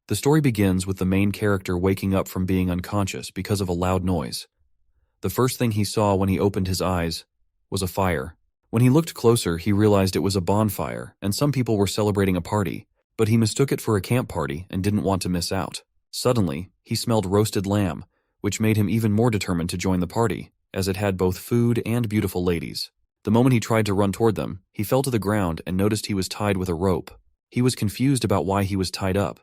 The story begins with the main character waking up from being unconscious because of a loud noise. The first thing he saw when he opened his eyes was a fire. When he looked closer, he realized it was a bonfire, and some people were celebrating a party, but he mistook it for a camp party and didn't want to miss out. Suddenly, he smelled roasted lamb, which made him even more determined to join the party, as it had both food and beautiful ladies. The moment he tried to run toward them, he fell to the ground and noticed he was tied with a rope. He was confused about why he was tied up.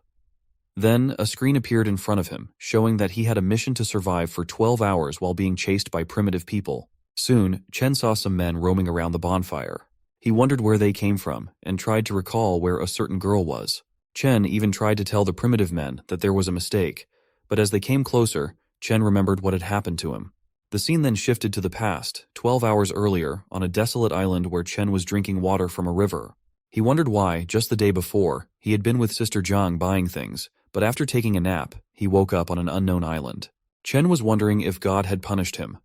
Then, a screen appeared in front of him, showing that he had a mission to survive for 12 hours while being chased by primitive people. Soon, Chen saw some men roaming around the bonfire. He wondered where they came from and tried to recall where a certain girl was. Chen even tried to tell the primitive men that there was a mistake, but as they came closer, Chen remembered what had happened to him. The scene then shifted to the past, 12 hours earlier, on a desolate island where Chen was drinking water from a river. He wondered why, just the day before, he had been with Sister Zhang buying things, but after taking a nap, he woke up on an unknown island. Chen was wondering if God had punished him.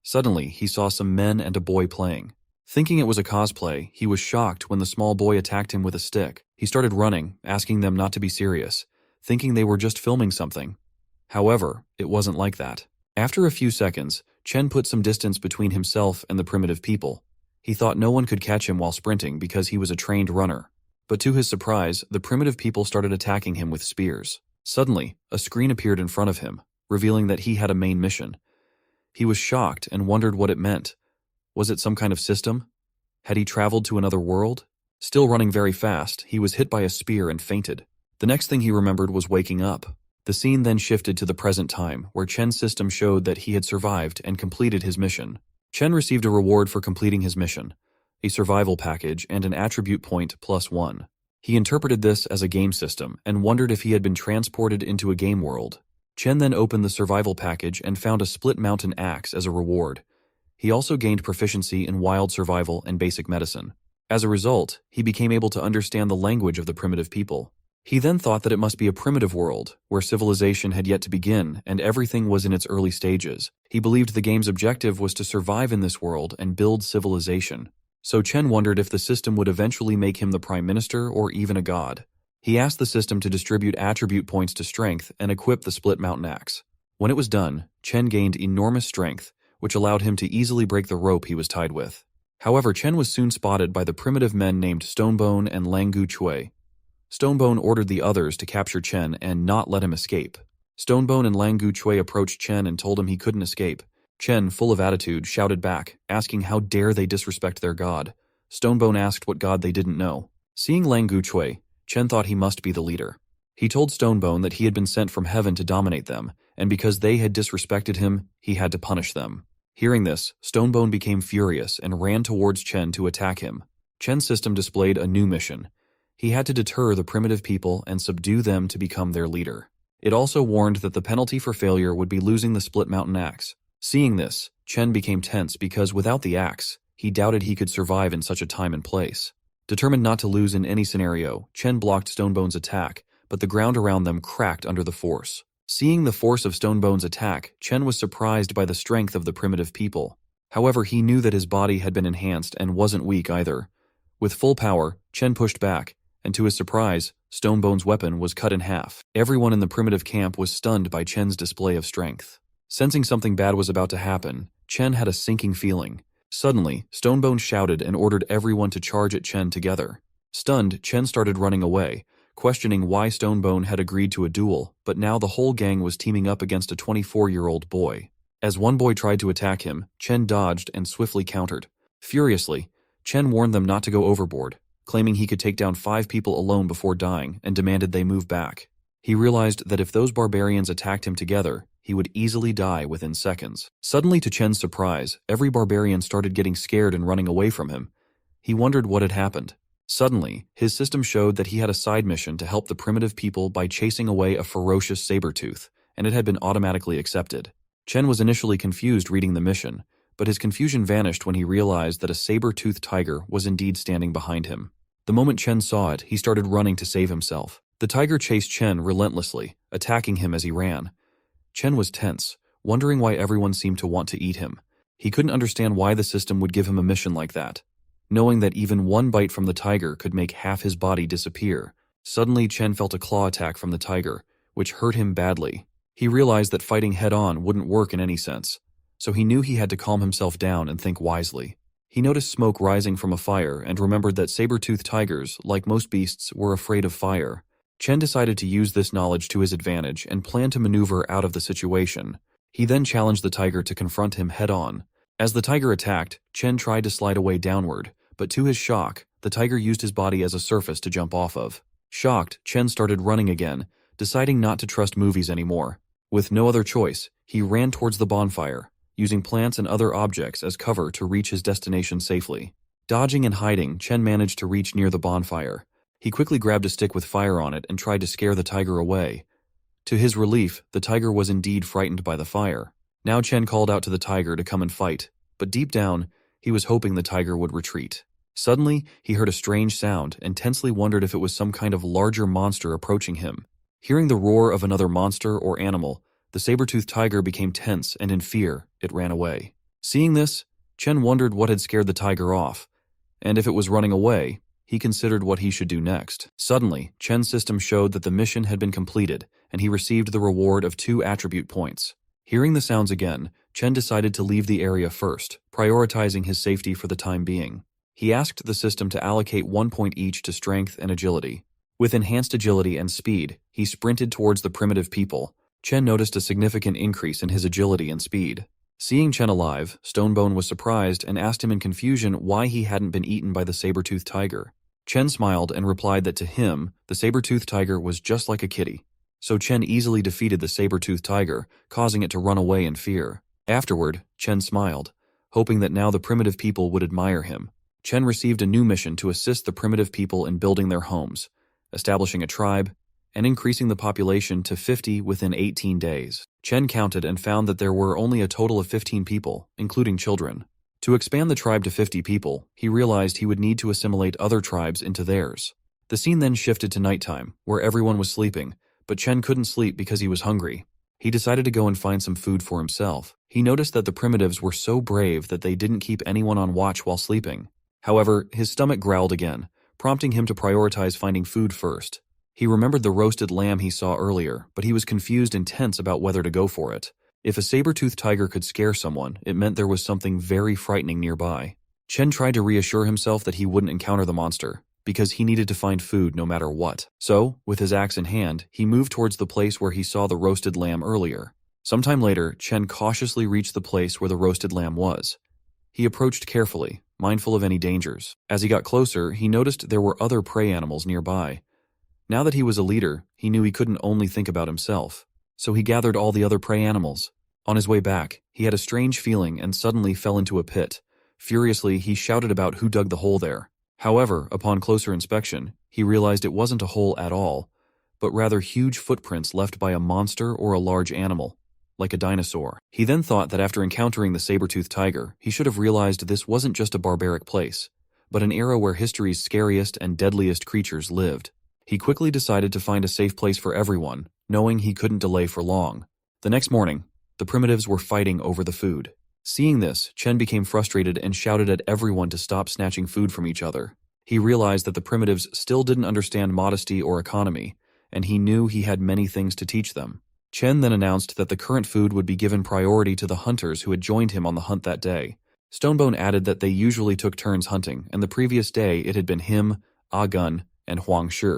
Suddenly, he saw some men and a boy playing. Thinking it was a cosplay, he was shocked when the small boy attacked him with a stick. He started running, asking them not to be serious, thinking they were just filming something. However, it wasn't like that. After a few seconds, Chen put some distance between himself and the primitive people. He thought no one could catch him while sprinting because he was a trained runner. But to his surprise, the primitive people started attacking him with spears. Suddenly, a screen appeared in front of him, revealing that he had a main mission. He was shocked and wondered what it meant. Was it some kind of system? Had he traveled to another world? Still running very fast, he was hit by a spear and fainted. The next thing he remembered was waking up. The scene then shifted to the present time, where Chen's system showed that he had survived and completed his mission. Chen received a reward for completing his mission, a survival package and an attribute point +1. He interpreted this as a game system and wondered if he had been transported into a game world. Chen then opened the survival package and found a split mountain axe as a reward. He also gained proficiency in wild survival and basic medicine. As a result, he became able to understand the language of the primitive people. He then thought that it must be a primitive world, where civilization had yet to begin and everything was in its early stages. He believed the game's objective was to survive in this world and build civilization. So Chen wondered if the system would eventually make him the prime minister or even a god. He asked the system to distribute attribute points to strength and equip the split mountain axe. When it was done, Chen gained enormous strength, which allowed him to easily break the rope he was tied with. However, Chen was soon spotted by the primitive men named Stonebone and Langu Chui. Stonebone ordered the others to capture Chen and not let him escape. Stonebone and Langu Chui approached Chen and told him he couldn't escape. Chen, full of attitude, shouted back, asking how dare they disrespect their god. Stonebone asked what god they didn't know. Seeing Langu Chui, Chen thought he must be the leader. He told Stonebone that he had been sent from heaven to dominate them, and because they had disrespected him, he had to punish them. Hearing this, Stonebone became furious and ran towards Chen to attack him. Chen's system displayed a new mission. He had to deter the primitive people and subdue them to become their leader. It also warned that the penalty for failure would be losing the split mountain axe. Seeing this, Chen became tense because without the axe, he doubted he could survive in such a time and place. Determined not to lose in any scenario, Chen blocked Stonebone's attack, but the ground around them cracked under the force. Seeing the force of Stonebone's attack, Chen was surprised by the strength of the primitive people. However, he knew that his body had been enhanced and wasn't weak either. With full power, Chen pushed back, and to his surprise, Stonebone's weapon was cut in half. Everyone in the primitive camp was stunned by Chen's display of strength. Sensing something bad was about to happen, Chen had a sinking feeling. Suddenly, Stonebone shouted and ordered everyone to charge at Chen together. Stunned, Chen started running away, questioning why Stonebone had agreed to a duel, but now the whole gang was teaming up against a 24-year-old boy. As one boy tried to attack him, Chen dodged and swiftly countered. Furiously, Chen warned them not to go overboard, claiming he could take down 5 people alone before dying and demanded they move back. He realized that if those barbarians attacked him together, he would easily die within seconds. Suddenly, to Chen's surprise, every barbarian started getting scared and running away from him. He wondered what had happened. Suddenly, his system showed that he had a side mission to help the primitive people by chasing away a ferocious saber-tooth, and it had been automatically accepted. Chen was initially confused reading the mission, but his confusion vanished when he realized that a saber-toothed tiger was indeed standing behind him. The moment Chen saw it, he started running to save himself. The tiger chased Chen relentlessly, attacking him as he ran. Chen was tense, wondering why everyone seemed to want to eat him. He couldn't understand why the system would give him a mission like that. Knowing that even one bite from the tiger could make half his body disappear, Suddenly, Chen felt a claw attack from the tiger, which hurt him badly. He realized that fighting head-on wouldn't work in any sense, so he knew he had to calm himself down and think wisely. He noticed smoke rising from a fire and remembered that saber-toothed tigers, like most beasts, were afraid of fire. Chen decided to use this knowledge to his advantage and planned to maneuver out of the situation. He then challenged the tiger to confront him head-on. As the tiger attacked, Chen tried to slide away downward, but to his shock, the tiger used his body as a surface to jump off of. Shocked, Chen started running again, deciding not to trust movies anymore. With no other choice, he ran towards the bonfire, using plants and other objects as cover to reach his destination safely. Dodging and hiding, Chen managed to reach near the bonfire. He quickly grabbed a stick with fire on it and tried to scare the tiger away. To his relief, the tiger was indeed frightened by the fire. Now Chen called out to the tiger to come and fight, but deep down, he was hoping the tiger would retreat. Suddenly, he heard a strange sound and tensely wondered if it was some kind of larger monster approaching him. Hearing the roar of another monster or animal, the saber-toothed tiger became tense and in fear, it ran away. Seeing this, Chen wondered what had scared the tiger off, and if it was running away, he considered what he should do next. Suddenly, Chen's system showed that the mission had been completed, and he received the reward of 2 attribute points. Hearing the sounds again, Chen decided to leave the area first, prioritizing his safety for the time being. He asked the system to allocate 1 point each to strength and agility. With enhanced agility and speed, he sprinted towards the primitive people. Chen noticed a significant increase in his agility and speed. Seeing Chen alive, Stonebone was surprised and asked him in confusion why he hadn't been eaten by the saber-toothed tiger. Chen smiled and replied that to him, the saber-toothed tiger was just like a kitty. So Chen easily defeated the saber-toothed tiger, causing it to run away in fear. Afterward, Chen smiled, hoping that now the primitive people would admire him. Chen received a new mission to assist the primitive people in building their homes, establishing a tribe, and increasing the population to 50 within 18 days. Chen counted and found that there were only a total of 15 people, including children. To expand the tribe to 50 people, he realized he would need to assimilate other tribes into theirs. The scene then shifted to nighttime, where everyone was sleeping, but Chen couldn't sleep because he was hungry. He decided to go and find some food for himself. He noticed that the primitives were so brave that they didn't keep anyone on watch while sleeping. However, his stomach growled again, prompting him to prioritize finding food first. He remembered the roasted lamb he saw earlier, but he was confused and tense about whether to go for it. If a saber-toothed tiger could scare someone, it meant there was something very frightening nearby. Chen tried to reassure himself that he wouldn't encounter the monster, because he needed to find food no matter what. So, with his axe in hand, he moved towards the place where he saw the roasted lamb earlier. Sometime later, Chen cautiously reached the place where the roasted lamb was. He approached carefully, mindful of any dangers. As he got closer, he noticed there were other prey animals nearby. Now that he was a leader, he knew he couldn't only think about himself. So he gathered all the other prey animals. On his way back, he had a strange feeling and suddenly fell into a pit. Furiously, he shouted about who dug the hole there. However, upon closer inspection, he realized it wasn't a hole at all, but rather huge footprints left by a monster or a large animal, like a dinosaur. He then thought that after encountering the saber-toothed tiger, he should have realized this wasn't just a barbaric place, but an era where history's scariest and deadliest creatures lived. He quickly decided to find a safe place for everyone, knowing he couldn't delay for long. The next morning, the primitives were fighting over the food. Seeing this, Chen became frustrated and shouted at everyone to stop snatching food from each other. He realized that the primitives still didn't understand modesty or economy, and he knew he had many things to teach them. Chen then announced that the current food would be given priority to the hunters who had joined him on the hunt that day. Stonebone added that they usually took turns hunting, and the previous day it had been him, Gun, and Huang Shi.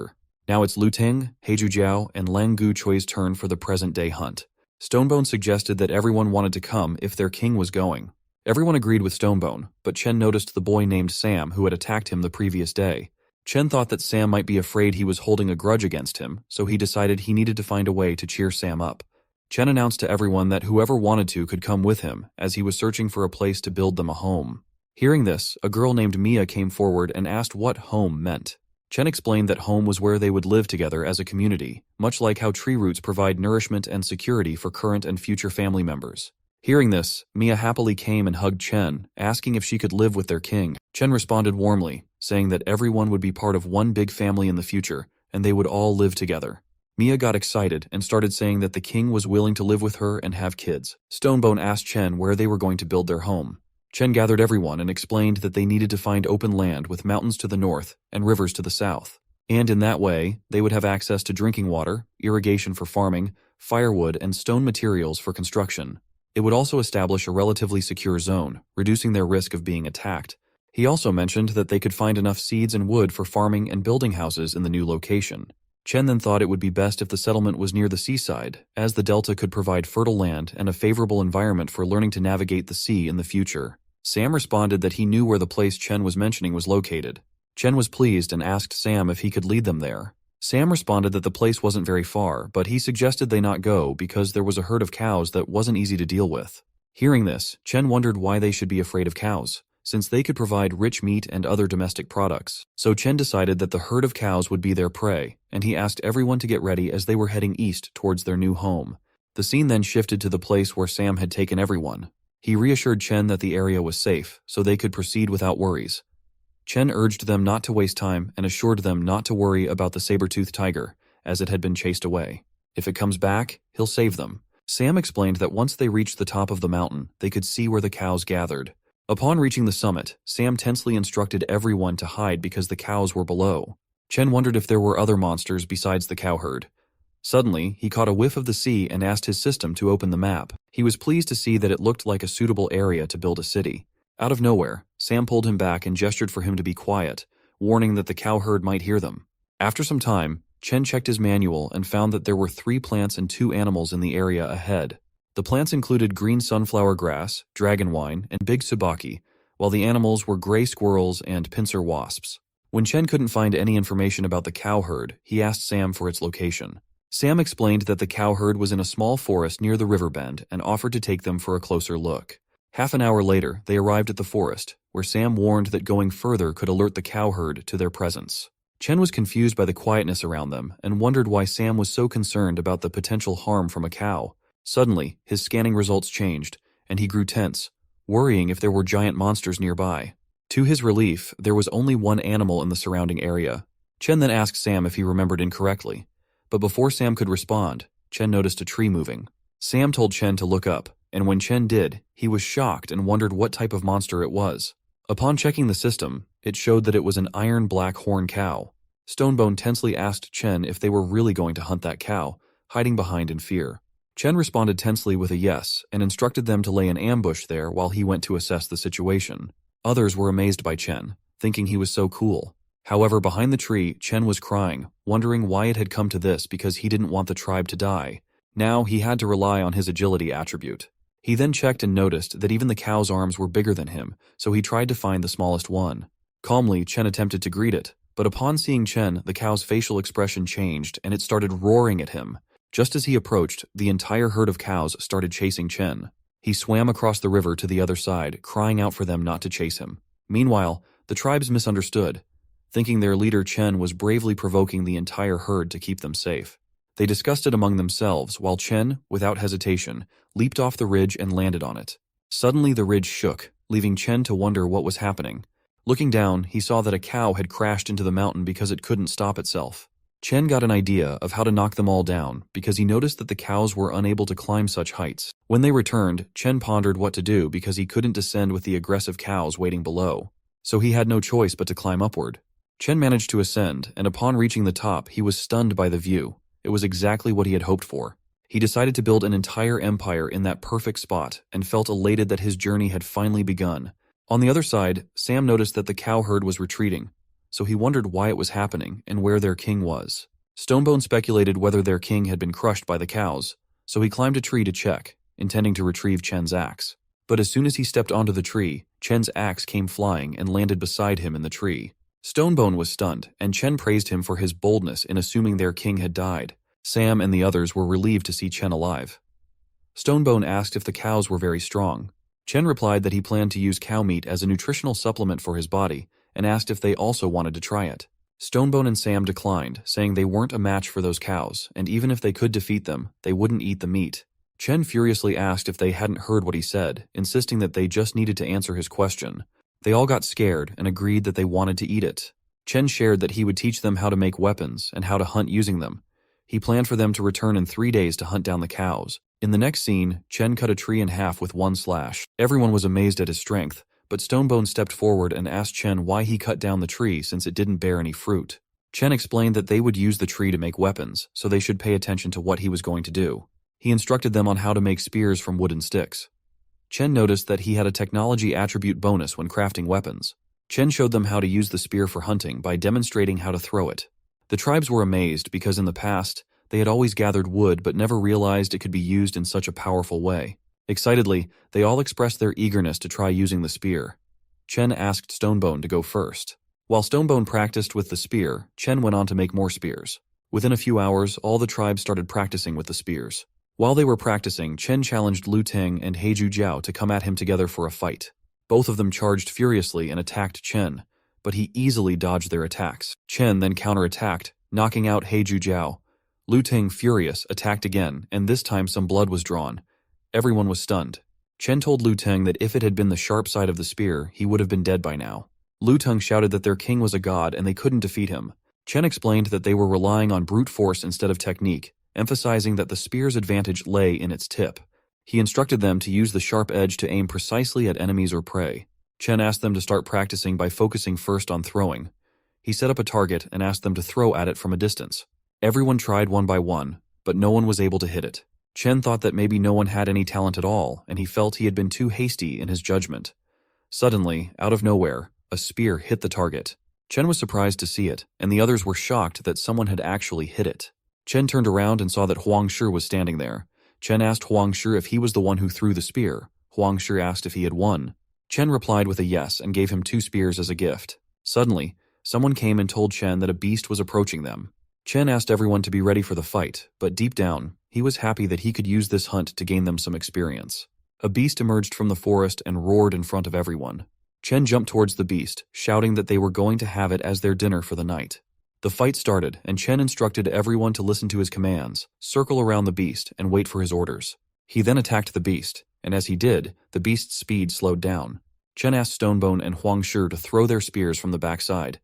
Now it's Lu Ting, Heiju Jiao, and Lang Gu Chui's turn for the present-day hunt. Stonebone suggested that everyone wanted to come if their king was going. Everyone agreed with Stonebone, but Chen noticed the boy named Sam who had attacked him the previous day. Chen thought that Sam might be afraid he was holding a grudge against him, so he decided he needed to find a way to cheer Sam up. Chen announced to everyone that whoever wanted to could come with him, as he was searching for a place to build them a home. Hearing this, a girl named Mia came forward and asked what home meant. Chen explained that home was where they would live together as a community, much like how tree roots provide nourishment and security for current and future family members. Hearing this, Mia happily came and hugged Chen, asking if she could live with their king. Chen responded warmly, saying that everyone would be part of one big family in the future, and they would all live together. Mia got excited and started saying that the king was willing to live with her and have kids. Stonebone asked Chen where they were going to build their home. Chen gathered everyone and explained that they needed to find open land with mountains to the north and rivers to the south. And in that way, they would have access to drinking water, irrigation for farming, firewood, and stone materials for construction. It would also establish a relatively secure zone, reducing their risk of being attacked. He also mentioned that they could find enough seeds and wood for farming and building houses in the new location. Chen then thought it would be best if the settlement was near the seaside, as the delta could provide fertile land and a favorable environment for learning to navigate the sea in the future. Sam responded that he knew where the place Chen was mentioning was located. Chen was pleased and asked Sam if he could lead them there. Sam responded that the place wasn't very far, but he suggested they not go because there was a herd of cows that wasn't easy to deal with. Hearing this, Chen wondered why they should be afraid of cows, since they could provide rich meat and other domestic products. So Chen decided that the herd of cows would be their prey, and he asked everyone to get ready as they were heading east towards their new home. The scene then shifted to the place where Sam had taken everyone. He reassured Chen that the area was safe, so they could proceed without worries. Chen urged them not to waste time and assured them not to worry about the saber-toothed tiger, as it had been chased away. If it comes back, he'll save them. Sam explained that once they reached the top of the mountain, they could see where the cows gathered. Upon reaching the summit, Sam tensely instructed everyone to hide because the cows were below. Chen wondered if there were other monsters besides the cow herd. Suddenly, he caught a whiff of the sea and asked his system to open the map. He was pleased to see that it looked like a suitable area to build a city. Out of nowhere, Sam pulled him back and gestured for him to be quiet, warning that the cow herd might hear them. After some time, Chen checked his manual and found that there were 3 plants and 2 animals in the area ahead. The plants included green sunflower grass, dragon wine, and big tsubaki, while the animals were gray squirrels and pincer wasps. When Chen couldn't find any information about the cow herd, he asked Sam for its location. Sam explained that the cow herd was in a small forest near the river bend and offered to take them for a closer look. Half an hour later, they arrived at the forest, where Sam warned that going further could alert the cow herd to their presence. Chen was confused by the quietness around them and wondered why Sam was so concerned about the potential harm from a cow. Suddenly, his scanning results changed, and he grew tense, worrying if there were giant monsters nearby. To his relief, there was only one animal in the surrounding area. Chen then asked Sam if he remembered incorrectly, but before Sam could respond, Chen noticed a tree moving. Sam told Chen to look up, and when Chen did, he was shocked and wondered what type of monster it was. Upon checking the system, it showed that it was an iron black horn cow. Stonebone tensely asked Chen if they were really going to hunt that cow, hiding behind in fear. Chen responded tensely with a yes and instructed them to lay an ambush there while he went to assess the situation. Others were amazed by Chen, thinking he was so cool. However, behind the tree, Chen was crying, wondering why it had come to this because he didn't want the tribe to die. Now he had to rely on his agility attribute. He then checked and noticed that even the cow's arms were bigger than him, so he tried to find the smallest one. Calmly, Chen attempted to greet it, but upon seeing Chen, the cow's facial expression changed and it started roaring at him. Just as he approached, the entire herd of cows started chasing Chen. He swam across the river to the other side, crying out for them not to chase him. Meanwhile, the tribes misunderstood, thinking their leader Chen was bravely provoking the entire herd to keep them safe. They discussed it among themselves while Chen, without hesitation, leaped off the ridge and landed on it. Suddenly the ridge shook, leaving Chen to wonder what was happening. Looking down, he saw that a cow had crashed into the mountain because it couldn't stop itself. Chen got an idea of how to knock them all down because he noticed that the cows were unable to climb such heights. When they returned, Chen pondered what to do because he couldn't descend with the aggressive cows waiting below. So he had no choice but to climb upward. Chen managed to ascend, and upon reaching the top, he was stunned by the view. It was exactly what he had hoped for. He decided to build an entire empire in that perfect spot and felt elated that his journey had finally begun. On the other side, Sam noticed that the cow herd was retreating, so he wondered why it was happening and where their king was. Stonebone speculated whether their king had been crushed by the cows, so he climbed a tree to check, intending to retrieve Chen's axe. But as soon as he stepped onto the tree, Chen's axe came flying and landed beside him in the tree. Stonebone was stunned, and Chen praised him for his boldness in assuming their king had died. Sam and the others were relieved to see Chen alive. Stonebone asked if the cows were very strong. Chen replied that he planned to use cow meat as a nutritional supplement for his body, and asked if they also wanted to try it. Stonebone and Sam declined, saying they weren't a match for those cows, and even if they could defeat them, they wouldn't eat the meat. Chen furiously asked if they hadn't heard what he said, insisting that they just needed to answer his question. They all got scared and agreed that they wanted to eat it. Chen shared that he would teach them how to make weapons and how to hunt using them. He planned for them to return in 3 days to hunt down the cows. In the next scene, Chen cut a tree in half with one slash. Everyone was amazed at his strength, but Stonebone stepped forward and asked Chen why he cut down the tree since it didn't bear any fruit. Chen explained that they would use the tree to make weapons, so they should pay attention to what he was going to do. He instructed them on how to make spears from wooden sticks. Chen noticed that he had a technology attribute bonus when crafting weapons. Chen showed them how to use the spear for hunting by demonstrating how to throw it. The tribes were amazed because in the past, they had always gathered wood but never realized it could be used in such a powerful way. Excitedly, they all expressed their eagerness to try using the spear. Chen asked Stonebone to go first. While Stonebone practiced with the spear, Chen went on to make more spears. Within a few hours, all the tribes started practicing with the spears. While they were practicing, Chen challenged Lu Ting and Heiju Jiao to come at him together for a fight. Both of them charged furiously and attacked Chen, but he easily dodged their attacks. Chen then counterattacked, knocking out Heiju Jiao. Lu Ting, furious, attacked again, and this time some blood was drawn. Everyone was stunned. Chen told Lu Ting that if it had been the sharp side of the spear, he would have been dead by now. Lu Ting shouted that their king was a god and they couldn't defeat him. Chen explained that they were relying on brute force instead of technique, emphasizing that the spear's advantage lay in its tip. He instructed them to use the sharp edge to aim precisely at enemies or prey. Chen asked them to start practicing by focusing first on throwing. He set up a target and asked them to throw at it from a distance. Everyone tried one by one, but no one was able to hit it. Chen thought that maybe no one had any talent at all, and he felt he had been too hasty in his judgment. Suddenly, out of nowhere, a spear hit the target. Chen was surprised to see it, and the others were shocked that someone had actually hit it. Chen turned around and saw that Huang Shi was standing there. Chen asked Huang Shi if he was the one who threw the spear. Huang Shi asked if he had won. Chen replied with a yes and gave him 2 spears as a gift. Suddenly, someone came and told Chen that a beast was approaching them. Chen asked everyone to be ready for the fight, but deep down, he was happy that he could use this hunt to gain them some experience. A beast emerged from the forest and roared in front of everyone. Chen jumped towards the beast, shouting that they were going to have it as their dinner for the night. The fight started, and Chen instructed everyone to listen to his commands, circle around the beast, and wait for his orders. He then attacked the beast, and as he did, the beast's speed slowed down. Chen asked Stonebone and Huang Shi to throw their spears from the backside.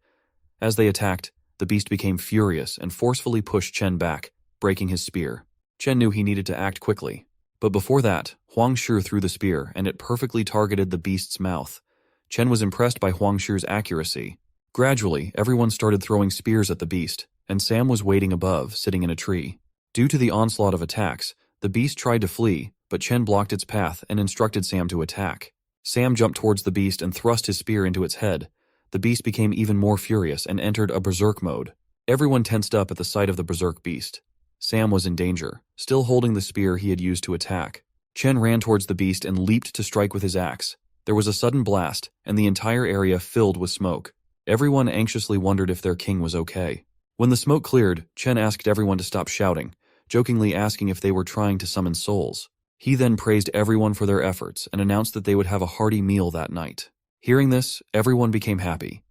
As they attacked, the beast became furious and forcefully pushed Chen back, breaking his spear. Chen knew he needed to act quickly. But before that, Huang Shi threw the spear, and it perfectly targeted the beast's mouth. Chen was impressed by Huang Shi's accuracy. Gradually, everyone started throwing spears at the beast, and Sam was waiting above, sitting in a tree. Due to the onslaught of attacks, the beast tried to flee, but Chen blocked its path and instructed Sam to attack. Sam jumped towards the beast and thrust his spear into its head. The beast became even more furious and entered a berserk mode. Everyone tensed up at the sight of the berserk beast. Sam was in danger, still holding the spear he had used to attack. Chen ran towards the beast and leaped to strike with his axe. There was a sudden blast, and the entire area filled with smoke. Everyone anxiously wondered if their king was okay. When the smoke cleared, Chen asked everyone to stop shouting, jokingly asking if they were trying to summon souls. He then praised everyone for their efforts and announced that they would have a hearty meal that night. Hearing this, everyone became happy.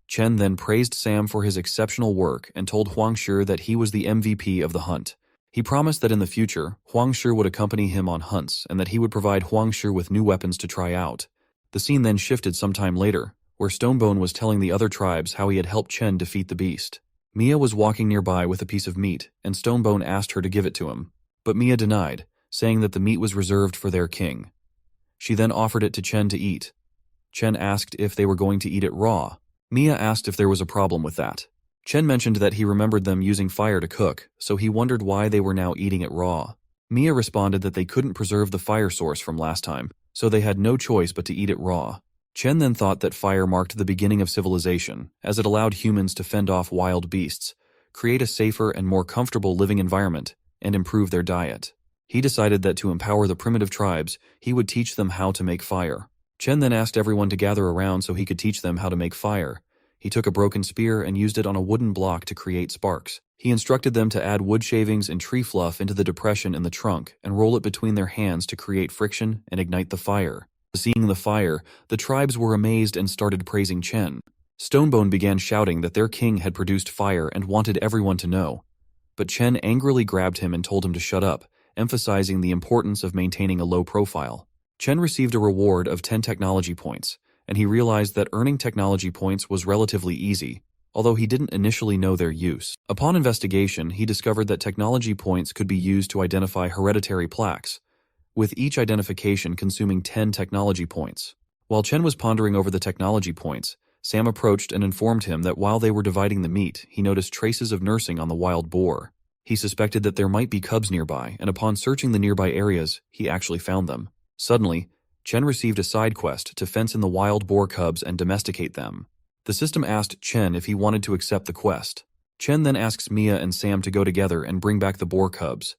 Chen then praised Sam for his exceptional work and told Huang Shi that he was the MVP of the hunt. He promised that in the future, Huang Shi would accompany him on hunts and that he would provide Huang Shi with new weapons to try out. The scene then shifted sometime later, where Stonebone was telling the other tribes how he had helped Chen defeat the beast. Mia was walking nearby with a piece of meat, and Stonebone asked her to give it to him. But Mia denied, saying that the meat was reserved for their king. She then offered it to Chen to eat. Chen asked if they were going to eat it raw. Mia asked if there was a problem with that. Chen mentioned that he remembered them using fire to cook, so he wondered why they were now eating it raw. Mia responded that they couldn't preserve the fire source from last time, so they had no choice but to eat it raw. Chen then thought that fire marked the beginning of civilization, as it allowed humans to fend off wild beasts, create a safer and more comfortable living environment, and improve their diet. He decided that to empower the primitive tribes, he would teach them how to make fire. Chen then asked everyone to gather around so he could teach them how to make fire. He took a broken spear and used it on a wooden block to create sparks. He instructed them to add wood shavings and tree fluff into the depression in the trunk and roll it between their hands to create friction and ignite the fire. Seeing the fire, the tribes were amazed and started praising Chen. Stonebone began shouting that their king had produced fire and wanted everyone to know. But Chen angrily grabbed him and told him to shut up, emphasizing the importance of maintaining a low profile. Chen received a reward of 10 technology points, and he realized that earning technology points was relatively easy, although he didn't initially know their use. Upon investigation, he discovered that technology points could be used to identify hereditary plaques, with each identification consuming 10 technology points. While Chen was pondering over the technology points, Sam approached and informed him that while they were dividing the meat, he noticed traces of nursing on the wild boar. He suspected that there might be cubs nearby, and upon searching the nearby areas, he actually found them. Suddenly, Chen received a side quest to fence in the wild boar cubs and domesticate them. The system asked Chen if he wanted to accept the quest. Chen then asks Mia and Sam to go together and bring back the boar cubs.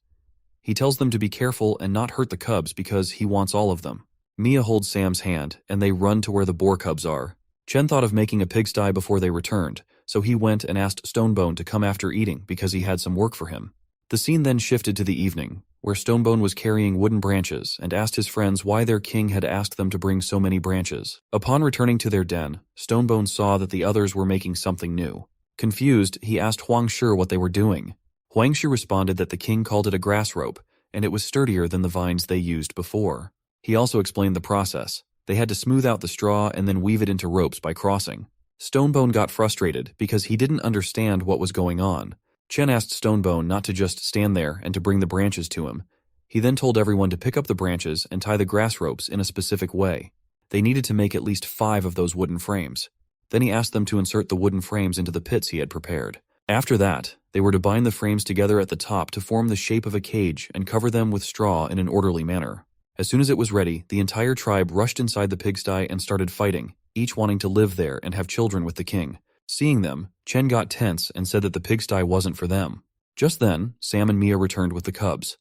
He tells them to be careful and not hurt the cubs because he wants all of them. Mia holds Sam's hand, and they run to where the boar cubs are. Chen thought of making a pigsty before they returned, so he went and asked Stonebone to come after eating because he had some work for him. The scene then shifted to the evening, where Stonebone was carrying wooden branches and asked his friends why their king had asked them to bring so many branches. Upon returning to their den, Stonebone saw that the others were making something new. Confused, he asked Huangshi what they were doing. Huangshi responded that the king called it a grass rope, and it was sturdier than the vines they used before. He also explained the process. They had to smooth out the straw and then weave it into ropes by crossing. Stonebone got frustrated because he didn't understand what was going on. Chen asked Stonebone not to just stand there and to bring the branches to him. He then told everyone to pick up the branches and tie the grass ropes in a specific way. They needed to make at least 5 of those wooden frames. Then he asked them to insert the wooden frames into the pits he had prepared. After that, they were to bind the frames together at the top to form the shape of a cage and cover them with straw in an orderly manner. As soon as it was ready, the entire tribe rushed inside the pigsty and started fighting, each wanting to live there and have children with the king. Seeing them, Chen got tense and said that the pigsty wasn't for them. Just then, Sam and Mia returned with the cubs.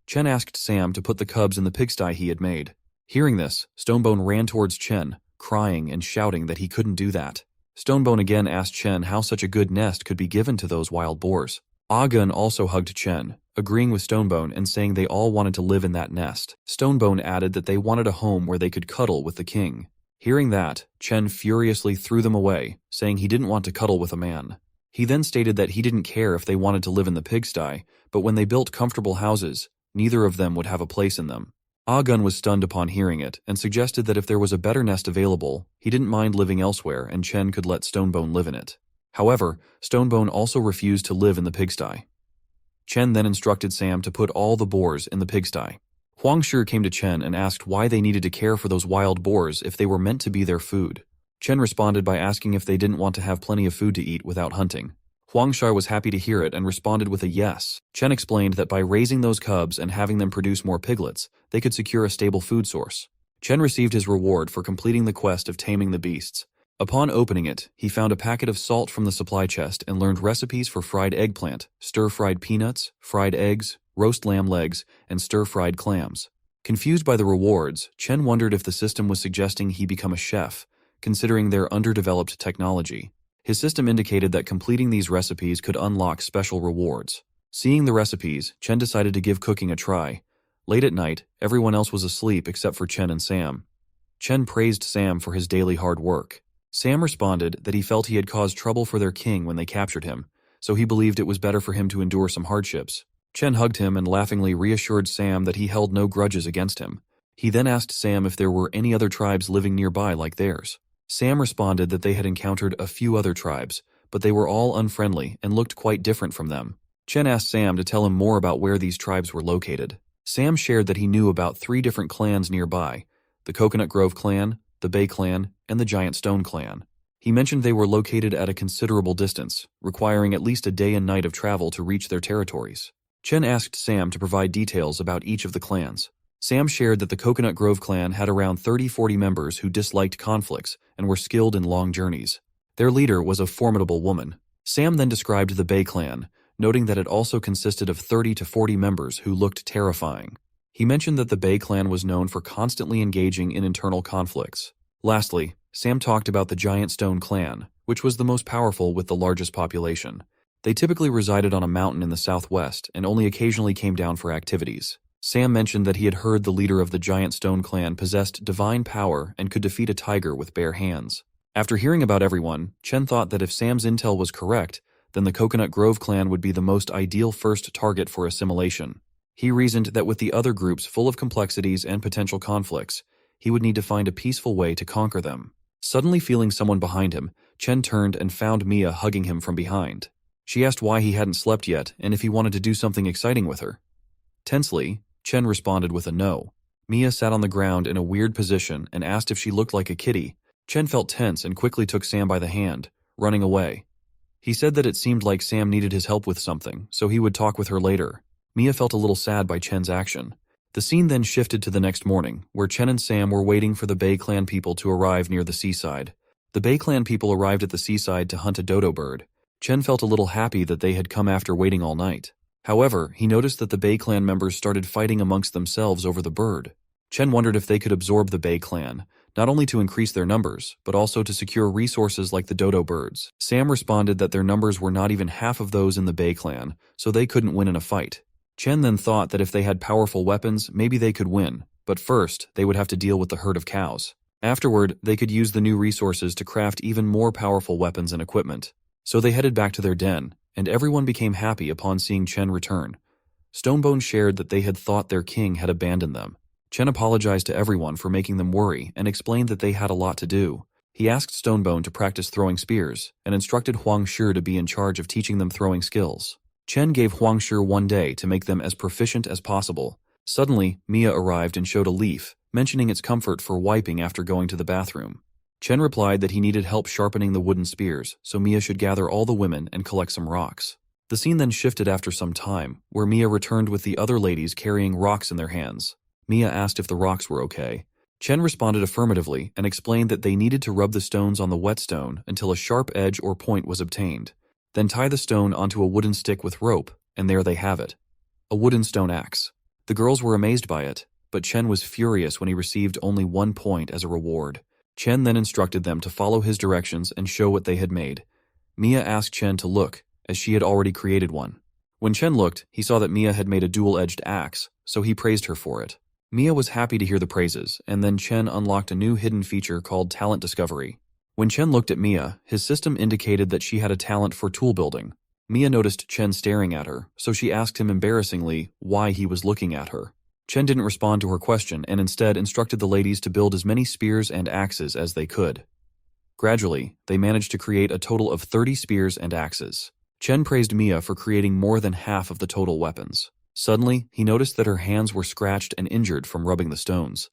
Chen asked Sam to put the cubs in the pigsty he had made. Hearing this, Stonebone ran towards Chen, crying and shouting that he couldn't do that. Stonebone again asked Chen how such a good nest could be given to those wild boars. Agun also hugged Chen, agreeing with Stonebone and saying they all wanted to live in that nest. Stonebone added that they wanted a home where they could cuddle with the king. Hearing that, Chen furiously threw them away, saying he didn't want to cuddle with a man. He then stated that he didn't care if they wanted to live in the pigsty, but when they built comfortable houses, neither of them would have a place in them. Agun was stunned upon hearing it and suggested that if there was a better nest available, he didn't mind living elsewhere and Chen could let Stonebone live in it. However, Stonebone also refused to live in the pigsty. Chen then instructed Sam to put all the boars in the pigsty. Huangshi came to Chen and asked why they needed to care for those wild boars if they were meant to be their food. Chen responded by asking if they didn't want to have plenty of food to eat without hunting. Huangshi was happy to hear it and responded with a yes. Chen explained that by raising those cubs and having them produce more piglets, they could secure a stable food source. Chen received his reward for completing the quest of taming the beasts. Upon opening it, he found a packet of salt from the supply chest and learned recipes for fried eggplant, stir-fried peanuts, fried eggs, roast lamb legs, and stir-fried clams. Confused by the rewards, Chen wondered if the system was suggesting he become a chef, considering their underdeveloped technology. His system indicated that completing these recipes could unlock special rewards. Seeing the recipes, Chen decided to give cooking a try. Late at night, everyone else was asleep except for Chen and Sam. Chen praised Sam for his daily hard work. Sam responded that he felt he had caused trouble for their king when they captured him, so he believed it was better for him to endure some hardships. Chen hugged him and laughingly reassured Sam that he held no grudges against him. He then asked Sam if there were any other tribes living nearby like theirs. Sam responded that they had encountered a few other tribes, but they were all unfriendly and looked quite different from them. Chen asked Sam to tell him more about where these tribes were located. Sam shared that he knew about 3 different clans nearby: the Coconut Grove clan, the Bay clan, and the Giant Stone clan. He mentioned they were located at a considerable distance, requiring at least a day and night of travel to reach their territories. Chen asked Sam to provide details about each of the clans. Sam shared that the Coconut Grove clan had around 30-40 members who disliked conflicts and were skilled in long journeys. Their leader was a formidable woman. Sam then described the Bay clan, noting that it also consisted of 30 to 40 members who looked terrifying. He mentioned that the Bay clan was known for constantly engaging in internal conflicts. Lastly, Sam talked about the Giant Stone clan, which was the most powerful with the largest population. They typically resided on a mountain in the southwest and only occasionally came down for activities. Sam mentioned that he had heard the leader of the Giant Stone clan possessed divine power and could defeat a tiger with bare hands. After hearing about everyone, Chen thought that if Sam's intel was correct, then the Coconut Grove clan would be the most ideal first target for assimilation. He reasoned that with the other groups full of complexities and potential conflicts, he would need to find a peaceful way to conquer them. Suddenly feeling someone behind him, Chen turned and found Mia hugging him from behind. She asked why he hadn't slept yet and if he wanted to do something exciting with her. Tensely, Chen responded with a no. Mia sat on the ground in a weird position and asked if she looked like a kitty. Chen felt tense and quickly took Sam by the hand, running away. He said that it seemed like Sam needed his help with something, so he would talk with her later. Mia felt a little sad by Chen's action. The scene then shifted to the next morning, where Chen and Sam were waiting for the Bay Clan people to arrive near the seaside. The Bay Clan people arrived at the seaside to hunt a dodo bird. Chen felt a little happy that they had come after waiting all night. However, he noticed that the Bay Clan members started fighting amongst themselves over the bird. Chen wondered if they could absorb the Bay Clan, not only to increase their numbers, but also to secure resources like the dodo birds. Sam responded that their numbers were not even half of those in the Bay Clan, so they couldn't win in a fight. Chen then thought that if they had powerful weapons, maybe they could win, but first, they would have to deal with the herd of cows. Afterward, they could use the new resources to craft even more powerful weapons and equipment. So they headed back to their den, and everyone became happy upon seeing Chen return. Stonebone shared that they had thought their king had abandoned them. Chen apologized to everyone for making them worry and explained that they had a lot to do. He asked Stonebone to practice throwing spears and instructed Huang Shi to be in charge of teaching them throwing skills. Chen gave Huang Shi one day to make them as proficient as possible. Suddenly, Mia arrived and showed a leaf, mentioning its comfort for wiping after going to the bathroom. Chen replied that he needed help sharpening the wooden spears, so Mia should gather all the women and collect some rocks. The scene then shifted after some time, where Mia returned with the other ladies carrying rocks in their hands. Mia asked if the rocks were okay. Chen responded affirmatively and explained that they needed to rub the stones on the whetstone until a sharp edge or point was obtained. Then tie the stone onto a wooden stick with rope, and there they have it. A wooden stone axe. The girls were amazed by it, but Chen was furious when he received only 1 point as a reward. Chen then instructed them to follow his directions and show what they had made. Mia asked Chen to look, as she had already created one. When Chen looked, he saw that Mia had made a dual-edged axe, so he praised her for it. Mia was happy to hear the praises, and then Chen unlocked a new hidden feature called Talent Discovery. When Chen looked at Mia, his system indicated that she had a talent for tool building. Mia noticed Chen staring at her, so she asked him embarrassingly why he was looking at her. Chen didn't respond to her question and instead instructed the ladies to build as many spears and axes as they could. Gradually, they managed to create a total of 30 spears and axes. Chen praised Mia for creating more than half of the total weapons. Suddenly, he noticed that her hands were scratched and injured from rubbing the stones.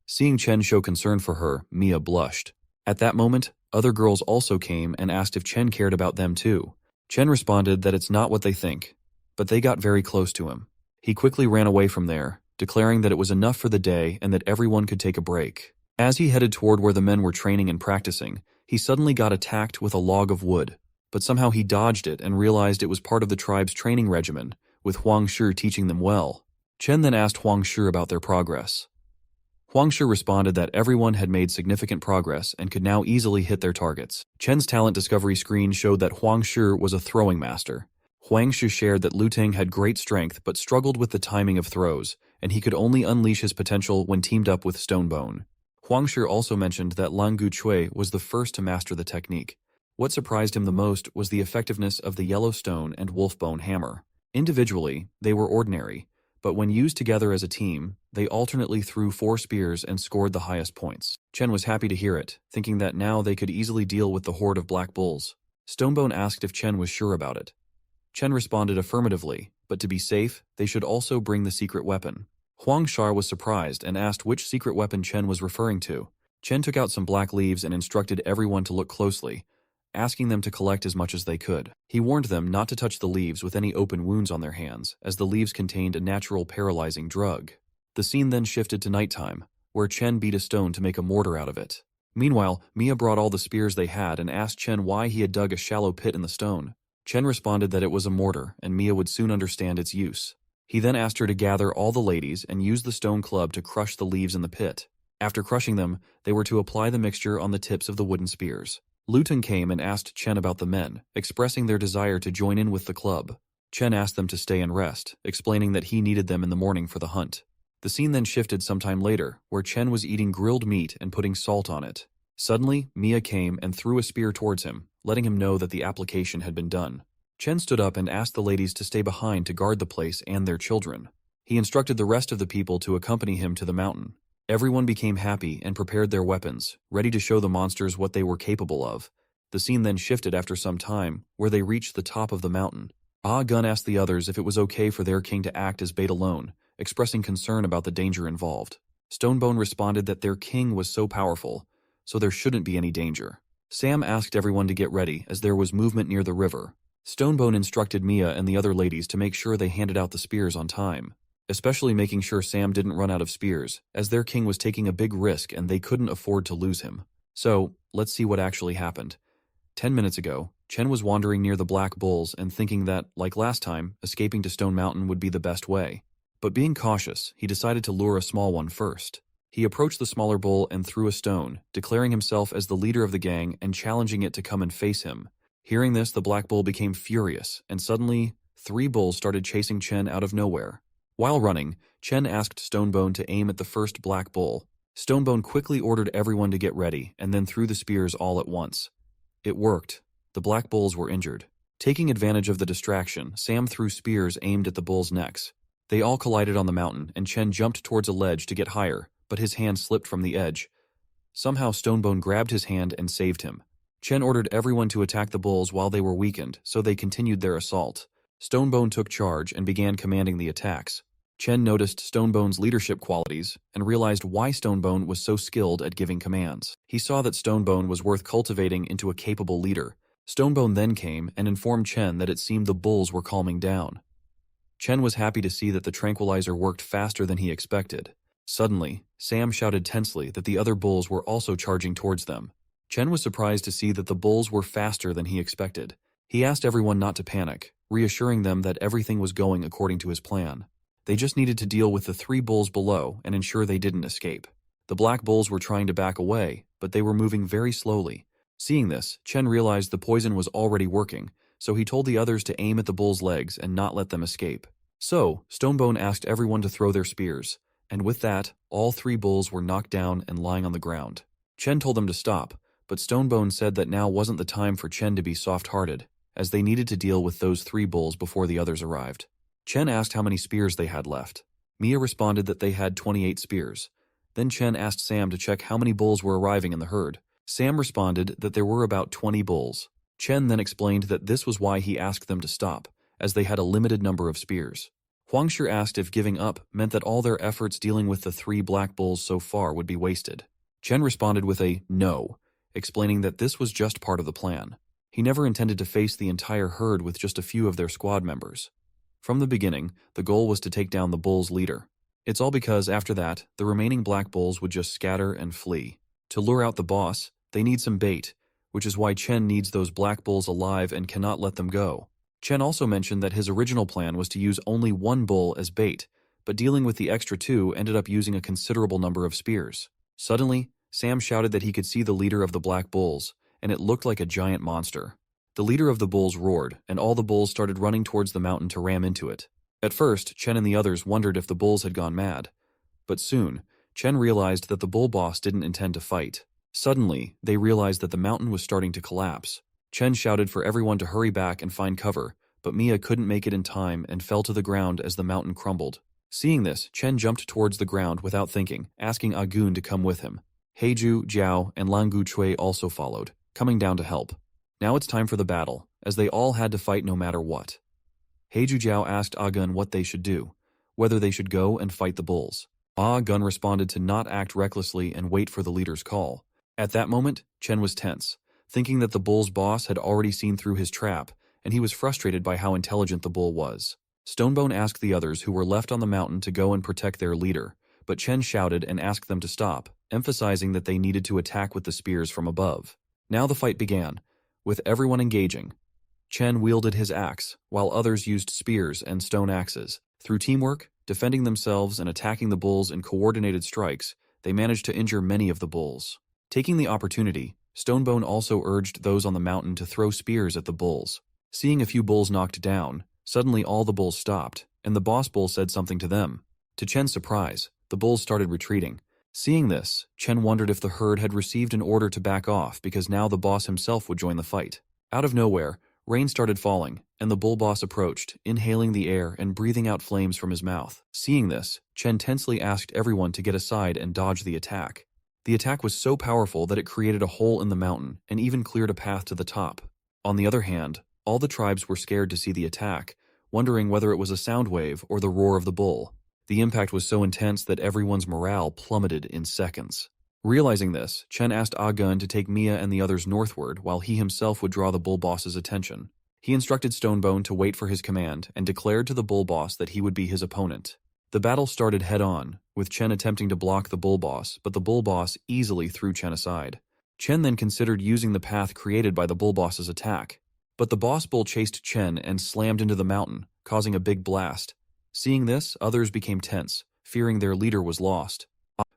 Seeing Chen show concern for her, Mia blushed. At that moment, other girls also came and asked if Chen cared about them too. Chen responded that it's not what they think, but they got very close to him. He quickly ran away from there, declaring that it was enough for the day and that everyone could take a break. As he headed toward where the men were training and practicing, he suddenly got attacked with a log of wood, but somehow he dodged it and realized it was part of the tribe's training regimen, with Huang Shi teaching them well. Chen then asked Huang Shi about their progress. Huang Shi responded that everyone had made significant progress and could now easily hit their targets. Chen's talent discovery screen showed that Huang Shi was a throwing master. Huang Shi shared that Lu Ting had great strength but struggled with the timing of throws, and he could only unleash his potential when teamed up with Stonebone. Huang Shi also mentioned that Lang Gu Chui was the first to master the technique. What surprised him the most was the effectiveness of the yellow stone and wolfbone hammer. Individually, they were ordinary, but when used together as a team, they alternately threw 4 spears and scored the highest points. Chen was happy to hear it, thinking that now they could easily deal with the horde of black bulls. Stonebone asked if Chen was sure about it. Chen responded affirmatively, but to be safe, they should also bring the secret weapon. Huang Shi was surprised and asked which secret weapon Chen was referring to. Chen took out some black leaves and instructed everyone to look closely, asking them to collect as much as they could. He warned them not to touch the leaves with any open wounds on their hands, as the leaves contained a natural paralyzing drug. The scene then shifted to nighttime, where Chen beat a stone to make a mortar out of it. Meanwhile, Mia brought all the spears they had and asked Chen why he had dug a shallow pit in the stone. Chen responded that it was a mortar, and Mia would soon understand its use. He then asked her to gather all the ladies and use the stone club to crush the leaves in the pit. After crushing them, they were to apply the mixture on the tips of the wooden spears. Lu Ting came and asked Chen about the men, expressing their desire to join in with the club. Chen asked them to stay and rest, explaining that he needed them in the morning for the hunt. The scene then shifted sometime later, where Chen was eating grilled meat and putting salt on it. Suddenly, Mia came and threw a spear towards him, letting him know that the application had been done. Chen stood up and asked the ladies to stay behind to guard the place and their children. He instructed the rest of the people to accompany him to the mountain. Everyone became happy and prepared their weapons, ready to show the monsters what they were capable of. The scene then shifted after some time, where they reached the top of the mountain. Ah Gun asked the others if it was okay for their king to act as bait alone, expressing concern about the danger involved. Stonebone responded that their king was so powerful, so there shouldn't be any danger. Sam asked everyone to get ready as there was movement near the river. Stonebone instructed Mia and the other ladies to make sure they handed out the spears on time, especially making sure Sam didn't run out of spears, as their king was taking a big risk and they couldn't afford to lose him. So, let's see what actually happened. 10 minutes ago, Chen was wandering near the Black Bulls and thinking that, like last time, escaping to Stone Mountain would be the best way. But being cautious, he decided to lure a small one first. He approached the smaller bull and threw a stone, declaring himself as the leader of the gang and challenging it to come and face him. Hearing this, the Black Bull became furious, and suddenly, 3 bulls started chasing Chen out of nowhere. While running, Chen asked Stonebone to aim at the first Black Bull. Stonebone quickly ordered everyone to get ready and then threw the spears all at once. It worked. The Black Bulls were injured. Taking advantage of the distraction, Sam threw spears aimed at the bulls' necks. They all collided on the mountain, and Chen jumped towards a ledge to get higher, but his hand slipped from the edge. Somehow Stonebone grabbed his hand and saved him. Chen ordered everyone to attack the bulls while they were weakened, so they continued their assault. Stonebone took charge and began commanding the attacks. Chen noticed Stonebone's leadership qualities and realized why Stonebone was so skilled at giving commands. He saw that Stonebone was worth cultivating into a capable leader. Stonebone then came and informed Chen that it seemed the bulls were calming down. Chen was happy to see that the tranquilizer worked faster than he expected. Suddenly, Sam shouted tensely that the other bulls were also charging towards them. Chen was surprised to see that the bulls were faster than he expected. He asked everyone not to panic, reassuring them that everything was going according to his plan. They just needed to deal with the 3 bulls below and ensure they didn't escape. The Black Bulls were trying to back away, but they were moving very slowly. Seeing this, Chen realized the poison was already working, so he told the others to aim at the bulls' legs and not let them escape. So, Stonebone asked everyone to throw their spears, and with that, all 3 bulls were knocked down and lying on the ground. Chen told them to stop, but Stonebone said that now wasn't the time for Chen to be soft-hearted, as they needed to deal with those 3 bulls before the others arrived. Chen asked how many spears they had left. Mia responded that they had 28 spears. Then Chen asked Sam to check how many bulls were arriving in the herd. Sam responded that there were about 20 bulls. Chen then explained that this was why he asked them to stop, as they had a limited number of spears. Huangshi asked if giving up meant that all their efforts dealing with the 3 Black Bulls so far would be wasted. Chen responded with a no, explaining that this was just part of the plan. He never intended to face the entire herd with just a few of their squad members. From the beginning, the goal was to take down the bulls' leader. It's all because, after that, the remaining Black Bulls would just scatter and flee. To lure out the boss, they need some bait, which is why Chen needs those Black Bulls alive and cannot let them go. Chen also mentioned that his original plan was to use only 1 bull as bait, but dealing with the extra 2 ended up using a considerable number of spears. Suddenly, Sam shouted that he could see the leader of the Black Bulls, and it looked like a giant monster. The leader of the bulls roared, and all the bulls started running towards the mountain to ram into it. At first, Chen and the others wondered if the bulls had gone mad. But soon, Chen realized that the bull boss didn't intend to fight. Suddenly, they realized that the mountain was starting to collapse. Chen shouted for everyone to hurry back and find cover, but Mia couldn't make it in time and fell to the ground as the mountain crumbled. Seeing this, Chen jumped towards the ground without thinking, asking Agun to come with him. Heiju, Jiao, and Langu Chui also followed, coming down to help. Now it's time for the battle, as they all had to fight no matter what. Heiju Jiao asked Agun what they should do, whether they should go and fight the bulls. Agun responded to not act recklessly and wait for the leader's call. At that moment, Chen was tense, thinking that the bull's boss had already seen through his trap, and he was frustrated by how intelligent the bull was. Stonebone asked the others who were left on the mountain to go and protect their leader, but Chen shouted and asked them to stop, emphasizing that they needed to attack with the spears from above. Now the fight began, with everyone engaging. Chen wielded his axe, while others used spears and stone axes. Through teamwork, defending themselves and attacking the bulls in coordinated strikes, they managed to injure many of the bulls. Taking the opportunity, Stonebone also urged those on the mountain to throw spears at the bulls. Seeing a few bulls knocked down, suddenly all the bulls stopped, and the boss bull said something to them. To Chen's surprise, the bulls started retreating. Seeing this, Chen wondered if the herd had received an order to back off because now the boss himself would join the fight. Out of nowhere, rain started falling, and the bull boss approached, inhaling the air and breathing out flames from his mouth. Seeing this, Chen tensely asked everyone to get aside and dodge the attack. The attack was so powerful that it created a hole in the mountain and even cleared a path to the top. On the other hand, all the tribes were scared to see the attack, wondering whether it was a sound wave or the roar of the bull. The impact was so intense that everyone's morale plummeted in seconds. Realizing this, Chen asked Gun to take Mia and the others northward while he himself would draw the bull boss's attention. He instructed Stonebone to wait for his command and declared to the bull boss that he would be his opponent. The battle started head-on, with Chen attempting to block the bull boss, but the bull boss easily threw Chen aside. Chen then considered using the path created by the bull boss's attack. But the boss bull chased Chen and slammed into the mountain, causing a big blast. Seeing this, others became tense, fearing their leader was lost,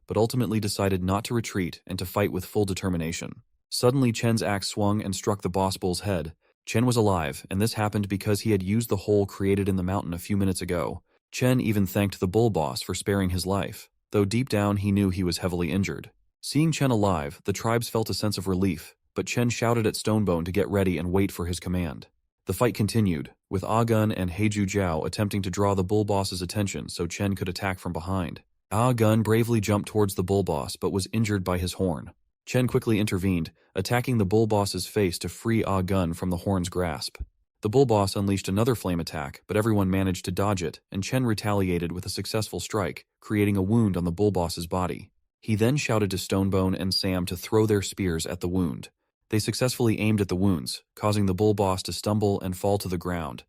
but ultimately decided not to retreat and to fight with full determination. Suddenly, Chen's axe swung and struck the boss bull's head. Chen was alive, and this happened because he had used the hole created in the mountain a few minutes ago. Chen even thanked the bull boss for sparing his life, though deep down he knew he was heavily injured. Seeing Chen alive, the tribes felt a sense of relief, but Chen shouted at Stonebone to get ready and wait for his command. The fight continued, with Gun and Heiju Jiao attempting to draw the bull boss's attention so Chen could attack from behind. Gun bravely jumped towards the bull boss but was injured by his horn. Chen quickly intervened, attacking the bull boss's face to free Gun from the horn's grasp. The bull boss unleashed another flame attack, but everyone managed to dodge it, and Chen retaliated with a successful strike, creating a wound on the bull boss's body. He then shouted to Stonebone and Sam to throw their spears at the wound. They successfully aimed at the wounds, causing the bull boss to stumble and fall to the ground.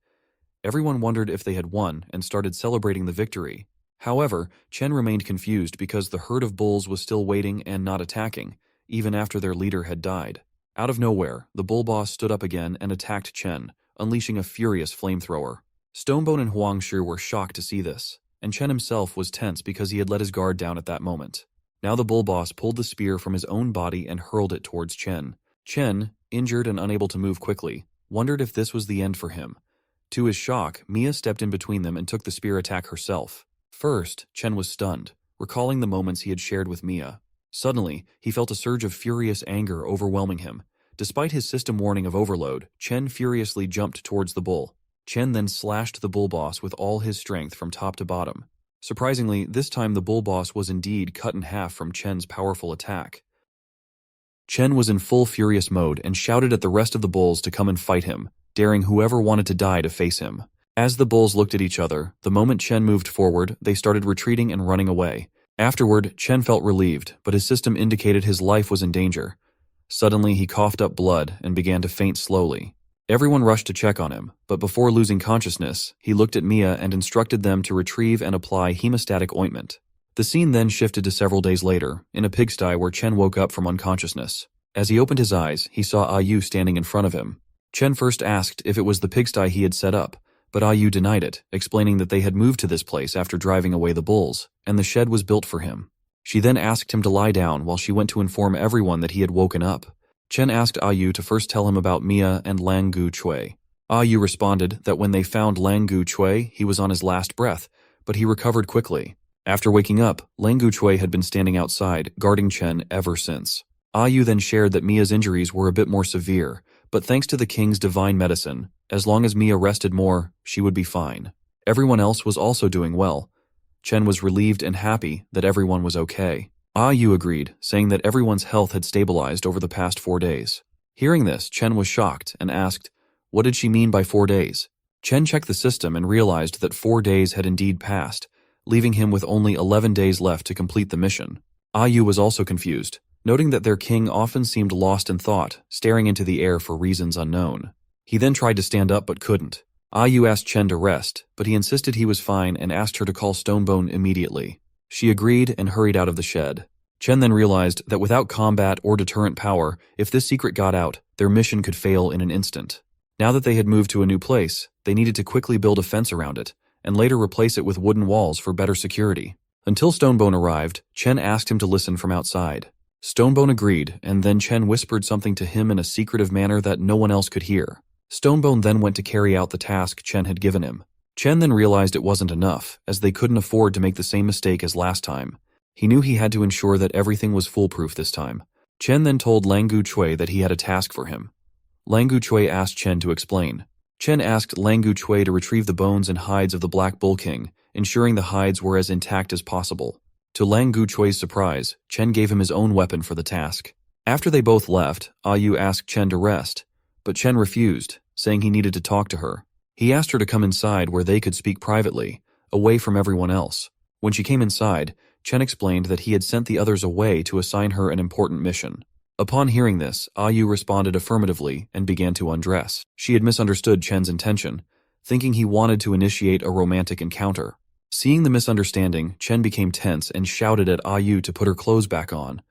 Everyone wondered if they had won and started celebrating the victory. However, Chen remained confused because the herd of bulls was still waiting and not attacking, even after their leader had died. Out of nowhere, the bull boss stood up again and attacked Chen, unleashing a furious flamethrower. Stonebone and Huangshu were shocked to see this, and Chen himself was tense because he had let his guard down at that moment. Now the bull boss pulled the spear from his own body and hurled it towards Chen. Chen, injured and unable to move quickly, wondered if this was the end for him. To his shock, Mia stepped in between them and took the spear attack herself. First, Chen was stunned, recalling the moments he had shared with Mia. Suddenly, he felt a surge of furious anger overwhelming him. Despite his system warning of overload, Chen furiously jumped towards the bull. Chen then slashed the bull boss with all his strength from top to bottom. Surprisingly, this time the bull boss was indeed cut in half from Chen's powerful attack. Chen was in full furious mode and shouted at the rest of the bulls to come and fight him, daring whoever wanted to die to face him. As the bulls looked at each other, the moment Chen moved forward, they started retreating and running away. Afterward, Chen felt relieved, but his system indicated his life was in danger. Suddenly, he coughed up blood and began to faint slowly. Everyone rushed to check on him, but before losing consciousness, he looked at Mia and instructed them to retrieve and apply hemostatic ointment. The scene then shifted to several days later, in a pigsty where Chen woke up from unconsciousness. As he opened his eyes, he saw Ayu standing in front of him. Chen first asked if it was the pigsty he had set up, but Ayu denied it, explaining that they had moved to this place after driving away the bulls, and the shed was built for him. She then asked him to lie down while she went to inform everyone that he had woken up. Chen asked Ayu to first tell him about Mia and Lang Gu Chui. Ayu responded that when they found Lang Gu Chui, he was on his last breath, but he recovered quickly. After waking up, Lang Gu Chui had been standing outside, guarding Chen ever since. Ayu then shared that Mia's injuries were a bit more severe, but thanks to the king's divine medicine, as long as Mia rested more, she would be fine. Everyone else was also doing well. Chen was relieved and happy that everyone was okay. Ayu agreed, saying that everyone's health had stabilized over the past 4 days. Hearing this, Chen was shocked and asked, what did she mean by 4 days? Chen checked the system and realized that 4 days had indeed passed, leaving him with only 11 days left to complete the mission. Ayu was also confused, noting that their king often seemed lost in thought, staring into the air for reasons unknown. He then tried to stand up but couldn't. Ayu asked Chen to rest, but he insisted he was fine and asked her to call Stonebone immediately. She agreed and hurried out of the shed. Chen then realized that without combat or deterrent power, if this secret got out, their mission could fail in an instant. Now that they had moved to a new place, they needed to quickly build a fence around it, and later replace it with wooden walls for better security. Until Stonebone arrived, Chen asked him to listen from outside. Stonebone agreed, and then Chen whispered something to him in a secretive manner that no one else could hear. Stonebone then went to carry out the task Chen had given him. Chen then realized it wasn't enough, as they couldn't afford to make the same mistake as last time. He knew he had to ensure that everything was foolproof this time. Chen then told Lang Gu Chui that he had a task for him. Lang Gu Chui asked Chen to explain. Chen asked Lang Gu Chui to retrieve the bones and hides of the Black Bull King, ensuring the hides were as intact as possible. To Lang Gu Chui's surprise, Chen gave him his own weapon for the task. After they both left, Ayu asked Chen to rest, but Chen refused, saying he needed to talk to her. He asked her to come inside where they could speak privately, away from everyone else. When she came inside, Chen explained that he had sent the others away to assign her an important mission. Upon hearing this, Yu responded affirmatively and began to undress. She had misunderstood Chen's intention, thinking he wanted to initiate a romantic encounter. Seeing the misunderstanding, Chen became tense and shouted at Yu to put her clothes back on.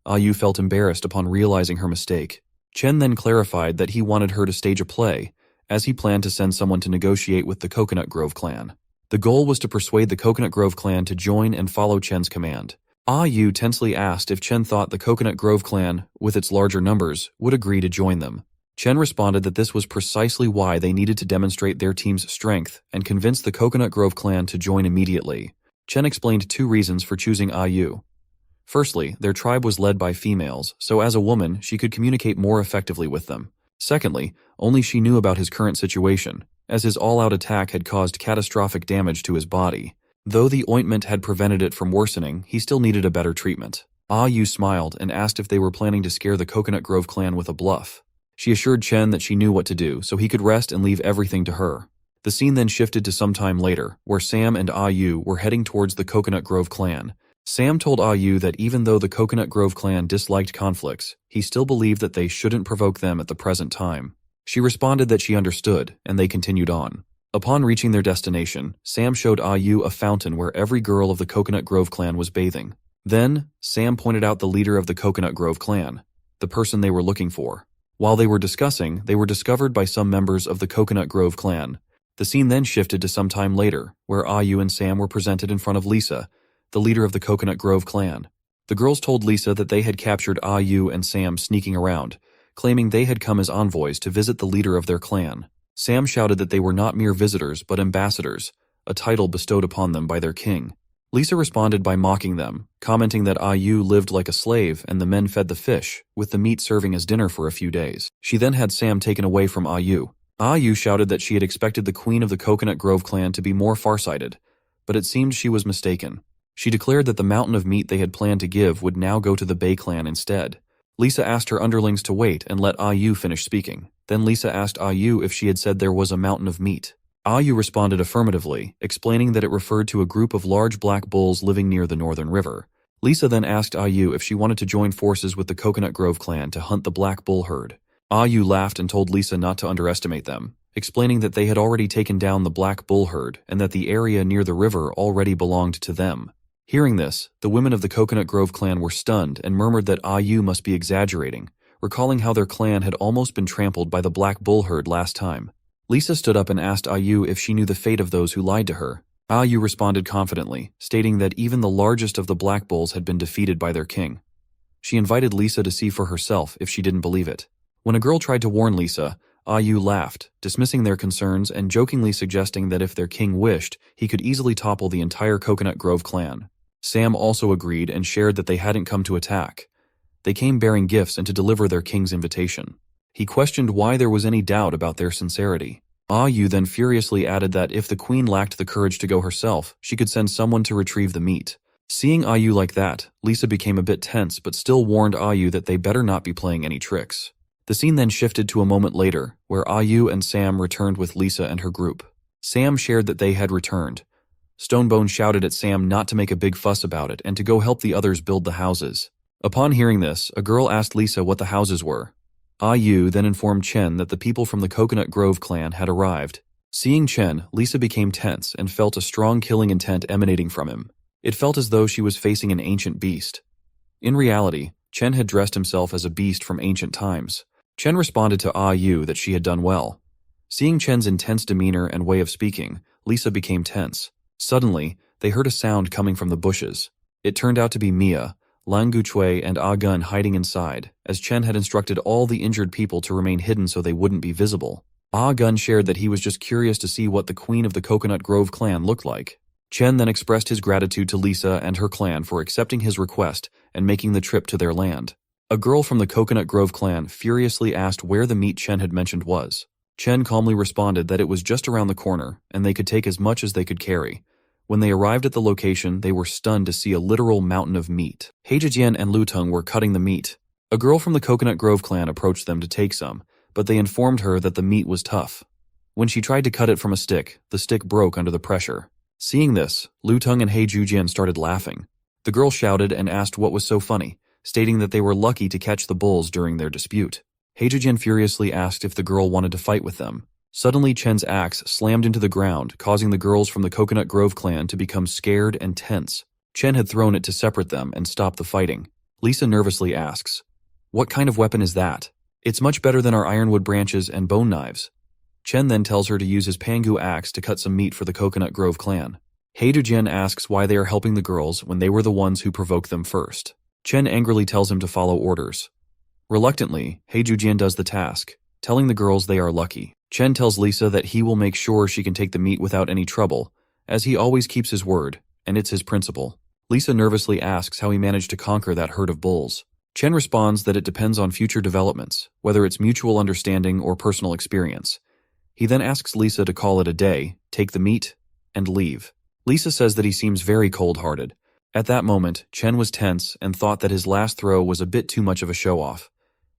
Yu felt embarrassed upon realizing her mistake. Chen then clarified that he wanted her to stage a play, as he planned to send someone to negotiate with the Coconut Grove clan. The goal was to persuade the Coconut Grove clan to join and follow Chen's command. Yu tensely asked if Chen thought the Coconut Grove clan, with its larger numbers, would agree to join them. Chen responded that this was precisely why they needed to demonstrate their team's strength and convince the Coconut Grove clan to join immediately. Chen explained 2 reasons for choosing Yu. Firstly, their tribe was led by females, so as a woman, she could communicate more effectively with them. Secondly, only she knew about his current situation, as his all-out attack had caused catastrophic damage to his body. Though the ointment had prevented it from worsening, he still needed a better treatment. Yu smiled and asked if they were planning to scare the Coconut Grove clan with a bluff. She assured Chen that she knew what to do, so he could rest and leave everything to her. The scene then shifted to some time later, where Sam and Yu were heading towards the Coconut Grove clan. Sam told Yu that even though the Coconut Grove clan disliked conflicts, he still believed that they shouldn't provoke them at the present time. She responded that she understood, and they continued on. Upon reaching their destination, Sam showed Yu a fountain where every girl of the Coconut Grove clan was bathing. Then, Sam pointed out the leader of the Coconut Grove clan, the person they were looking for. While they were discussing, they were discovered by some members of the Coconut Grove clan. The scene then shifted to some time later, where Yu and Sam were presented in front of Lisa, the leader of the Coconut Grove clan. The girls told Lisa that they had captured Yu and Sam sneaking around, claiming they had come as envoys to visit the leader of their clan. Sam shouted that they were not mere visitors but ambassadors, a title bestowed upon them by their king. Lisa responded by mocking them, commenting that Yu lived like a slave and the men fed the fish, with the meat serving as dinner for a few days. She then had Sam taken away from Yu. Yu shouted that she had expected the queen of the Coconut Grove clan to be more farsighted, but it seemed she was mistaken. She declared that the mountain of meat they had planned to give would now go to the Bay clan instead. Lisa asked her underlings to wait and let Yu finish speaking. Then Lisa asked Yu if she had said there was a mountain of meat. Yu responded affirmatively, explaining that it referred to a group of large black bulls living near the northern river. Lisa then asked Yu if she wanted to join forces with the Coconut Grove clan to hunt the black bull herd. Yu laughed and told Lisa not to underestimate them, explaining that they had already taken down the black bull herd and that the area near the river already belonged to them. Hearing this, the women of the Coconut Grove clan were stunned and murmured that Yu must be exaggerating, recalling how their clan had almost been trampled by the black bull herd last time. Lisa stood up and asked Yu if she knew the fate of those who lied to her. Yu responded confidently, stating that even the largest of the black bulls had been defeated by their king. She invited Lisa to see for herself if she didn't believe it. When a girl tried to warn Lisa, Yu laughed, dismissing their concerns and jokingly suggesting that if their king wished, he could easily topple the entire Coconut Grove clan. Sam also agreed and shared that they hadn't come to attack. They came bearing gifts and to deliver their king's invitation. He questioned why there was any doubt about their sincerity. Yu then furiously added that if the queen lacked the courage to go herself, she could send someone to retrieve the meat. Seeing Yu like that, Lisa became a bit tense but still warned Yu that they better not be playing any tricks. The scene then shifted to a moment later, where Yu and Sam returned with Lisa and her group. Sam shared that they had returned. Stonebone shouted at Sam not to make a big fuss about it and to go help the others build the houses. Upon hearing this, a girl asked Lisa what the houses were. Yu then informed Chen that the people from the Coconut Grove clan had arrived. Seeing Chen, Lisa became tense and felt a strong killing intent emanating from him. It felt as though she was facing an ancient beast. In reality, Chen had dressed himself as a beast from ancient times. Chen responded to Yu that she had done well. Seeing Chen's intense demeanor and way of speaking, Lisa became tense. Suddenly, they heard a sound coming from the bushes. It turned out to be Mia, Lang Guchui, and Gun hiding inside, as Chen had instructed all the injured people to remain hidden so they wouldn't be visible. Gun shared that he was just curious to see what the queen of the Coconut Grove clan looked like. Chen then expressed his gratitude to Lisa and her clan for accepting his request and making the trip to their land. A girl from the Coconut Grove clan furiously asked where the meat Chen had mentioned was. Chen calmly responded that it was just around the corner and they could take as much as they could carry. When they arrived at the location, they were stunned to see a literal mountain of meat. Heijian and Lutung were cutting the meat. A girl from the Coconut Grove clan approached them to take some, but they informed her that the meat was tough. When she tried to cut it from a stick, the stick broke under the pressure. Seeing this, Lutung and Heijian started laughing. The girl shouted and asked what was so funny, stating that they were lucky to catch the bulls during their dispute. Heijujin furiously asked if the girl wanted to fight with them. Suddenly, Chen's axe slammed into the ground, causing the girls from the Coconut Grove clan to become scared and tense. Chen had thrown it to separate them and stop the fighting. Lisa nervously asks, "What kind of weapon is that?" "It's much better than our ironwood branches and bone knives." Chen then tells her to use his Pangu axe to cut some meat for the Coconut Grove clan. Heijujin asks why they are helping the girls when they were the ones who provoked them first. Chen angrily tells him to follow orders. Reluctantly, Heijujin does the task, telling the girls they are lucky. Chen tells Lisa that he will make sure she can take the meat without any trouble, as he always keeps his word, and it's his principle. Lisa nervously asks how he managed to conquer that herd of bulls. Chen responds that it depends on future developments, whether it's mutual understanding or personal experience. He then asks Lisa to call it a day, take the meat, and leave. Lisa says that he seems very cold-hearted. At that moment, Chen was tense and thought that his last throw was a bit too much of a show-off.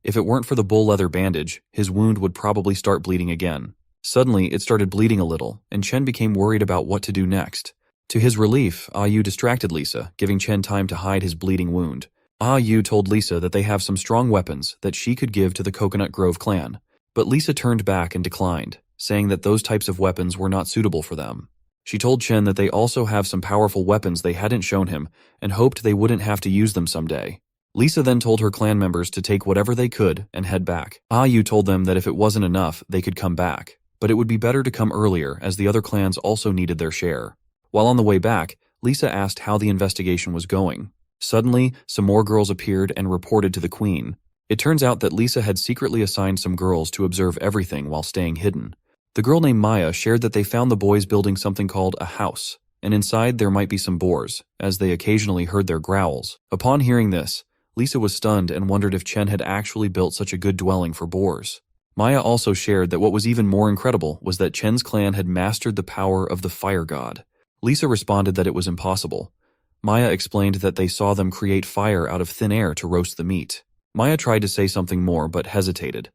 If it weren't for the bull leather bandage, his wound would probably start bleeding again. Suddenly, it started bleeding a little, and Chen became worried about what to do next. To his relief, Ah Yu distracted Lisa, giving Chen time to hide his bleeding wound. Ah Yu told Lisa that they have some strong weapons that she could give to the Coconut Grove clan, but Lisa turned back and declined, saying that those types of weapons were not suitable for them. She told Chen that they also have some powerful weapons they hadn't shown him and hoped they wouldn't have to use them someday. Lisa then told her clan members to take whatever they could and head back. Ah Yu told them that if it wasn't enough, they could come back, but it would be better to come earlier as the other clans also needed their share. While on the way back, Lisa asked how the investigation was going. Suddenly, some more girls appeared and reported to the queen. It turns out that Lisa had secretly assigned some girls to observe everything while staying hidden. The girl named Maya shared that they found the boys building something called a house, and inside there might be some boars, as they occasionally heard their growls. Upon hearing this, Lisa was stunned and wondered if Chen had actually built such a good dwelling for boars. Maya also shared that what was even more incredible was that Chen's clan had mastered the power of the fire god. Lisa responded that it was impossible. Maya explained that they saw them create fire out of thin air to roast the meat. Maya tried to say something more but hesitated.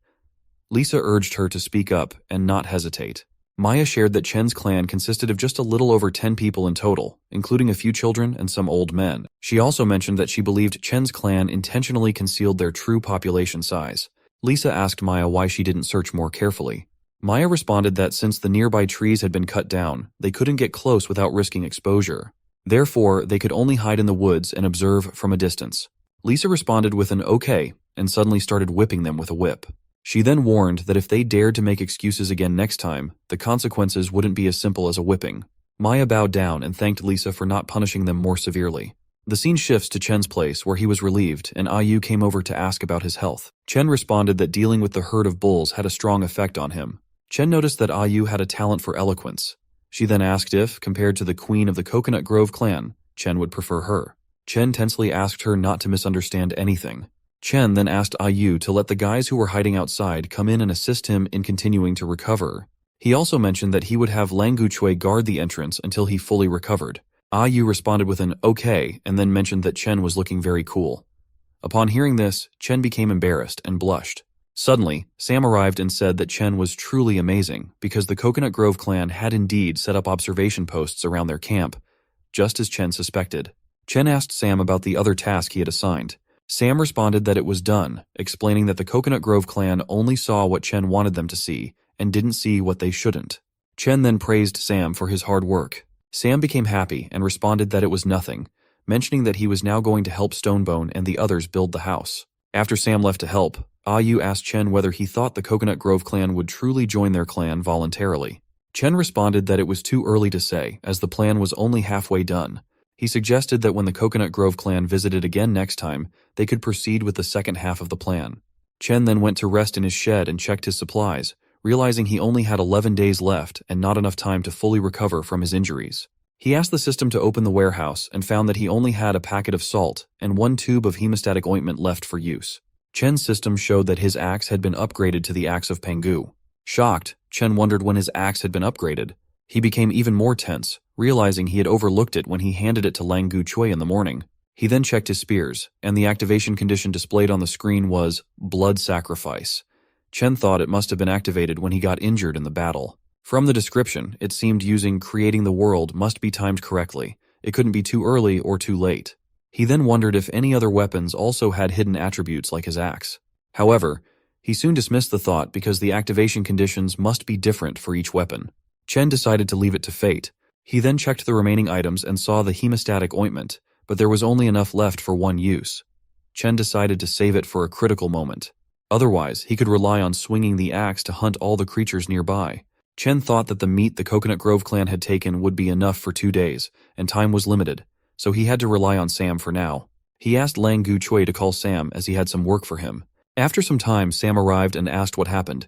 Lisa urged her to speak up and not hesitate. Maya shared that Chen's clan consisted of just a little over 10 people in total, including a few children and some old men. She also mentioned that she believed Chen's clan intentionally concealed their true population size. Lisa asked Maya why she didn't search more carefully. Maya responded that since the nearby trees had been cut down, they couldn't get close without risking exposure. Therefore, they could only hide in the woods and observe from a distance. Lisa responded with an okay and suddenly started whipping them with a whip. She then warned that if they dared to make excuses again next time, the consequences wouldn't be as simple as a whipping. Maya bowed down and thanked Lisa for not punishing them more severely. The scene shifts to Chen's place where he was relieved and Ayu came over to ask about his health. Chen responded that dealing with the herd of bulls had a strong effect on him. Chen noticed that Ayu had a talent for eloquence. She then asked if, compared to the queen of the Coconut Grove clan, Chen would prefer her. Chen tensely asked her not to misunderstand anything. Chen then asked Ayu to let the guys who were hiding outside come in and assist him in continuing to recover. He also mentioned that he would have Lang Guchui guard the entrance until he fully recovered. Ayu responded with an okay and then mentioned that Chen was looking very cool. Upon hearing this, Chen became embarrassed and blushed. Suddenly, Sam arrived and said that Chen was truly amazing because the Coconut Grove clan had indeed set up observation posts around their camp, just as Chen suspected. Chen asked Sam about the other task he had assigned. Sam responded that it was done, explaining that the Coconut Grove clan only saw what Chen wanted them to see and didn't see what they shouldn't. Chen then praised Sam for his hard work. Sam became happy and responded that it was nothing, mentioning that he was now going to help Stonebone and the others build the house. After Sam left to help, Ayu asked Chen whether he thought the Coconut Grove clan would truly join their clan voluntarily. Chen responded that it was too early to say, as the plan was only halfway done. He suggested that when the Coconut Grove clan visited again next time, they could proceed with the second half of the plan. Chen then went to rest in his shed and checked his supplies, realizing he only had 11 days left and not enough time to fully recover from his injuries. He asked the system to open the warehouse and found that he only had a packet of salt and 1 tube of hemostatic ointment left for use. Chen's system showed that his axe had been upgraded to the axe of Pangu. Shocked, Chen wondered when his axe had been upgraded. He became even more tense, realizing he had overlooked it when he handed it to Lang Guchui in the morning. He then checked his spears, and the activation condition displayed on the screen was blood sacrifice. Chen thought it must have been activated when he got injured in the battle. From the description, it seemed using creating the world must be timed correctly. It couldn't be too early or too late. He then wondered if any other weapons also had hidden attributes like his axe. However, he soon dismissed the thought because the activation conditions must be different for each weapon. Chen decided to leave it to fate. He then checked the remaining items and saw the hemostatic ointment, but there was only enough left for one use. Chen decided to save it for a critical moment. Otherwise, he could rely on swinging the axe to hunt all the creatures nearby. Chen thought that the meat the Coconut Grove clan had taken would be enough for 2 days, and time was limited, so he had to rely on Sam for now. He asked Lang Gu Chui to call Sam as he had some work for him. After some time, Sam arrived and asked what happened.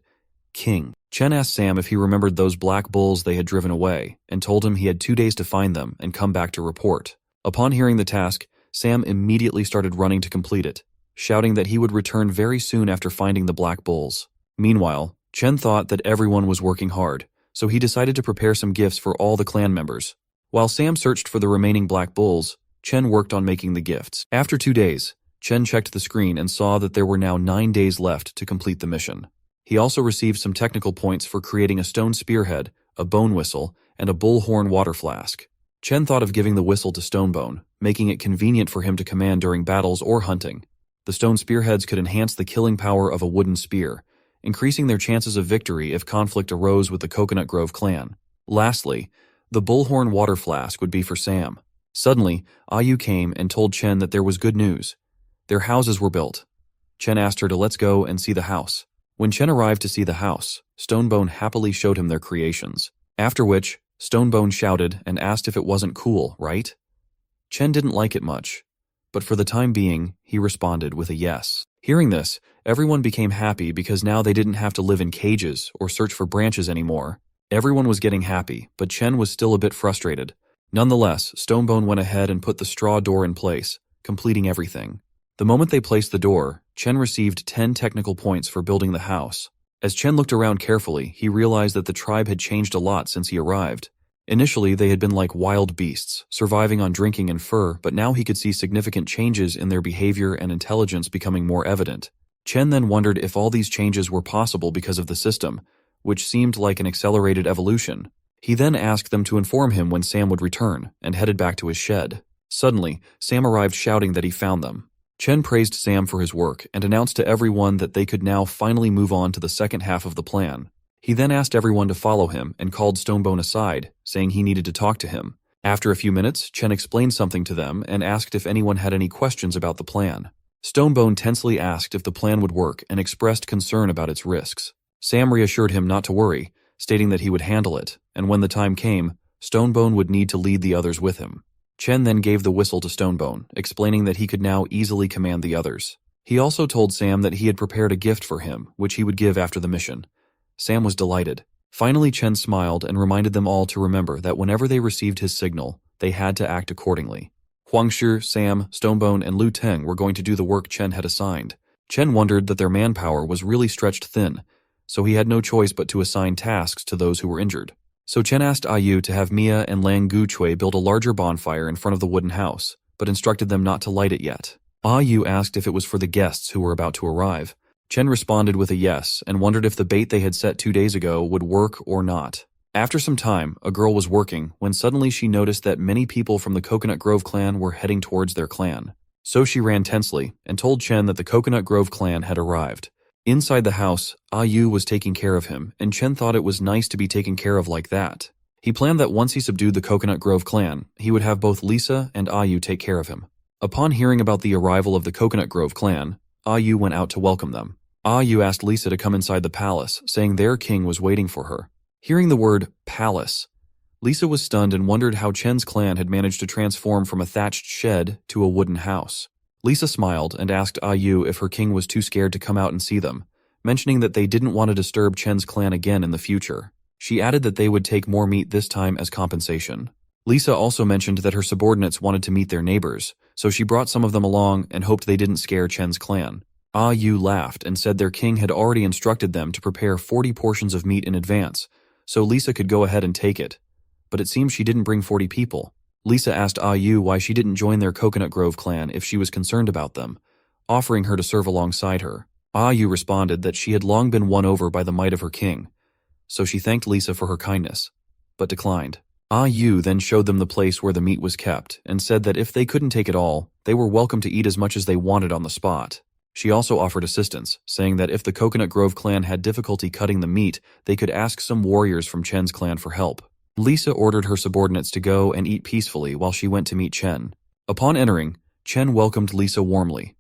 King. Chen asked Sam if he remembered those black bulls they had driven away, and told him he had 2 days to find them and come back to report. Upon hearing the task, Sam immediately started running to complete it, shouting that he would return very soon after finding the black bulls. Meanwhile, Chen thought that everyone was working hard, so he decided to prepare some gifts for all the clan members. While Sam searched for the remaining black bulls, Chen worked on making the gifts. After 2 days, Chen checked the screen and saw that there were now 9 days left to complete the mission. He also received some technical points for creating a stone spearhead, a bone whistle, and a bullhorn water flask. Chen thought of giving the whistle to Stonebone, making it convenient for him to command during battles or hunting. The stone spearheads could enhance the killing power of a wooden spear, increasing their chances of victory if conflict arose with the Coconut Grove clan. Lastly, the bullhorn water flask would be for Sam. Suddenly, Ayu came and told Chen that there was good news. Their houses were built. Chen asked her to let's go and see the house. When Chen arrived to see the house, Stonebone happily showed him their creations, after which Stonebone shouted and asked if it wasn't cool, right? Chen didn't like it much, but for the time being, he responded with a yes. Hearing this, everyone became happy because now they didn't have to live in cages or search for branches anymore. Everyone was getting happy, but Chen was still a bit frustrated. Nonetheless, Stonebone went ahead and put the straw door in place, completing everything. The moment they placed the door, Chen received 10 technical points for building the house. As Chen looked around carefully, he realized that the tribe had changed a lot since he arrived. Initially, they had been like wild beasts, surviving on drinking and fur, but now he could see significant changes in their behavior and intelligence becoming more evident. Chen then wondered if all these changes were possible because of the system, which seemed like an accelerated evolution. He then asked them to inform him when Sam would return, and headed back to his shed. Suddenly, Sam arrived shouting that he found them. Chen praised Sam for his work and announced to everyone that they could now finally move on to the second half of the plan. He then asked everyone to follow him and called Stonebone aside, saying he needed to talk to him. After a few minutes, Chen explained something to them and asked if anyone had any questions about the plan. Stonebone tensely asked if the plan would work and expressed concern about its risks. Sam reassured him not to worry, stating that he would handle it, and when the time came, Stonebone would need to lead the others with him. Chen then gave the whistle to Stonebone, explaining that he could now easily command the others. He also told Sam that he had prepared a gift for him, which he would give after the mission. Sam was delighted. Finally, Chen smiled and reminded them all to remember that whenever they received his signal, they had to act accordingly. Huangshi, Sam, Stonebone, and Lu Teng were going to do the work Chen had assigned. Chen wondered that their manpower was really stretched thin, so he had no choice but to assign tasks to those who were injured. So Chen asked Ayu to have Mia and Lang Gu Chui build a larger bonfire in front of the wooden house, but instructed them not to light it yet. Ayu asked if it was for the guests who were about to arrive. Chen responded with a yes and wondered if the bait they had set 2 days ago would work or not. After some time, a girl was working when suddenly she noticed that many people from the Coconut Grove clan were heading towards their clan. So she ran tensely and told Chen that the Coconut Grove clan had arrived. Inside the house, Ayu was taking care of him, and Chen thought it was nice to be taken care of like that. He planned that once he subdued the Coconut Grove clan, he would have both Lisa and Ayu take care of him. Upon hearing about the arrival of the Coconut Grove clan, Ayu went out to welcome them. Ayu asked Lisa to come inside the palace, saying their king was waiting for her. Hearing the word palace, Lisa was stunned and wondered how Chen's clan had managed to transform from a thatched shed to a wooden house. Lisa smiled and asked Ayu if her king was too scared to come out and see them, mentioning that they didn't want to disturb Chen's clan again in the future. She added that they would take more meat this time as compensation. Lisa also mentioned that her subordinates wanted to meet their neighbors, so she brought some of them along and hoped they didn't scare Chen's clan. Ayu laughed and said their king had already instructed them to prepare 40 portions of meat in advance, so Lisa could go ahead and take it. But it seems she didn't bring 40 people. Lisa asked Ayu why she didn't join their Coconut Grove clan if she was concerned about them, offering her to serve alongside her. Ayu responded that she had long been won over by the might of her king, so she thanked Lisa for her kindness, but declined. Ah Yu then showed them the place where the meat was kept and said that if they couldn't take it all, they were welcome to eat as much as they wanted on the spot. She also offered assistance, saying that if the Coconut Grove clan had difficulty cutting the meat, they could ask some warriors from Chen's clan for help. Lisa ordered her subordinates to go and eat peacefully while she went to meet Chen. Upon entering, Chen welcomed Lisa warmly.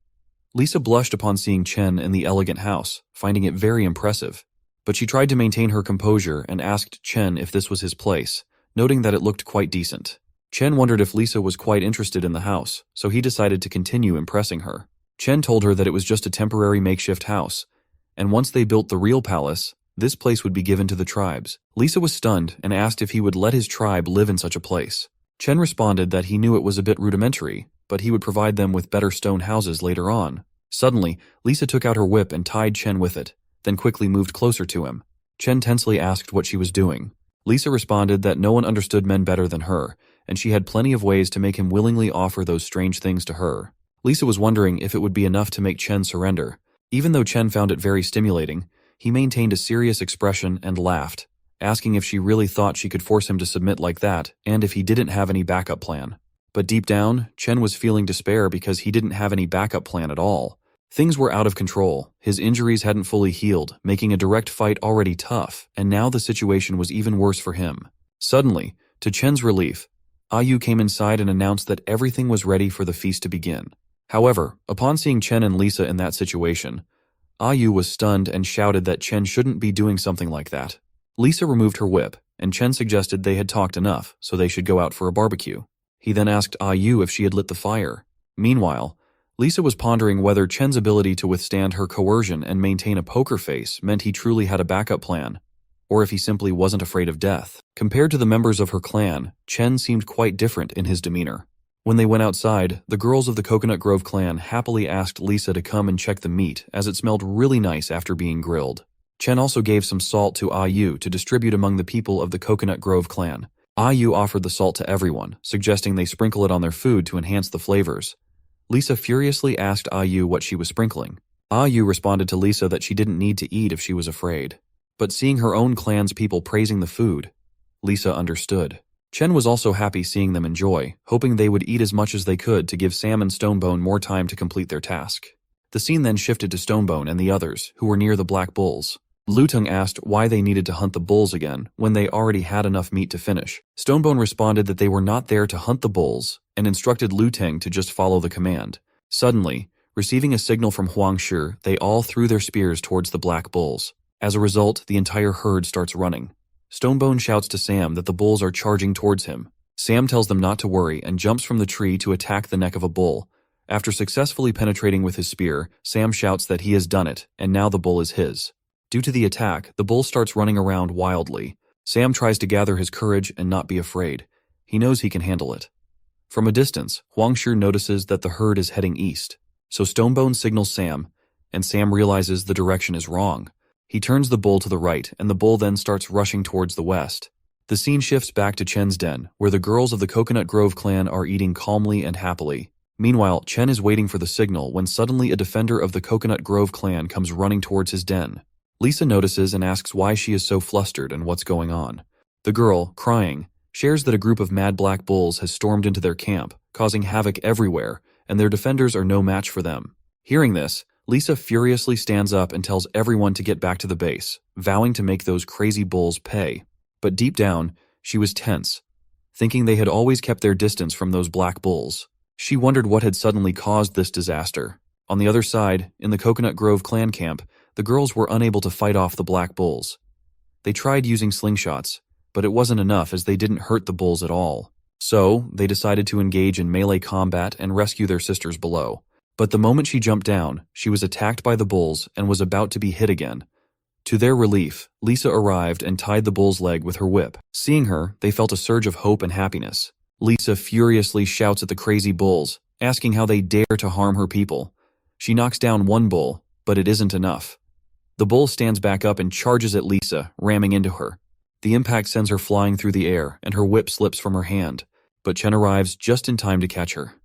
Lisa blushed upon seeing Chen in the elegant house, finding it very impressive. But she tried to maintain her composure and asked Chen if this was his place, noting that it looked quite decent. Chen wondered if Lisa was quite interested in the house, so he decided to continue impressing her. Chen told her that it was just a temporary makeshift house, and once they built the real palace, this place would be given to the tribes. Lisa was stunned and asked if he would let his tribe live in such a place. Chen responded that he knew it was a bit rudimentary, but he would provide them with better stone houses later on. Suddenly, Lisa took out her whip and tied Chen with it, then quickly moved closer to him. Chen tensely asked what she was doing. Lisa responded that no one understood men better than her, and she had plenty of ways to make him willingly offer those strange things to her. Lisa was wondering if it would be enough to make Chen surrender. Even though Chen found it very stimulating, he maintained a serious expression and laughed, asking if she really thought she could force him to submit like that and if he didn't have any backup plan. But deep down, Chen was feeling despair because he didn't have any backup plan at all. Things were out of control, his injuries hadn't fully healed, making a direct fight already tough, and now the situation was even worse for him. Suddenly, to Chen's relief, Ayu came inside and announced that everything was ready for the feast to begin. However, upon seeing Chen and Lisa in that situation, Ayu was stunned and shouted that Chen shouldn't be doing something like that. Lisa removed her whip, and Chen suggested they had talked enough, so they should go out for a barbecue. He then asked Ayu if she had lit the fire. Meanwhile, Lisa was pondering whether Chen's ability to withstand her coercion and maintain a poker face meant he truly had a backup plan, or if he simply wasn't afraid of death. Compared to the members of her clan, Chen seemed quite different in his demeanor. When they went outside, the girls of the Coconut Grove clan happily asked Lisa to come and check the meat as it smelled really nice after being grilled. Chen also gave some salt to Ayu to distribute among the people of the Coconut Grove clan. Ayu offered the salt to everyone, suggesting they sprinkle it on their food to enhance the flavors. Lisa furiously asked Ayu what she was sprinkling. Ayu responded to Lisa that she didn't need to eat if she was afraid. But seeing her own clan's people praising the food, Lisa understood. Chen was also happy seeing them enjoy, hoping they would eat as much as they could to give Sam and Stonebone more time to complete their task. The scene then shifted to Stonebone and the others, who were near the black bulls. Luteng asked why they needed to hunt the bulls again when they already had enough meat to finish. Stonebone responded that they were not there to hunt the bulls and instructed Luteng to just follow the command. Suddenly, receiving a signal from Huang Shi, they all threw their spears towards the black bulls. As a result, the entire herd starts running. Stonebone shouts to Sam that the bulls are charging towards him. Sam tells them not to worry and jumps from the tree to attack the neck of a bull. After successfully penetrating with his spear, Sam shouts that he has done it, and now the bull is his. Due to the attack, the bull starts running around wildly. Sam tries to gather his courage and not be afraid. He knows he can handle it. From a distance, Huang Shi notices that the herd is heading east. So Stonebone signals Sam, and Sam realizes the direction is wrong. He turns the bull to the right, and the bull then starts rushing towards the west. The scene shifts back to Chen's den, where the girls of the Coconut Grove clan are eating calmly and happily. Meanwhile, Chen is waiting for the signal when suddenly a defender of the Coconut Grove clan comes running towards his den. Lisa notices and asks why she is so flustered and what's going on. The girl, crying, shares that a group of mad black bulls has stormed into their camp, causing havoc everywhere, and their defenders are no match for them. Hearing this, Lisa furiously stands up and tells everyone to get back to the base, vowing to make those crazy bulls pay. But deep down, she was tense, thinking they had always kept their distance from those black bulls. She wondered what had suddenly caused this disaster. On the other side, in the Coconut Grove clan camp, the girls were unable to fight off the black bulls. They tried using slingshots, but it wasn't enough as they didn't hurt the bulls at all. So, they decided to engage in melee combat and rescue their sisters below. But the moment she jumped down, she was attacked by the bulls and was about to be hit again. To their relief, Lisa arrived and tied the bull's leg with her whip. Seeing her, they felt a surge of hope and happiness. Lisa furiously shouts at the crazy bulls, asking how they dare to harm her people. She knocks down one bull, but it isn't enough. The bull stands back up and charges at Lisa, ramming into her. The impact sends her flying through the air, and her whip slips from her hand, but Chen arrives just in time to catch her.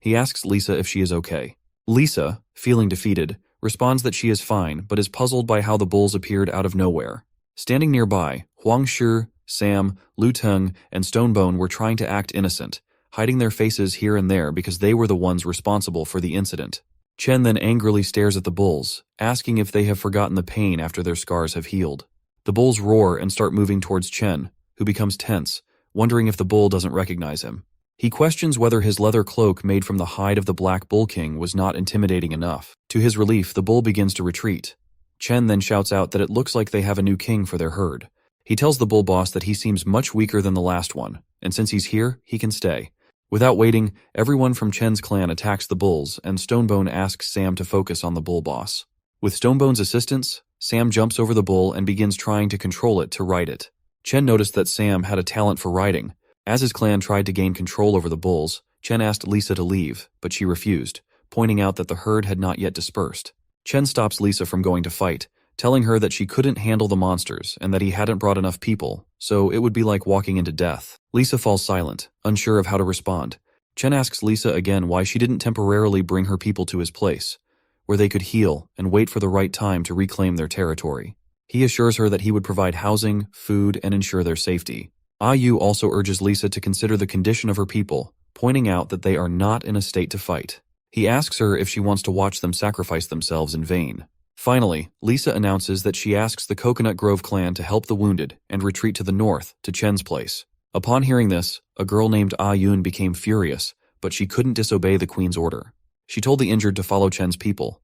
He asks Lisa if she is okay. Lisa, feeling defeated, responds that she is fine but is puzzled by how the bulls appeared out of nowhere. Standing nearby, Huang Shi Sam, Luteng, and Stonebone were trying to act innocent, hiding their faces here and there because they were the ones responsible for the incident. Chen then angrily stares at the bulls, asking if they have forgotten the pain after their scars have healed. The bulls roar and start moving towards Chen, who becomes tense, wondering if the bull doesn't recognize him. He questions whether his leather cloak made from the hide of the Black Bull King was not intimidating enough. To his relief, the bull begins to retreat. Chen then shouts out that it looks like they have a new king for their herd. He tells the bull boss that he seems much weaker than the last one, and since he's here, he can stay. Without waiting, everyone from Chen's clan attacks the bulls, and Stonebone asks Sam to focus on the bull boss. With Stonebone's assistance, Sam jumps over the bull and begins trying to control it to ride it. Chen noticed that Sam had a talent for riding. As his clan tried to gain control over the bulls, Chen asked Lisa to leave, but she refused, pointing out that the herd had not yet dispersed. Chen stops Lisa from going to fight, telling her that she couldn't handle the monsters and that he hadn't brought enough people, so it would be like walking into death. Lisa falls silent, unsure of how to respond. Chen asks Lisa again why she didn't temporarily bring her people to his place, where they could heal and wait for the right time to reclaim their territory. He assures her that he would provide housing, food, and ensure their safety. Yu also urges Lisa to consider the condition of her people, pointing out that they are not in a state to fight. He asks her if she wants to watch them sacrifice themselves in vain. Finally, Lisa announces that she asks the Coconut Grove clan to help the wounded and retreat to the north, to Chen's place. Upon hearing this, a girl named Yun became furious, but she couldn't disobey the queen's order. She told the injured to follow Chen's people.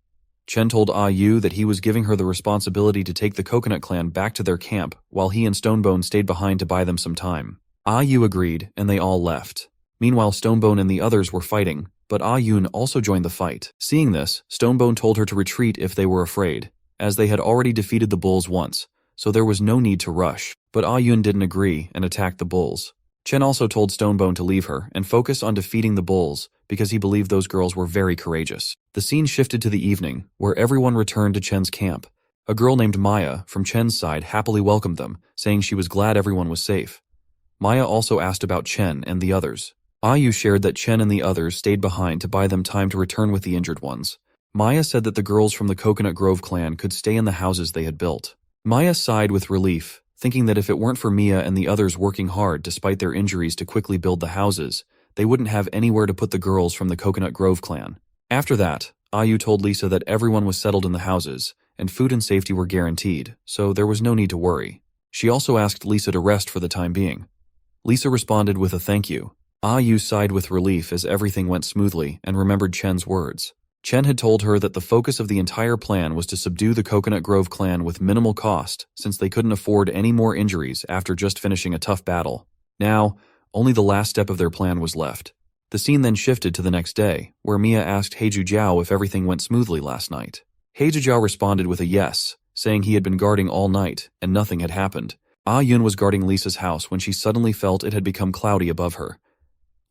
Chen told Yu that he was giving her the responsibility to take the Coconut clan back to their camp, while he and Stonebone stayed behind to buy them some time. Yu agreed, and they all left. Meanwhile, Stonebone and the others were fighting, but Yun also joined the fight. Seeing this, Stonebone told her to retreat if they were afraid, as they had already defeated the bulls once, so there was no need to rush. But Yun didn't agree and attacked the bulls. Chen also told Stonebone to leave her and focus on defeating the bulls because he believed those girls were very courageous. The scene shifted to the evening, where everyone returned to Chen's camp. A girl named Maya from Chen's side happily welcomed them, saying she was glad everyone was safe. Maya also asked about Chen and the others. Yu shared that Chen and the others stayed behind to buy them time to return with the injured ones. Maya said that the girls from the Coconut Grove clan could stay in the houses they had built. Maya sighed with relief, thinking that if it weren't for Mia and the others working hard despite their injuries to quickly build the houses, they wouldn't have anywhere to put the girls from the Coconut Grove clan. After that, Yu told Lisa that everyone was settled in the houses, and food and safety were guaranteed, so there was no need to worry. She also asked Lisa to rest for the time being. Lisa responded with a thank you. Yu sighed with relief as everything went smoothly and remembered Chen's words. Chen had told her that the focus of the entire plan was to subdue the Coconut Grove clan with minimal cost, since they couldn't afford any more injuries after just finishing a tough battle. Now, only the last step of their plan was left. The scene then shifted to the next day, where Mia asked Heiju Jiao if everything went smoothly last night. Heiju Jiao responded with a yes, saying he had been guarding all night and nothing had happened. Yun was guarding Lisa's house when she suddenly felt it had become cloudy above her.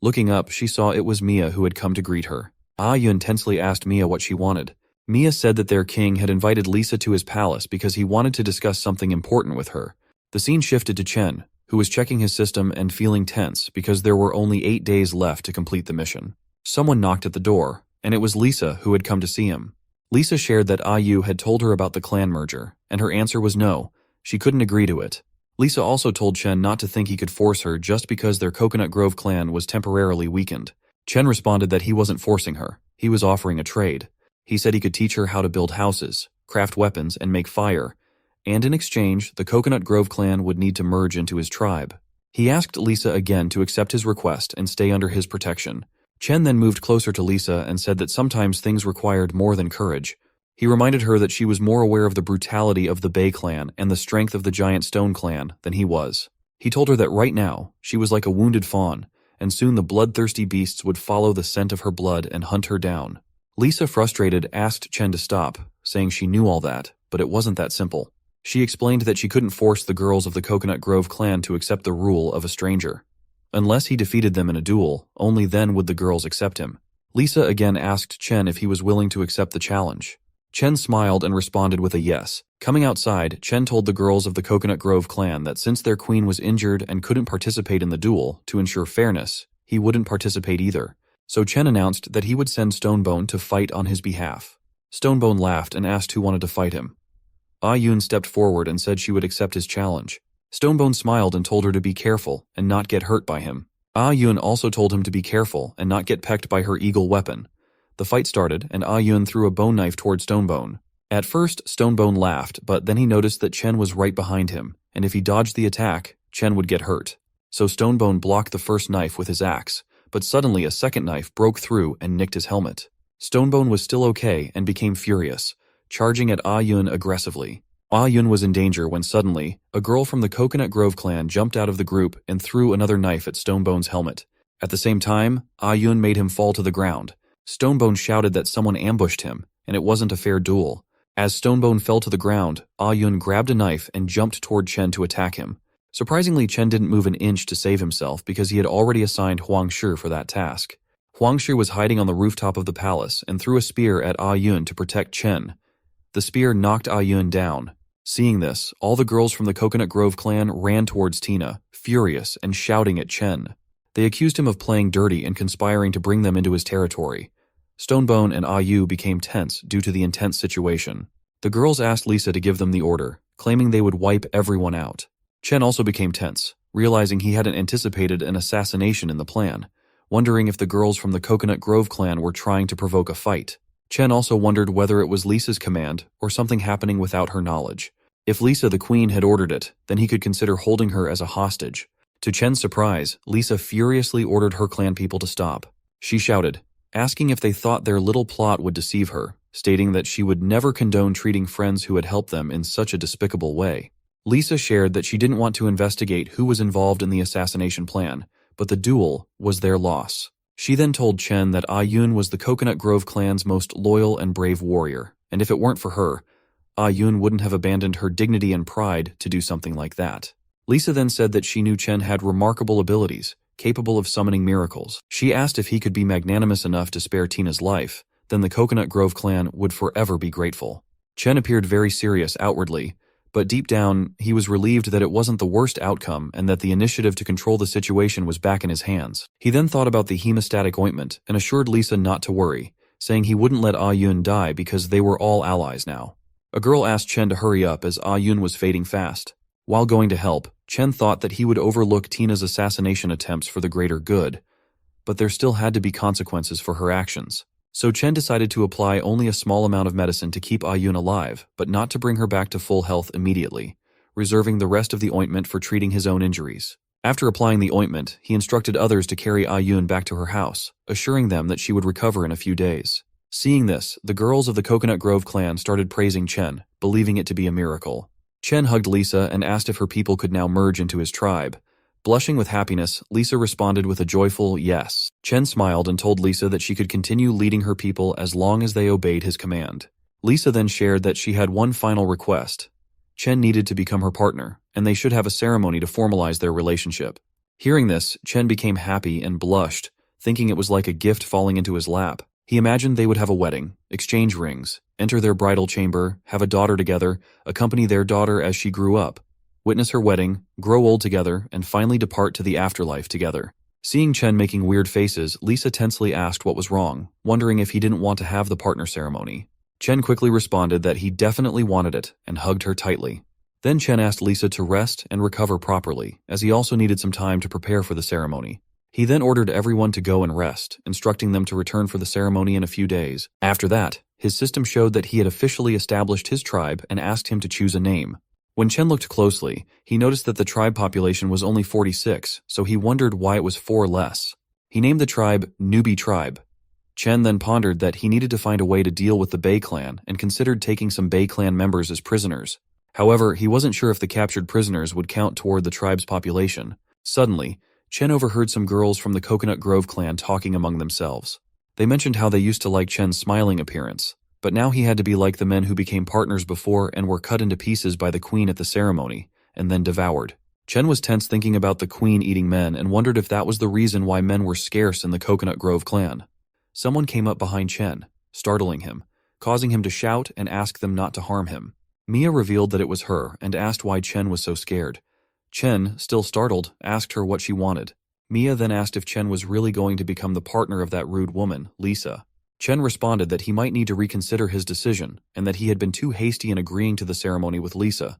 Looking up, she saw it was Mia who had come to greet her. Yun tensely asked Mia what she wanted. Mia said that their king had invited Lisa to his palace because he wanted to discuss something important with her. The scene shifted to Chen, who was checking his system and feeling tense because there were only 8 days left to complete the mission. Someone knocked at the door, and it was Lisa who had come to see him. Lisa shared that Yu had told her about the clan merger, and her answer was no, she couldn't agree to it. Lisa also told Chen not to think he could force her just because their Coconut Grove clan was temporarily weakened. Chen responded that he wasn't forcing her, he was offering a trade. He said he could teach her how to build houses, craft weapons, and make fire, and in exchange, the Coconut Grove clan would need to merge into his tribe. He asked Lisa again to accept his request and stay under his protection. Chen then moved closer to Lisa and said that sometimes things required more than courage. He reminded her that she was more aware of the brutality of the Bay clan and the strength of the Giant Stone clan than he was. He told her that right now, she was like a wounded fawn, and soon the bloodthirsty beasts would follow the scent of her blood and hunt her down. Lisa, frustrated, asked Chen to stop, saying she knew all that, but it wasn't that simple. She explained that she couldn't force the girls of the Coconut Grove clan to accept the rule of a stranger. Unless he defeated them in a duel, only then would the girls accept him. Lisa again asked Chen if he was willing to accept the challenge. Chen smiled and responded with a yes. Coming outside, Chen told the girls of the Coconut Grove clan that since their queen was injured and couldn't participate in the duel, to ensure fairness, he wouldn't participate either. So Chen announced that he would send Stonebone to fight on his behalf. Stonebone laughed and asked who wanted to fight him. Yun stepped forward and said she would accept his challenge. Stonebone smiled and told her to be careful and not get hurt by him. Ah-Yun also told him to be careful and not get pecked by her eagle weapon. The fight started, and Ah-Yun threw a bone knife toward Stonebone. At first, Stonebone laughed, but then he noticed that Chen was right behind him, and if he dodged the attack, Chen would get hurt. So Stonebone blocked the first knife with his axe, but suddenly a second knife broke through and nicked his helmet. Stonebone was still okay and became furious, charging at Ah-Yun aggressively. Ah-Yun was in danger when suddenly, a girl from the Coconut Grove clan jumped out of the group and threw another knife at Stonebone's helmet. At the same time, Ah-Yun made him fall to the ground. Stonebone shouted that someone ambushed him, and it wasn't a fair duel. As Stonebone fell to the ground, Ah-Yun grabbed a knife and jumped toward Chen to attack him. Surprisingly, Chen didn't move an inch to save himself because he had already assigned Huang Shi for that task. Huang Shi was hiding on the rooftop of the palace and threw a spear at Ah-Yun to protect Chen. The spear knocked Ah-Yun down. Seeing this, all the girls from the Coconut Grove clan ran towards Tina, furious and shouting at Chen. They accused him of playing dirty and conspiring to bring them into his territory. Stonebone and Ah-Yu became tense due to the intense situation. The girls asked Lisa to give them the order, claiming they would wipe everyone out. Chen also became tense, realizing he hadn't anticipated an assassination in the plan, wondering if the girls from the Coconut Grove clan were trying to provoke a fight. Chen also wondered whether it was Lisa's command or something happening without her knowledge. If Lisa the queen had ordered it, then he could consider holding her as a hostage. To Chen's surprise, Lisa furiously ordered her clan people to stop. She shouted, asking if they thought their little plot would deceive her, stating that she would never condone treating friends who had helped them in such a despicable way. Lisa shared that she didn't want to investigate who was involved in the assassination plan, but the duel was their loss. She then told Chen that Ah-Yun was the Coconut Grove clan's most loyal and brave warrior, and if it weren't for her, Ah-Yun wouldn't have abandoned her dignity and pride to do something like that. Lisa then said that she knew Chen had remarkable abilities, capable of summoning miracles. She asked if he could be magnanimous enough to spare Tina's life, then the Coconut Grove clan would forever be grateful. Chen appeared very serious outwardly, but deep down, he was relieved that it wasn't the worst outcome and that the initiative to control the situation was back in his hands. He then thought about the hemostatic ointment and assured Lisa not to worry, saying he wouldn't let Ah-Yun die because they were all allies now. A girl asked Chen to hurry up as Ah-Yun was fading fast. While going to help, Chen thought that he would overlook Tina's assassination attempts for the greater good, but there still had to be consequences for her actions. So Chen decided to apply only a small amount of medicine to keep Ah-Yun alive, but not to bring her back to full health immediately, reserving the rest of the ointment for treating his own injuries. After applying the ointment, he instructed others to carry Ah-Yun back to her house, assuring them that she would recover in a few days. Seeing this, the girls of the Coconut Grove clan started praising Chen, believing it to be a miracle. Chen hugged Lisa and asked if her people could now merge into his tribe. Blushing with happiness, Lisa responded with a joyful yes. Chen smiled and told Lisa that she could continue leading her people as long as they obeyed his command. Lisa then shared that she had one final request. Chen needed to become her partner, and they should have a ceremony to formalize their relationship. Hearing this, Chen became happy and blushed, thinking it was like a gift falling into his lap. He imagined they would have a wedding, exchange rings, enter their bridal chamber, have a daughter together, accompany their daughter as she grew up, witness her wedding, grow old together, and finally depart to the afterlife together. Seeing Chen making weird faces, Lisa tensely asked what was wrong, wondering if he didn't want to have the partner ceremony. Chen quickly responded that he definitely wanted it and hugged her tightly. Then Chen asked Lisa to rest and recover properly, as he also needed some time to prepare for the ceremony. He then ordered everyone to go and rest, instructing them to return for the ceremony in a few days. After that, his system showed that he had officially established his tribe and asked him to choose a name. When Chen looked closely, he noticed that the tribe population was only 46, so he wondered why it was 4 less. He named the tribe Newbie Tribe. Chen then pondered that he needed to find a way to deal with the Bei clan and considered taking some Bei clan members as prisoners. However, he wasn't sure if the captured prisoners would count toward the tribe's population. Suddenly, Chen overheard some girls from the Coconut Grove clan talking among themselves. They mentioned how they used to like Chen's smiling appearance, but now he had to be like the men who became partners before and were cut into pieces by the queen at the ceremony, and then devoured. Chen was tense thinking about the queen eating men and wondered if that was the reason why men were scarce in the Coconut Grove clan. Someone came up behind Chen, startling him, causing him to shout and ask them not to harm him. Mia revealed that it was her and asked why Chen was so scared. Chen, still startled, asked her what she wanted. Mia then asked if Chen was really going to become the partner of that rude woman, Lisa. Chen responded that he might need to reconsider his decision and that he had been too hasty in agreeing to the ceremony with Lisa.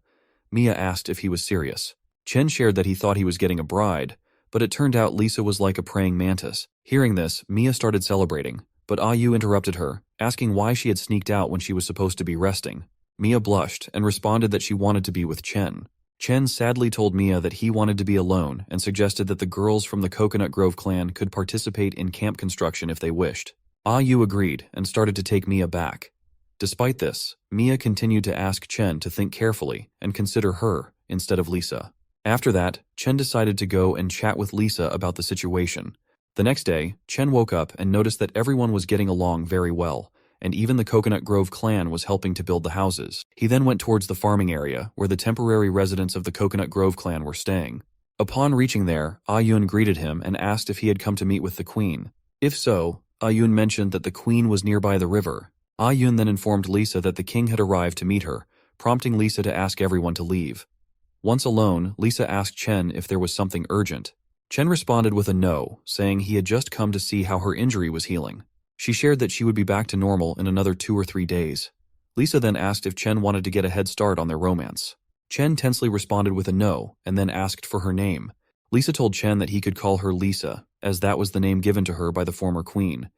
Mia asked if he was serious. Chen shared that he thought he was getting a bride, but it turned out Lisa was like a praying mantis. Hearing this, Mia started celebrating, but Ayu interrupted her, asking why she had sneaked out when she was supposed to be resting. Mia blushed and responded that she wanted to be with Chen. Chen sadly told Mia that he wanted to be alone and suggested that the girls from the Coconut Grove clan could participate in camp construction if they wished. Ayu agreed and started to take Mia back. Despite this, Mia continued to ask Chen to think carefully and consider her instead of Lisa. After that, Chen decided to go and chat with Lisa about the situation. The next day, Chen woke up and noticed that everyone was getting along very well, and even the Coconut Grove clan was helping to build the houses. He then went towards the farming area where the temporary residents of the Coconut Grove clan were staying. Upon reaching there, Ayun greeted him and asked if he had come to meet with the queen. If so, Ayun mentioned that the queen was nearby the river. Ayun then informed Lisa that the king had arrived to meet her, prompting Lisa to ask everyone to leave. Once alone, Lisa asked Chen if there was something urgent. Chen responded with a no, saying he had just come to see how her injury was healing. She shared that she would be back to normal in another 2 or 3 days. Lisa then asked if Chen wanted to get a head start on their romance. Chen tensely responded with a no, and then asked for her name. Lisa told Chen that he could call her Lisa, as that was the name given to her by the former queen.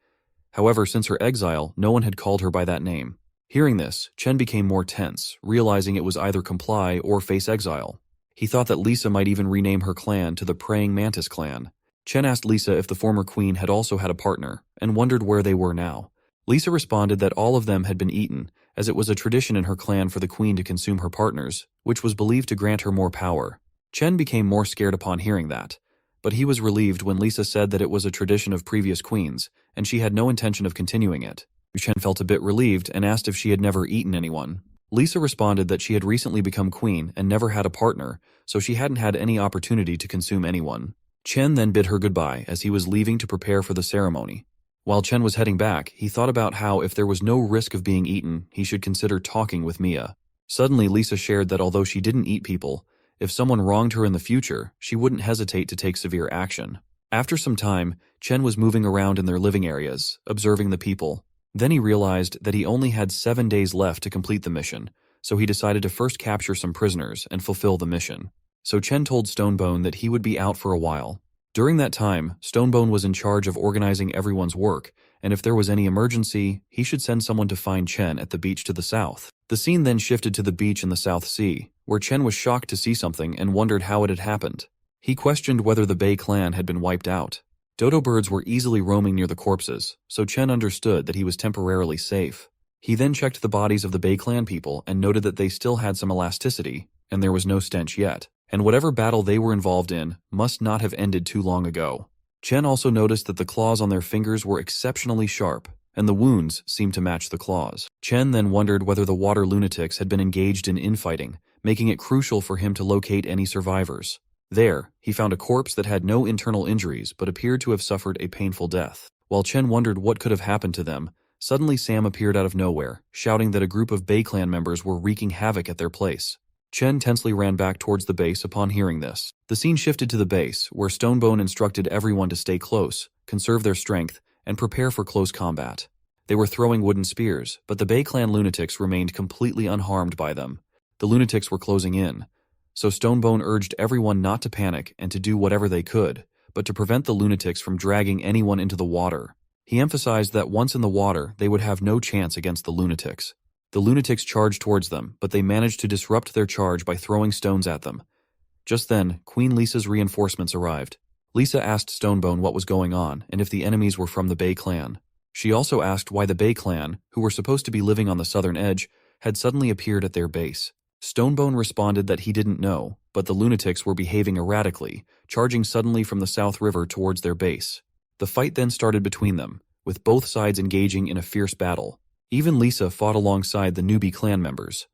However, since her exile, no one had called her by that name. Hearing this, Chen became more tense, realizing it was either comply or face exile. He thought that Lisa might even rename her clan to the Praying Mantis clan. Chen asked Lisa if the former queen had also had a partner, and wondered where they were now. Lisa responded that all of them had been eaten, as it was a tradition in her clan for the queen to consume her partners, which was believed to grant her more power. Chen became more scared upon hearing that, but he was relieved when Lisa said that it was a tradition of previous queens, and she had no intention of continuing it. Chen felt a bit relieved and asked if she had never eaten anyone. Lisa responded that she had recently become queen and never had a partner, so she hadn't had any opportunity to consume anyone. Chen then bid her goodbye as he was leaving to prepare for the ceremony. While Chen was heading back, he thought about how if there was no risk of being eaten, he should consider talking with Mia. Suddenly, Lisa shared that although she didn't eat people, if someone wronged her in the future, she wouldn't hesitate to take severe action. After some time, Chen was moving around in their living areas, observing the people. Then he realized that he only had 7 days left to complete the mission, so he decided to first capture some prisoners and fulfill the mission. So Chen told Stonebone that he would be out for a while. During that time, Stonebone was in charge of organizing everyone's work, and if there was any emergency, he should send someone to find Chen at the beach to the south. The scene then shifted to the beach in the South Sea, where Chen was shocked to see something and wondered how it had happened. He questioned whether the Bay clan had been wiped out. Dodo birds were easily roaming near the corpses, so Chen understood that he was temporarily safe. He then checked the bodies of the Bay clan people and noted that they still had some elasticity, and there was no stench yet. And whatever battle they were involved in must not have ended too long ago. Chen also noticed that the claws on their fingers were exceptionally sharp, and the wounds seemed to match the claws. Chen then wondered whether the water lunatics had been engaged in infighting, making it crucial for him to locate any survivors. There, he found a corpse that had no internal injuries but appeared to have suffered a painful death. While Chen wondered what could have happened to them, suddenly Sam appeared out of nowhere, shouting that a group of Bay clan members were wreaking havoc at their place. Chen tensely ran back towards the base upon hearing this. The scene shifted to the base, where Stonebone instructed everyone to stay close, conserve their strength, and prepare for close combat. They were throwing wooden spears, but the Bay clan lunatics remained completely unharmed by them. The lunatics were closing in, so Stonebone urged everyone not to panic and to do whatever they could, but to prevent the lunatics from dragging anyone into the water. He emphasized that once in the water, they would have no chance against the lunatics. The lunatics charged towards them, but they managed to disrupt their charge by throwing stones at them. Just then, Queen Lisa's reinforcements arrived. Lisa asked Stonebone what was going on and if the enemies were from the Bay clan. She also asked why the Bay clan, who were supposed to be living on the southern edge, had suddenly appeared at their base. Stonebone responded that he didn't know, but the lunatics were behaving erratically, charging suddenly from the South River towards their base. The fight then started between them, with both sides engaging in a fierce battle. Even Lisa fought alongside the newbie clan members.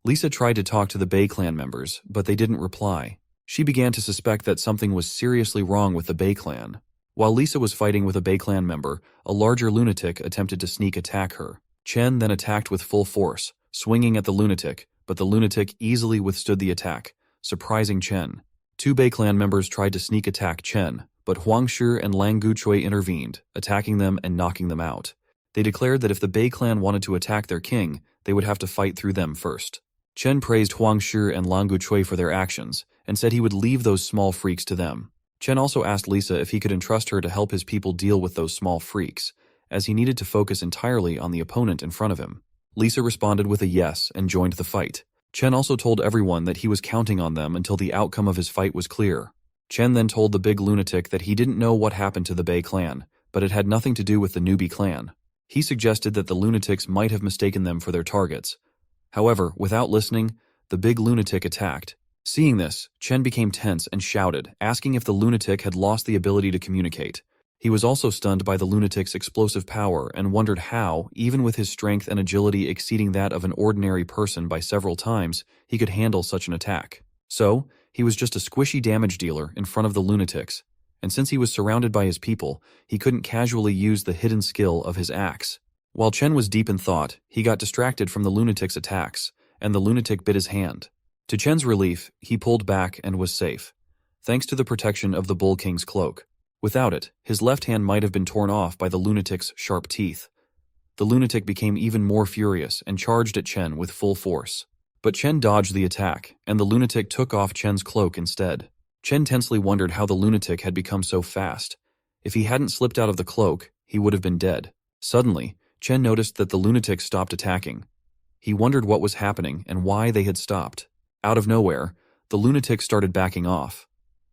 Lisa tried to talk to the Bay clan members, but they didn't reply. She began to suspect that something was seriously wrong with the Bay clan. While Lisa was fighting with a Bay clan member, a larger lunatic attempted to sneak attack her. Chen then attacked with full force, swinging at the lunatic, but the lunatic easily withstood the attack, surprising Chen. 2 Bay clan members tried to sneak attack Chen, but Huang Shi and Lang Guchui intervened, attacking them and knocking them out. They declared that if the Bay clan wanted to attack their king, they would have to fight through them first. Chen praised Huang Shi and Lang Guchui for their actions, and said he would leave those small freaks to them. Chen also asked Lisa if he could entrust her to help his people deal with those small freaks, as he needed to focus entirely on the opponent in front of him. Lisa responded with a yes and joined the fight. Chen also told everyone that he was counting on them until the outcome of his fight was clear. Chen then told the big lunatic that he didn't know what happened to the Bei clan, but it had nothing to do with the newbie clan. He suggested that the lunatics might have mistaken them for their targets. However, without listening, the big lunatic attacked. Seeing this, Chen became tense and shouted, asking if the lunatic had lost the ability to communicate. He was also stunned by the lunatic's explosive power and wondered how, even with his strength and agility exceeding that of an ordinary person by several times, he could handle such an attack. So, he was just a squishy damage dealer in front of the lunatics, and since he was surrounded by his people, he couldn't casually use the hidden skill of his axe. While Chen was deep in thought, he got distracted from the lunatic's attacks, and the lunatic bit his hand. To Chen's relief, he pulled back and was safe, thanks to the protection of the Bull King's cloak. Without it, his left hand might have been torn off by the lunatic's sharp teeth. The lunatic became even more furious and charged at Chen with full force. But Chen dodged the attack, and the lunatic took off Chen's cloak instead. Chen tensely wondered how the lunatic had become so fast. If he hadn't slipped out of the cloak, he would have been dead. Suddenly, Chen noticed that the lunatic stopped attacking. He wondered what was happening and why they had stopped. Out of nowhere, the lunatic started backing off.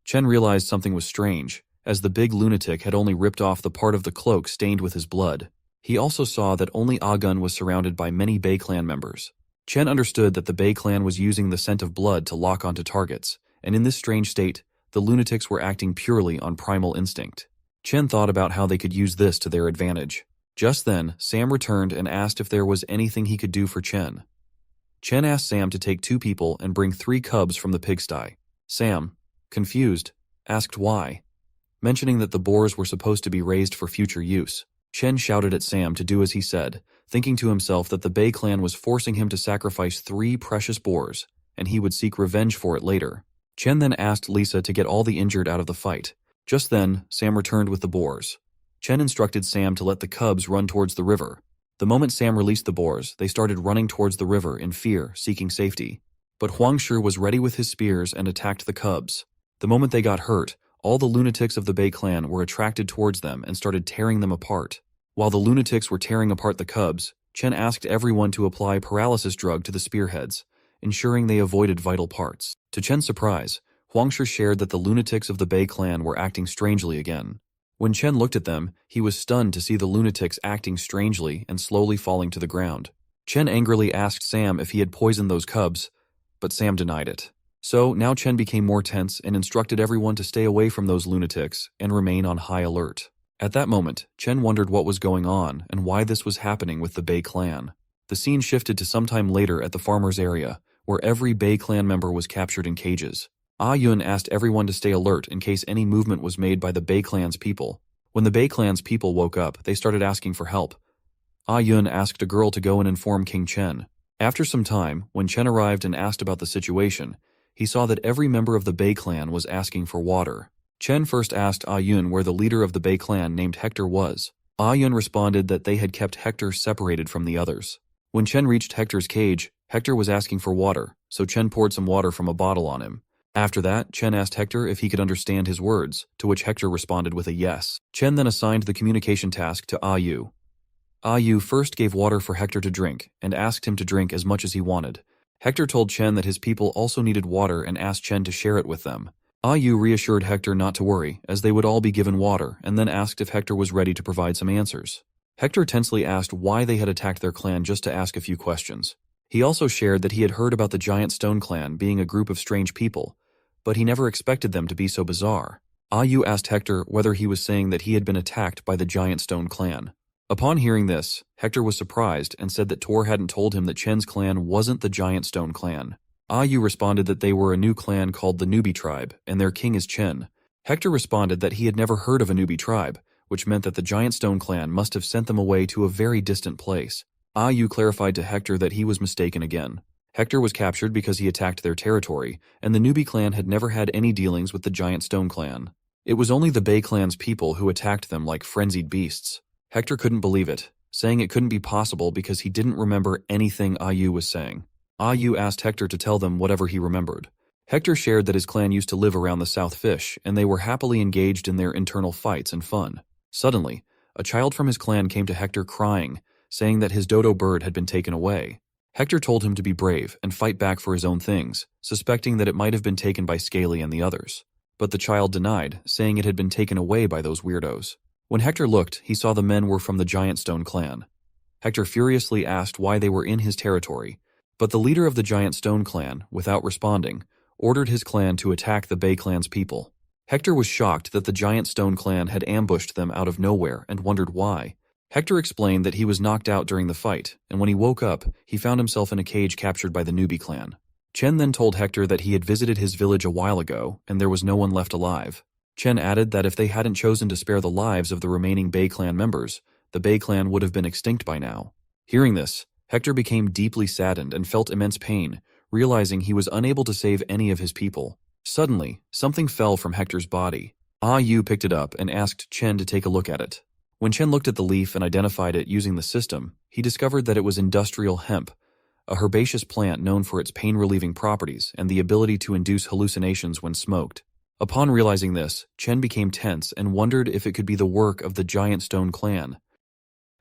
Chen realized something was strange, as the big lunatic had only ripped off the part of the cloak stained with his blood. He also saw that only Agun was surrounded by many Bei clan members. Chen understood that the Bei clan was using the scent of blood to lock onto targets, and in this strange state, the lunatics were acting purely on primal instinct. Chen thought about how they could use this to their advantage. Just then, Sam returned and asked if there was anything he could do for Chen. Chen asked Sam to take 2 people and bring 3 cubs from the pigsty. Sam, confused, asked why, mentioning that the boars were supposed to be raised for future use. Chen shouted at Sam to do as he said, thinking to himself that the Bei clan was forcing him to sacrifice 3 precious boars, and he would seek revenge for it later. Chen then asked Lisa to get all the injured out of the fight. Just then, Sam returned with the boars. Chen instructed Sam to let the cubs run towards the river. The moment Sam released the boars, they started running towards the river in fear, seeking safety. But Huangshi was ready with his spears and attacked the cubs. The moment they got hurt, all the lunatics of the Bei clan were attracted towards them and started tearing them apart. While the lunatics were tearing apart the cubs, Chen asked everyone to apply paralysis drug to the spearheads, ensuring they avoided vital parts. To Chen's surprise, Huangshi shared that the lunatics of the Bei clan were acting strangely again. When Chen looked at them, he was stunned to see the lunatics acting strangely and slowly falling to the ground. Chen angrily asked Sam if he had poisoned those cubs, but Sam denied it. So now Chen became more tense and instructed everyone to stay away from those lunatics and remain on high alert. At that moment, Chen wondered what was going on and why this was happening with the Bei clan. The scene shifted to sometime later at the farmer's area, where every Bei clan member was captured in cages. Yun asked everyone to stay alert in case any movement was made by the Bei clan's people. When the Bei clan's people woke up, they started asking for help. Yun asked a girl to go and inform King Chen. After some time, when Chen arrived and asked about the situation, he saw that every member of the Bei clan was asking for water. Chen first asked Yun where the leader of the Bei clan named Hector was. Yun responded that they had kept Hector separated from the others. When Chen reached Hector's cage, Hector was asking for water, so Chen poured some water from a bottle on him. After that, Chen asked Hector if he could understand his words, to which Hector responded with a yes. Chen then assigned the communication task to Yu. Yu first gave water for Hector to drink, and asked him to drink as much as he wanted. Hector told Chen that his people also needed water and asked Chen to share it with them. Yu reassured Hector not to worry, as they would all be given water, and then asked if Hector was ready to provide some answers. Hector tensely asked why they had attacked their clan just to ask a few questions. He also shared that he had heard about the Giant Stone clan being a group of strange people, but he never expected them to be so bizarre. Yu asked Hector whether he was saying that he had been attacked by the Giant Stone clan. Upon hearing this, Hector was surprised and said that Tor hadn't told him that Chen's clan wasn't the Giant Stone clan. Yu responded that they were a new clan called the Newbie tribe, and their king is Chen. Hector responded that he had never heard of a Newbie tribe, which meant that the Giant Stone clan must have sent them away to a very distant place. Yu clarified to Hector that he was mistaken again. Hector was captured because he attacked their territory, and the Newbie clan had never had any dealings with the Giant Stone clan. It was only the Bei clan's people who attacked them like frenzied beasts. Hector couldn't believe it, saying it couldn't be possible because he didn't remember anything Yu was saying. Yu asked Hector to tell them whatever he remembered. Hector shared that his clan used to live around the South Fish, and they were happily engaged in their internal fights and fun. Suddenly, a child from his clan came to Hector crying, saying that his dodo bird had been taken away. Hector told him to be brave and fight back for his own things, suspecting that it might have been taken by Scaly and the others. But the child denied, saying it had been taken away by those weirdos. When Hector looked, he saw the men were from the Giant Stone clan. Hector furiously asked why they were in his territory, but the leader of the Giant Stone clan, without responding, ordered his clan to attack the Bay clan's people. Hector was shocked that the Giant Stone clan had ambushed them out of nowhere and wondered why. Hector explained that he was knocked out during the fight, and when he woke up, he found himself in a cage captured by the Newbie clan. Chen then told Hector that he had visited his village a while ago, and there was no one left alive. Chen added that if they hadn't chosen to spare the lives of the remaining Bay clan members, the Bay clan would have been extinct by now. Hearing this, Hector became deeply saddened and felt immense pain, realizing he was unable to save any of his people. Suddenly, something fell from Hector's body. Ah Yu picked it up and asked Chen to take a look at it. When Chen looked at the leaf and identified it using the system, he discovered that it was industrial hemp, a herbaceous plant known for its pain-relieving properties and the ability to induce hallucinations when smoked. Upon realizing this, Chen became tense and wondered if it could be the work of the Giant Stone clan.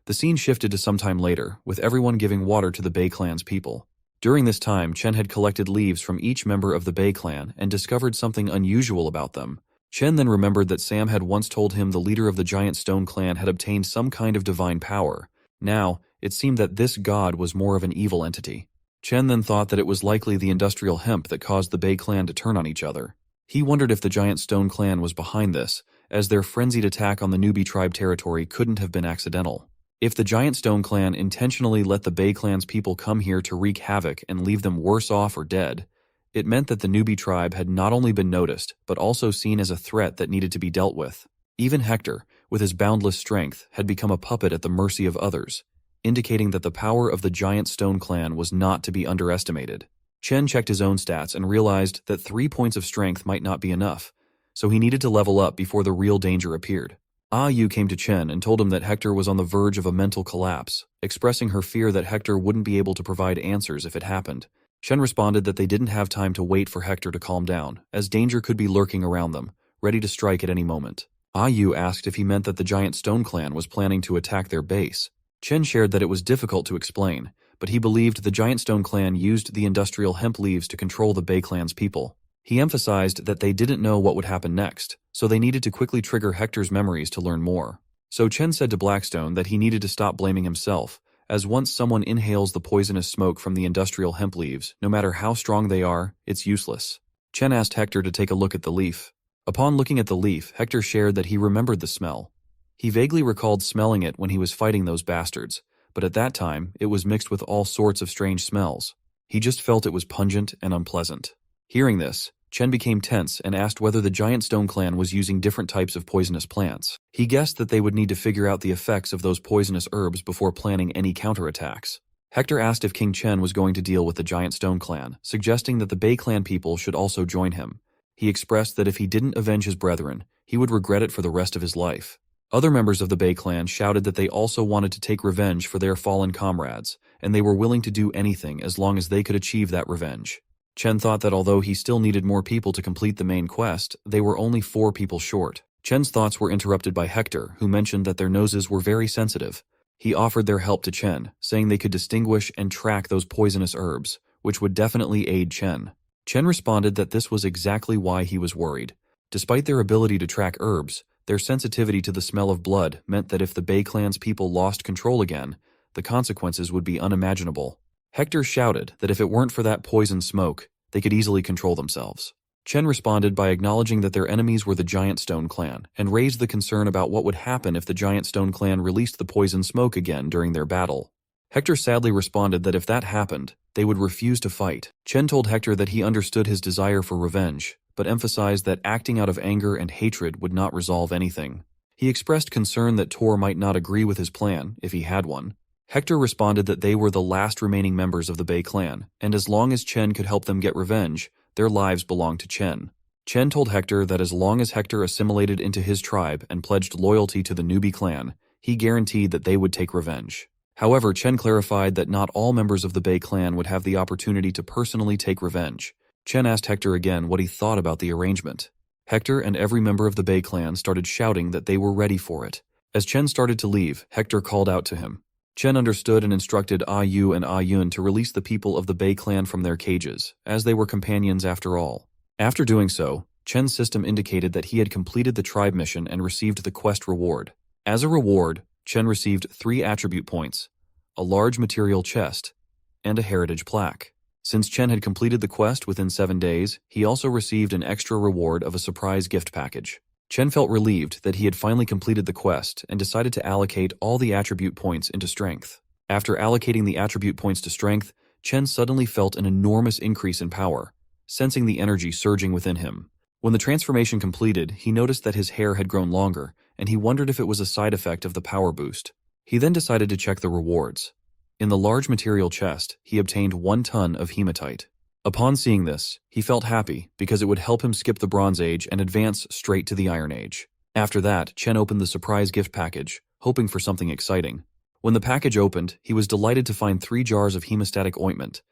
The scene shifted to some time later, with everyone giving water to the Bay clan's people. During this time, Chen had collected leaves from each member of the Bay clan and discovered something unusual about them. Chen then remembered that Sam had once told him the leader of the Giant Stone clan had obtained some kind of divine power. Now, it seemed that this god was more of an evil entity. Chen then thought that it was likely the industrial hemp that caused the Bay clan to turn on each other. He wondered if the Giant Stone clan was behind this, as their frenzied attack on the Newbie tribe territory couldn't have been accidental. If the Giant Stone clan intentionally let the Bay clan's people come here to wreak havoc and leave them worse off or dead, it meant that the Newbie tribe had not only been noticed, but also seen as a threat that needed to be dealt with. Even Hector, with his boundless strength, had become a puppet at the mercy of others, indicating that the power of the Giant Stone clan was not to be underestimated. Chen checked his own stats and realized that 3 points of strength might not be enough, so he needed to level up before the real danger appeared. Ah Yu came to Chen and told him that Hector was on the verge of a mental collapse, expressing her fear that Hector wouldn't be able to provide answers if it happened. Chen responded that they didn't have time to wait for Hector to calm down, as danger could be lurking around them, ready to strike at any moment. Ah Yu asked if he meant that the Giant Stone clan was planning to attack their base. Chen shared that it was difficult to explain, but he believed the Giant Stone clan used the industrial hemp leaves to control the Bay clan's people. He emphasized that they didn't know what would happen next, so they needed to quickly trigger Hector's memories to learn more. So Chen said to Blackstone that he needed to stop blaming himself, as once someone inhales the poisonous smoke from the industrial hemp leaves, no matter how strong they are, it's useless. Chen asked Hector to take a look at the leaf. Upon looking at the leaf, Hector shared that he remembered the smell. He vaguely recalled smelling it when he was fighting those bastards, but at that time, it was mixed with all sorts of strange smells. He just felt it was pungent and unpleasant. Hearing this, Chen became tense and asked whether the Giant Stone clan was using different types of poisonous plants. He guessed that they would need to figure out the effects of those poisonous herbs before planning any counterattacks. Hector asked if King Chen was going to deal with the Giant Stone clan, suggesting that the Bay clan people should also join him. He expressed that if he didn't avenge his brethren, he would regret it for the rest of his life. Other members of the Bay clan shouted that they also wanted to take revenge for their fallen comrades, and they were willing to do anything as long as they could achieve that revenge. Chen thought that although he still needed more people to complete the main quest, they were only 4 people short. Chen's thoughts were interrupted by Hector, who mentioned that their noses were very sensitive. He offered their help to Chen, saying they could distinguish and track those poisonous herbs, which would definitely aid Chen. Chen responded that this was exactly why he was worried. Despite their ability to track herbs, their sensitivity to the smell of blood meant that if the Bay clan's people lost control again, the consequences would be unimaginable. Hector shouted that if it weren't for that poison smoke, they could easily control themselves. Chen responded by acknowledging that their enemies were the Giant Stone clan, and raised the concern about what would happen if the Giant Stone clan released the poison smoke again during their battle. Hector sadly responded that if that happened, they would refuse to fight. Chen told Hector that he understood his desire for revenge, but emphasized that acting out of anger and hatred would not resolve anything. He expressed concern that Tor might not agree with his plan, if he had one. Hector responded that they were the last remaining members of the Bay clan, and as long as Chen could help them get revenge, their lives belonged to Chen. Chen told Hector that as long as Hector assimilated into his tribe and pledged loyalty to the Newbie clan, he guaranteed that they would take revenge. However, Chen clarified that not all members of the Bay clan would have the opportunity to personally take revenge. Chen asked Hector again what he thought about the arrangement. Hector and every member of the Bei clan started shouting that they were ready for it. As Chen started to leave, Hector called out to him. Chen understood and instructed Ah Yu and Ah Yun to release the people of the Bei clan from their cages, as they were companions after all. After doing so, Chen's system indicated that he had completed the tribe mission and received the quest reward. As a reward, Chen received 3 attribute points, a large material chest, and a heritage plaque. Since Chen had completed the quest within 7 days, he also received an extra reward of a surprise gift package. Chen felt relieved that he had finally completed the quest and decided to allocate all the attribute points into strength. After allocating the attribute points to strength, Chen suddenly felt an enormous increase in power, sensing the energy surging within him. When the transformation completed, he noticed that his hair had grown longer, and he wondered if it was a side effect of the power boost. He then decided to check the rewards. In the large material chest, he obtained 1 ton of hematite. Upon seeing this, he felt happy because it would help him skip the Bronze Age and advance straight to the Iron Age. After that, Chen opened the surprise gift package, hoping for something exciting. When the package opened, he was delighted to find 3 jars of hemostatic ointment.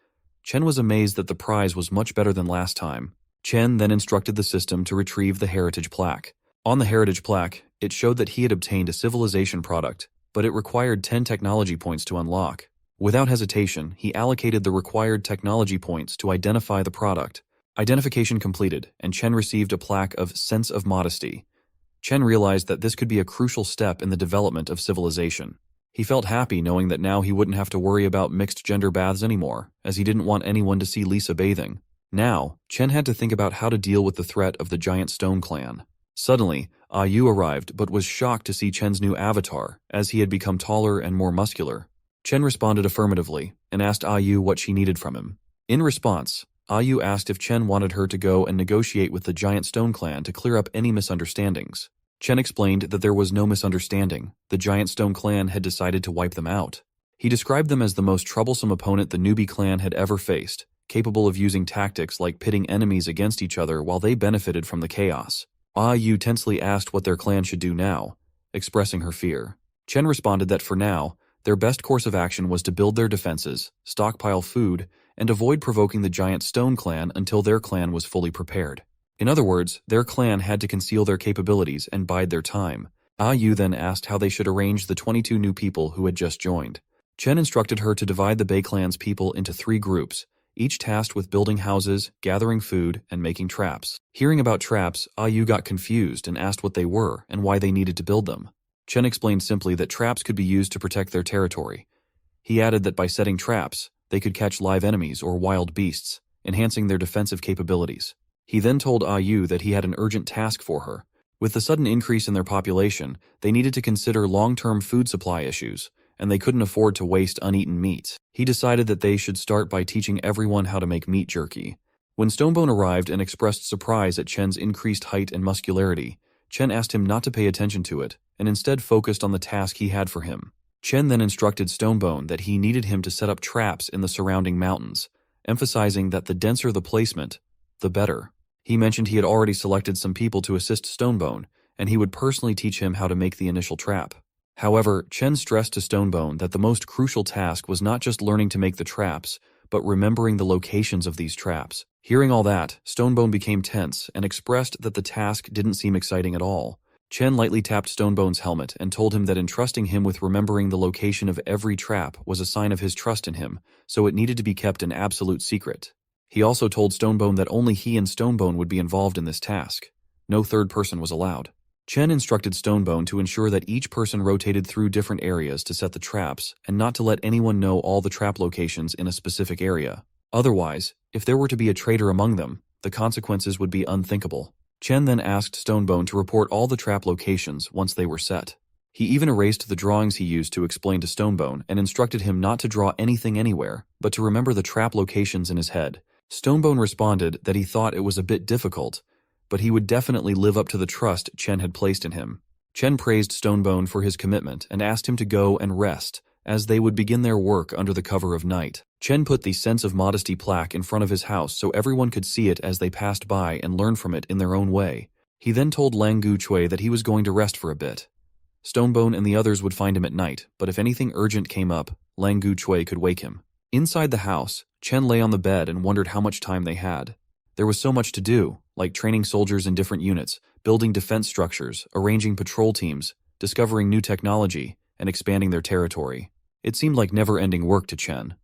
Chen was amazed that the prize was much better than last time. Chen then instructed the system to retrieve the heritage plaque. On the heritage plaque, it showed that he had obtained a civilization product, but it required 10 technology points to unlock. Without hesitation, he allocated the required technology points to identify the product. Identification completed, and Chen received a plaque of Sense of Modesty. Chen realized that this could be a crucial step in the development of civilization. He felt happy knowing that now he wouldn't have to worry about mixed-gender baths anymore, as he didn't want anyone to see Lisa bathing. Now, Chen had to think about how to deal with the threat of the giant stone clan. Suddenly, Ah Yu arrived but was shocked to see Chen's new avatar, as he had become taller and more muscular. Chen responded affirmatively and asked Ah Yu what she needed from him. In response, Ah Yu asked if Chen wanted her to go and negotiate with the giant stone clan to clear up any misunderstandings. Chen explained that there was no misunderstanding. The giant stone clan had decided to wipe them out. He described them as the most troublesome opponent the newbie clan had ever faced, capable of using tactics like pitting enemies against each other while they benefited from the chaos. Ah Yu tensely asked what their clan should do now, expressing her fear. Chen responded that for now, their best course of action was to build their defenses, stockpile food, and avoid provoking the giant stone clan until their clan was fully prepared. In other words, their clan had to conceal their capabilities and bide their time. Ah Yu then asked how they should arrange the 22 new people who had just joined. Chen instructed her to divide the Bei clan's people into 3 groups, each tasked with building houses, gathering food, and making traps. Hearing about traps, Ah Yu got confused and asked what they were and why they needed to build them. Chen explained simply that traps could be used to protect their territory. He added that by setting traps, they could catch live enemies or wild beasts, enhancing their defensive capabilities. He then told Ah Yu that he had an urgent task for her. With the sudden increase in their population, they needed to consider long-term food supply issues, and they couldn't afford to waste uneaten meat. He decided that they should start by teaching everyone how to make meat jerky. When Stonebone arrived and expressed surprise at Chen's increased height and muscularity, Chen asked him not to pay attention to it, and instead focused on the task he had for him. Chen then instructed Stonebone that he needed him to set up traps in the surrounding mountains, emphasizing that the denser the placement, the better. He mentioned he had already selected some people to assist Stonebone, and he would personally teach him how to make the initial trap. However, Chen stressed to Stonebone that the most crucial task was not just learning to make the traps, but remembering the locations of these traps. Hearing all that, Stonebone became tense and expressed that the task didn't seem exciting at all. Chen lightly tapped Stonebone's helmet and told him that entrusting him with remembering the location of every trap was a sign of his trust in him, so it needed to be kept an absolute secret. He also told Stonebone that only he and Stonebone would be involved in this task. No third person was allowed. Chen instructed Stonebone to ensure that each person rotated through different areas to set the traps, and not to let anyone know all the trap locations in a specific area. Otherwise, if there were to be a traitor among them, the consequences would be unthinkable. Chen then asked Stonebone to report all the trap locations once they were set. He even erased the drawings he used to explain to Stonebone and instructed him not to draw anything anywhere, but to remember the trap locations in his head. Stonebone responded that he thought it was a bit difficult, but he would definitely live up to the trust Chen had placed in him. Chen praised Stonebone for his commitment and asked him to go and rest, as they would begin their work under the cover of night. Chen put the Sense of Modesty plaque in front of his house so everyone could see it as they passed by and learn from it in their own way. He then told Lang Guchui that he was going to rest for a bit. Stonebone and the others would find him at night, but if anything urgent came up, Lang Guchui could wake him. Inside the house, Chen lay on the bed and wondered how much time they had. There was so much to do, like training soldiers in different units, building defense structures, arranging patrol teams, discovering new technology, and expanding their territory. It seemed like never-ending work to Chen.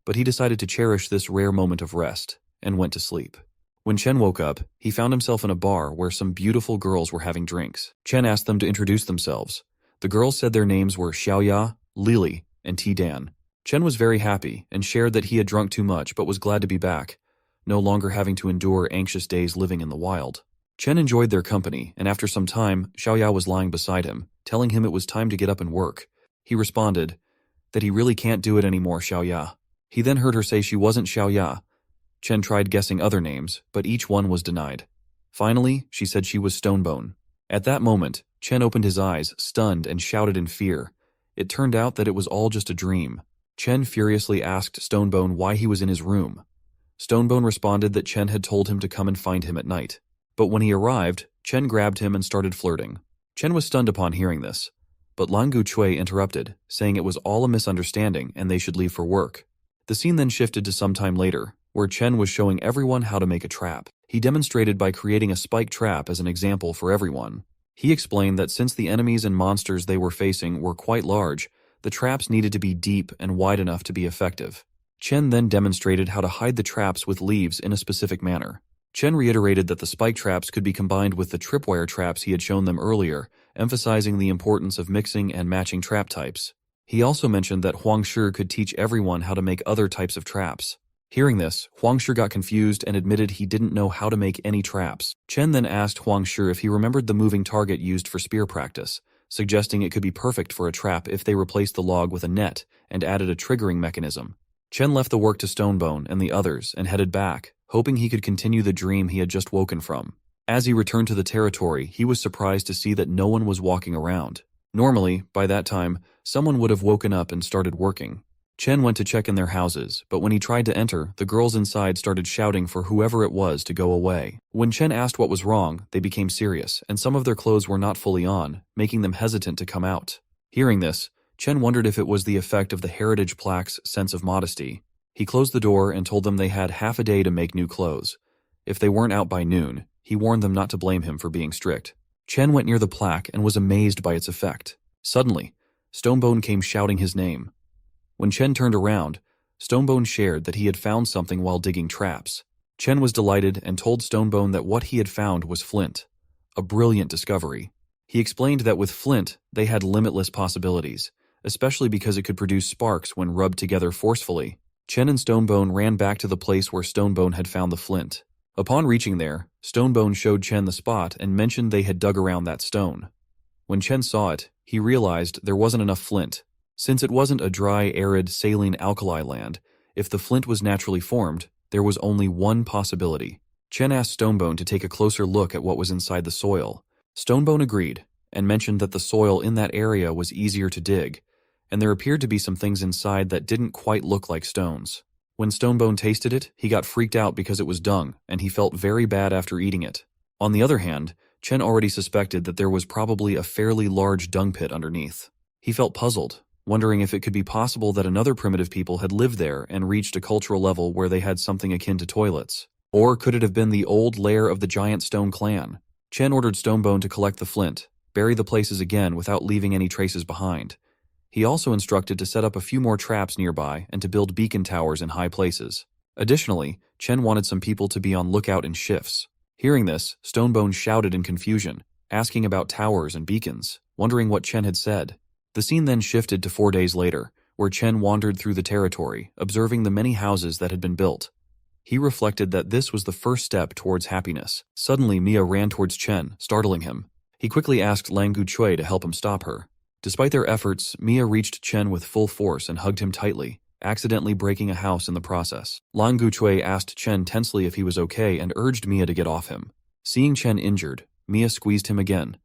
But he decided to cherish this rare moment of rest, and went to sleep. When Chen woke up, he found himself in a bar where some beautiful girls were having drinks. Chen asked them to introduce themselves. The girls said their names were Xiaoya, Lily, and T-Dan. Chen was very happy and shared that he had drunk too much but was glad to be back, no longer having to endure anxious days living in the wild. Chen enjoyed their company, and after some time, Xiaoya was lying beside him, telling him it was time to get up and work. He responded that he really can't do it anymore, Xiaoya. He then heard her say she wasn't Xiaoya. Chen tried guessing other names, but each one was denied. Finally, she said she was Stonebone. At that moment, Chen opened his eyes, stunned, and shouted in fear. It turned out that it was all just a dream. Chen furiously asked Stonebone why he was in his room. Stonebone responded that Chen had told him to come and find him at night. But when he arrived, Chen grabbed him and started flirting. Chen was stunned upon hearing this, but Lan Guchui interrupted, saying it was all a misunderstanding and they should leave for work. The scene then shifted to some time later, where Chen was showing everyone how to make a trap. He demonstrated by creating a spike trap as an example for everyone. He explained that since the enemies and monsters they were facing were quite large, the traps needed to be deep and wide enough to be effective. Chen then demonstrated how to hide the traps with leaves in a specific manner. Chen reiterated that the spike traps could be combined with the tripwire traps he had shown them earlier, emphasizing the importance of mixing and matching trap types. He also mentioned that Huang Shi could teach everyone how to make other types of traps. Hearing this, Huang Shi got confused and admitted he didn't know how to make any traps. Chen then asked Huang Shi if he remembered the moving target used for spear practice, suggesting it could be perfect for a trap if they replaced the log with a net and added a triggering mechanism. Chen left the work to Stonebone and the others and headed back, hoping he could continue the dream he had just woken from. As he returned to the territory, he was surprised to see that no one was walking around. Normally, by that time, someone would have woken up and started working. Chen went to check in their houses, but when he tried to enter, the girls inside started shouting for whoever it was to go away. When Chen asked what was wrong, they became serious, and some of their clothes were not fully on, making them hesitant to come out. Hearing this, Chen wondered if it was the effect of the heritage plaque's sense of modesty. He closed the door and told them they had half a day to make new clothes. If they weren't out by noon, he warned them not to blame him for being strict. Chen went near the plaque and was amazed by its effect. Suddenly, Stonebone came shouting his name. When Chen turned around, Stonebone shared that he had found something while digging traps. Chen was delighted and told Stonebone that what he had found was flint. A brilliant discovery. He explained that with flint, they had limitless possibilities, especially because it could produce sparks when rubbed together forcefully. Chen and Stonebone ran back to the place where Stonebone had found the flint. Upon reaching there, Stonebone showed Chen the spot and mentioned they had dug around that stone. When Chen saw it, he realized there wasn't enough flint. Since it wasn't a dry, arid, saline alkali land, if the flint was naturally formed, there was only one possibility. Chen asked Stonebone to take a closer look at what was inside the soil. Stonebone agreed, and mentioned that the soil in that area was easier to dig, and there appeared to be some things inside that didn't quite look like stones. When Stonebone tasted it, he got freaked out because it was dung, and he felt very bad after eating it. On the other hand, Chen already suspected that there was probably a fairly large dung pit underneath. He felt puzzled, wondering if it could be possible that another primitive people had lived there and reached a cultural level where they had something akin to toilets. Or could it have been the old lair of the giant stone clan? Chen ordered Stonebone to collect the flint, bury the places again without leaving any traces behind. He also instructed to set up a few more traps nearby and to build beacon towers in high places. Additionally, Chen wanted some people to be on lookout in shifts. Hearing this, Stonebone shouted in confusion, asking about towers and beacons, wondering what Chen had said. The scene then shifted to 4 days later, where Chen wandered through the territory, observing the many houses that had been built. He reflected that this was the first step towards happiness. Suddenly, Mia ran towards Chen, startling him. He quickly asked Lan Guchui to help him stop her. Despite their efforts, Mia reached Chen with full force and hugged him tightly, accidentally breaking a house in the process. Lan Guchui asked Chen tensely if he was okay and urged Mia to get off him. Seeing Chen injured, Mia squeezed him again,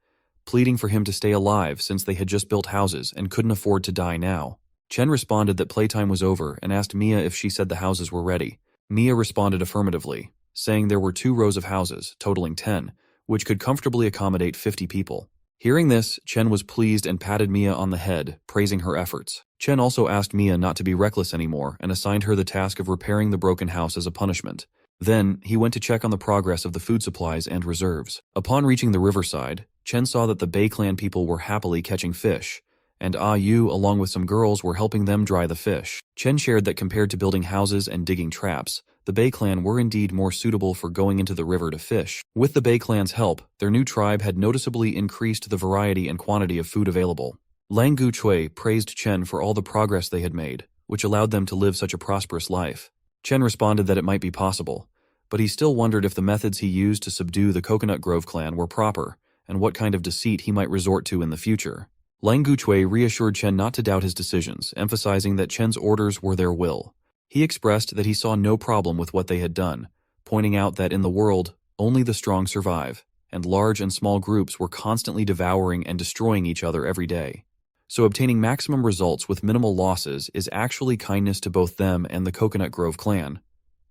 pleading for him to stay alive since they had just built houses and couldn't afford to die now. Chen responded that playtime was over and asked Mia if she said the houses were ready. Mia responded affirmatively, saying there were 2 rows of houses, totaling 10, which could comfortably accommodate 50 people. Hearing this, Chen was pleased and patted Mia on the head, praising her efforts. Chen also asked Mia not to be reckless anymore and assigned her the task of repairing the broken house as a punishment. Then, he went to check on the progress of the food supplies and reserves. Upon reaching the riverside, Chen saw that the Bei clan people were happily catching fish, and Yu, along with some girls, were helping them dry the fish. Chen shared that compared to building houses and digging traps, the Bei clan were indeed more suitable for going into the river to fish. With the Bei clan's help, their new tribe had noticeably increased the variety and quantity of food available. Lang Guchui praised Chen for all the progress they had made, which allowed them to live such a prosperous life. Chen responded that it might be possible, but he still wondered if the methods he used to subdue the Coconut Grove clan were proper, and what kind of deceit he might resort to in the future. Lang Guchui reassured Chen not to doubt his decisions, emphasizing that Chen's orders were their will. He expressed that he saw no problem with what they had done, pointing out that in the world, only the strong survive, and large and small groups were constantly devouring and destroying each other every day. So obtaining maximum results with minimal losses is actually kindness to both them and the Coconut Grove clan,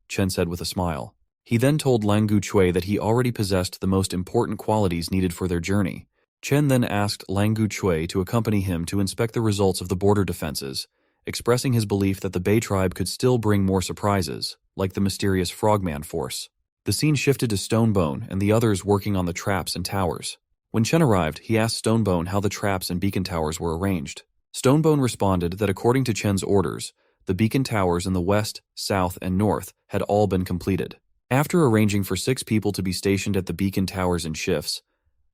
Chen said with a smile. He then told Lang Guchui that he already possessed the most important qualities needed for their journey. Chen then asked Lang Guchui to accompany him to inspect the results of the border defenses, expressing his belief that the Bei tribe could still bring more surprises, like the mysterious Frogman force. The scene shifted to Stonebone and the others working on the traps and towers. When Chen arrived, he asked Stonebone how the traps and beacon towers were arranged. Stonebone responded that according to Chen's orders, the beacon towers in the west, south, and north had all been completed. After arranging for 6 people to be stationed at the beacon towers in shifts,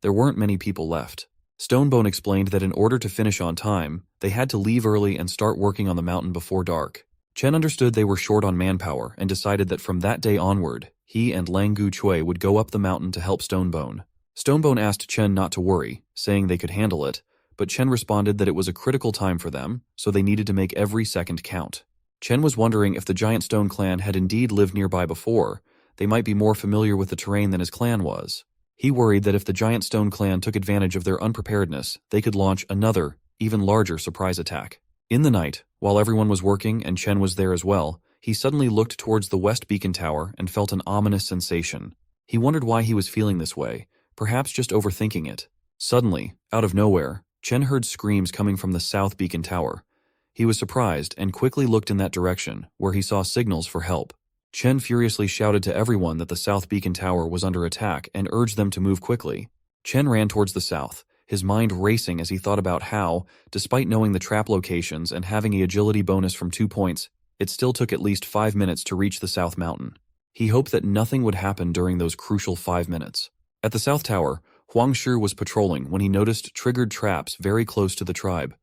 there weren't many people left. Stonebone explained that in order to finish on time, they had to leave early and start working on the mountain before dark. Chen understood they were short on manpower and decided that from that day onward, he and Lang Guchui would go up the mountain to help Stonebone. Stonebone asked Chen not to worry, saying they could handle it, but Chen responded that it was a critical time for them, so they needed to make every second count. Chen was wondering if the Giant Stone clan had indeed lived nearby before. They might be more familiar with the terrain than his clan was. He worried that if the Giant Stone clan took advantage of their unpreparedness, they could launch another, even larger surprise attack. In the night, while everyone was working and Chen was there as well, he suddenly looked towards the West Beacon Tower and felt an ominous sensation. He wondered why he was feeling this way, perhaps just overthinking it. Suddenly, out of nowhere, Chen heard screams coming from the South Beacon Tower. He was surprised and quickly looked in that direction, where he saw signals for help. Chen furiously shouted to everyone that the South Beacon Tower was under attack and urged them to move quickly. Chen ran towards the south, his mind racing as he thought about how, despite knowing the trap locations and having an agility bonus from 2 points, it still took at least 5 minutes to reach the South Mountain. He hoped that nothing would happen during those crucial 5 minutes. At the South Tower, Huang Shi was patrolling when he noticed triggered traps very close to the tribe.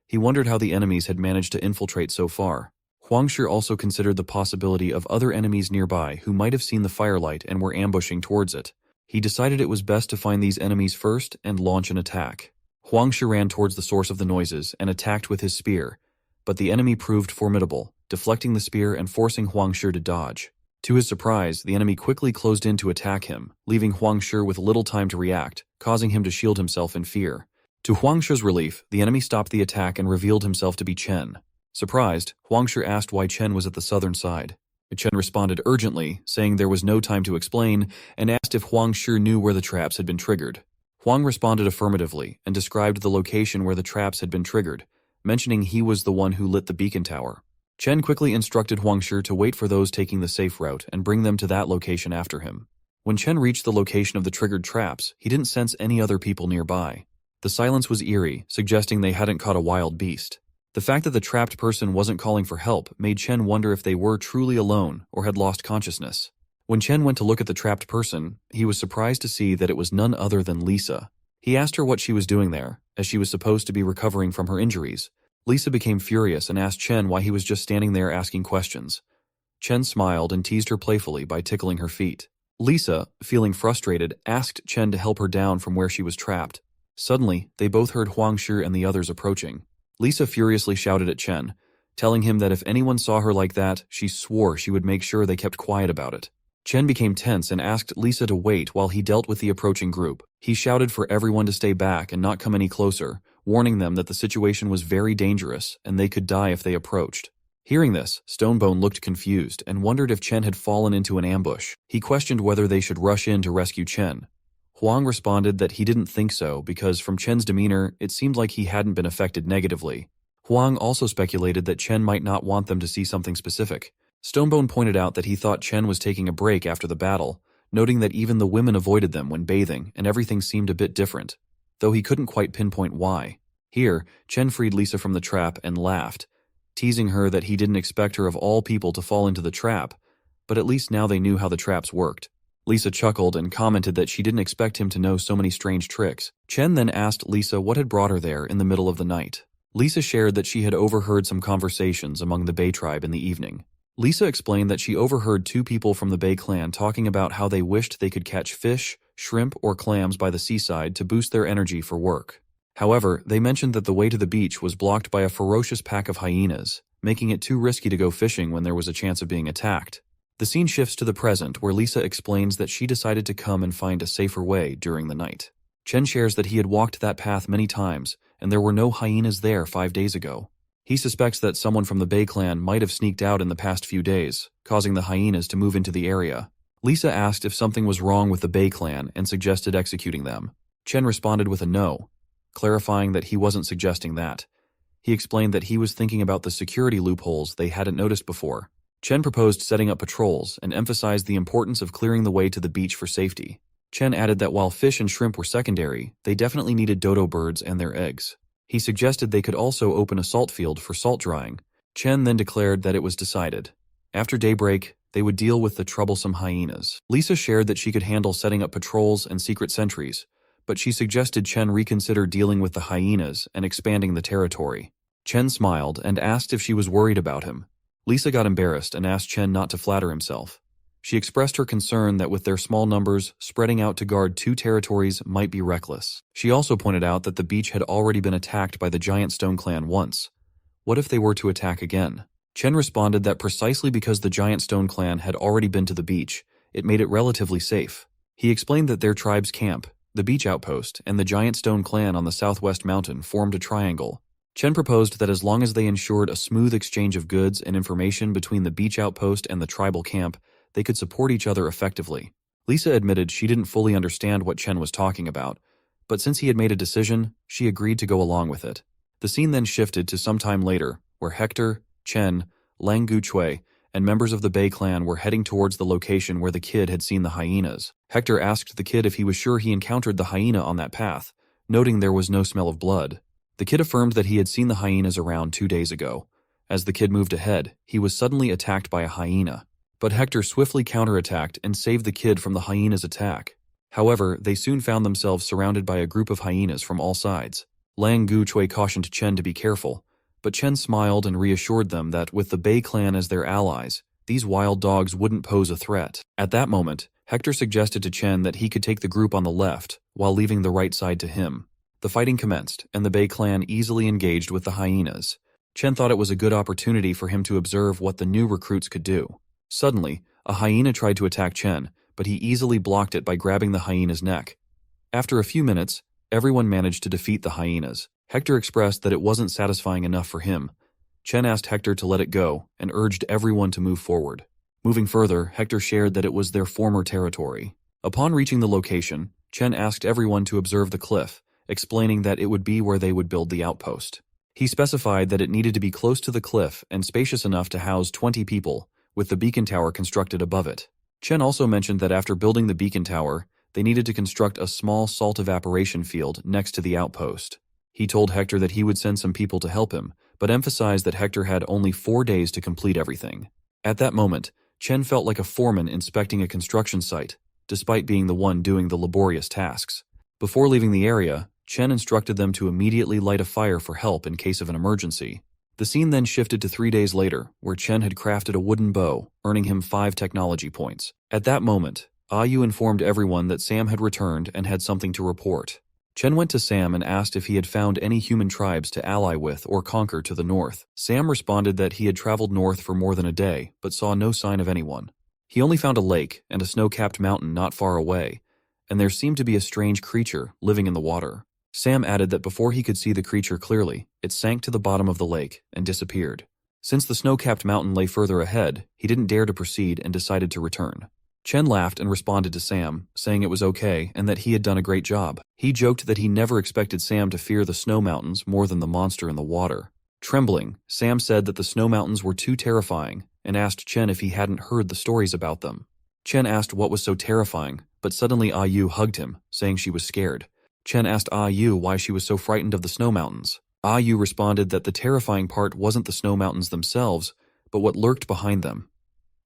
He wondered how the enemies had managed to infiltrate so far. Huang Shi also considered the possibility of other enemies nearby who might have seen the firelight and were ambushing towards it. He decided it was best to find these enemies first and launch an attack. Huang Shi ran towards the source of the noises and attacked with his spear, but the enemy proved formidable, deflecting the spear and forcing Huang Shi to dodge. To his surprise, the enemy quickly closed in to attack him, leaving Huang Shi with little time to react, causing him to shield himself in fear. To Huang Shi's relief, the enemy stopped the attack and revealed himself to be Chen. Surprised, Huang Shi asked why Chen was at the southern side. Chen responded urgently, saying there was no time to explain, and asked if Huang Shi knew where the traps had been triggered. Huang responded affirmatively and described the location where the traps had been triggered, mentioning he was the one who lit the beacon tower. Chen quickly instructed Huang Shi to wait for those taking the safe route and bring them to that location after him. When Chen reached the location of the triggered traps, he didn't sense any other people nearby. The silence was eerie, suggesting they hadn't caught a wild beast. The fact that the trapped person wasn't calling for help made Chen wonder if they were truly alone or had lost consciousness. When Chen went to look at the trapped person, he was surprised to see that it was none other than Lisa. He asked her what she was doing there, as she was supposed to be recovering from her injuries. Lisa became furious and asked Chen why he was just standing there asking questions. Chen smiled and teased her playfully by tickling her feet. Lisa, feeling frustrated, asked Chen to help her down from where she was trapped. Suddenly, they both heard Huang Shi and the others approaching. Lisa furiously shouted at Chen, telling him that if anyone saw her like that, she swore she would make sure they kept quiet about it. Chen became tense and asked Lisa to wait while he dealt with the approaching group. He shouted for everyone to stay back and not come any closer, warning them that the situation was very dangerous and they could die if they approached. Hearing this, Stonebone looked confused and wondered if Chen had fallen into an ambush. He questioned whether they should rush in to rescue Chen. Huang responded that he didn't think so because from Chen's demeanor, it seemed like he hadn't been affected negatively. Huang also speculated that Chen might not want them to see something specific, Stonebone pointed out that he thought Chen was taking a break after the battle, noting that even the women avoided them when bathing and everything seemed a bit different, though he couldn't quite pinpoint why. Here, Chen freed Lisa from the trap and laughed, teasing her that he didn't expect her of all people to fall into the trap, but at least now they knew how the traps worked. Lisa chuckled and commented that she didn't expect him to know so many strange tricks. Chen then asked Lisa what had brought her there in the middle of the night. Lisa shared that she had overheard some conversations among the Bay tribe in the evening. Lisa explained that she overheard two people from the Bay clan talking about how they wished they could catch fish, shrimp, or clams by the seaside to boost their energy for work. However, they mentioned that the way to the beach was blocked by a ferocious pack of hyenas, making it too risky to go fishing when there was a chance of being attacked. The scene shifts to the present, where Lisa explains that she decided to come and find a safer way during the night. Chen shares that he had walked that path many times, and there were no hyenas there 5 days ago. He suspects that someone from the Bay clan might have sneaked out in the past few days, causing the hyenas to move into the area. Lisa asked if something was wrong with the Bay clan and suggested executing them. Chen responded with a no, clarifying that he wasn't suggesting that. He explained that he was thinking about the security loopholes they hadn't noticed before. Chen proposed setting up patrols and emphasized the importance of clearing the way to the beach for safety. Chen added that while fish and shrimp were secondary, they definitely needed dodo birds and their eggs. He suggested they could also open a salt field for salt drying. Chen then declared that it was decided. After daybreak, they would deal with the troublesome hyenas. Lisa shared that she could handle setting up patrols and secret sentries, but she suggested Chen reconsider dealing with the hyenas and expanding the territory. Chen smiled and asked if she was worried about him. Lisa got embarrassed and asked Chen not to flatter himself. She expressed her concern that with their small numbers, spreading out to guard 2 territories might be reckless. She also pointed out that the beach had already been attacked by the Giant Stone clan once. What if they were to attack again? Chen responded that precisely because the Giant Stone clan had already been to the beach, it made it relatively safe. He explained that their tribe's camp, the beach outpost, and the Giant Stone clan on the southwest mountain formed a triangle. Chen proposed that as long as they ensured a smooth exchange of goods and information between the beach outpost and the tribal camp, they could support each other effectively. Lisa admitted she didn't fully understand what Chen was talking about, but since he had made a decision, she agreed to go along with it. The scene then shifted to some time later, where Hector, Chen, Lang Guchui, and members of the Bay clan were heading towards the location where the kid had seen the hyenas. Hector asked the kid if he was sure he encountered the hyena on that path, noting there was no smell of blood. The kid affirmed that he had seen the hyenas around 2 days ago. As the kid moved ahead, he was suddenly attacked by a hyena. But Hector swiftly counterattacked and saved the kid from the hyena's attack. However, they soon found themselves surrounded by a group of hyenas from all sides. Lang Guchui cautioned Chen to be careful, but Chen smiled and reassured them that with the Bay clan as their allies, these wild dogs wouldn't pose a threat. At that moment, Hector suggested to Chen that he could take the group on the left, while leaving the right side to him. The fighting commenced, and the Bay clan easily engaged with the hyenas. Chen thought it was a good opportunity for him to observe what the new recruits could do. Suddenly, a hyena tried to attack Chen, but he easily blocked it by grabbing the hyena's neck. After a few minutes, everyone managed to defeat the hyenas. Hector expressed that it wasn't satisfying enough for him. Chen asked Hector to let it go and urged everyone to move forward. Moving further, Hector shared that it was their former territory. Upon reaching the location, Chen asked everyone to observe the cliff, explaining that it would be where they would build the outpost. He specified that it needed to be close to the cliff and spacious enough to house 20 people, with the beacon tower constructed above it. Chen also mentioned that after building the beacon tower, they needed to construct a small salt evaporation field next to the outpost. He told Hector that he would send some people to help him, but emphasized that Hector had only 4 days to complete everything. At that moment, Chen felt like a foreman inspecting a construction site, despite being the one doing the laborious tasks. Before leaving the area, Chen instructed them to immediately light a fire for help in case of an emergency. The scene then shifted to 3 days later, where Chen had crafted a wooden bow, earning him 5 technology points. At that moment, Ayu informed everyone that Sam had returned and had something to report. Chen went to Sam and asked if he had found any human tribes to ally with or conquer to the north. Sam responded that he had traveled north for more than a day, but saw no sign of anyone. He only found a lake and a snow-capped mountain not far away, and there seemed to be a strange creature living in the water. Sam added that before he could see the creature clearly, it sank to the bottom of the lake and disappeared. Since the snow-capped mountain lay further ahead, he didn't dare to proceed and decided to return. Chen laughed and responded to Sam, saying it was okay and that he had done a great job. He joked that he never expected Sam to fear the snow mountains more than the monster in the water. Trembling, Sam said that the snow mountains were too terrifying and asked Chen if he hadn't heard the stories about them. Chen asked what was so terrifying, but suddenly Yu hugged him, saying she was scared. Chen asked Yu why she was so frightened of the snow mountains. Yu responded that the terrifying part wasn't the snow mountains themselves, but what lurked behind them.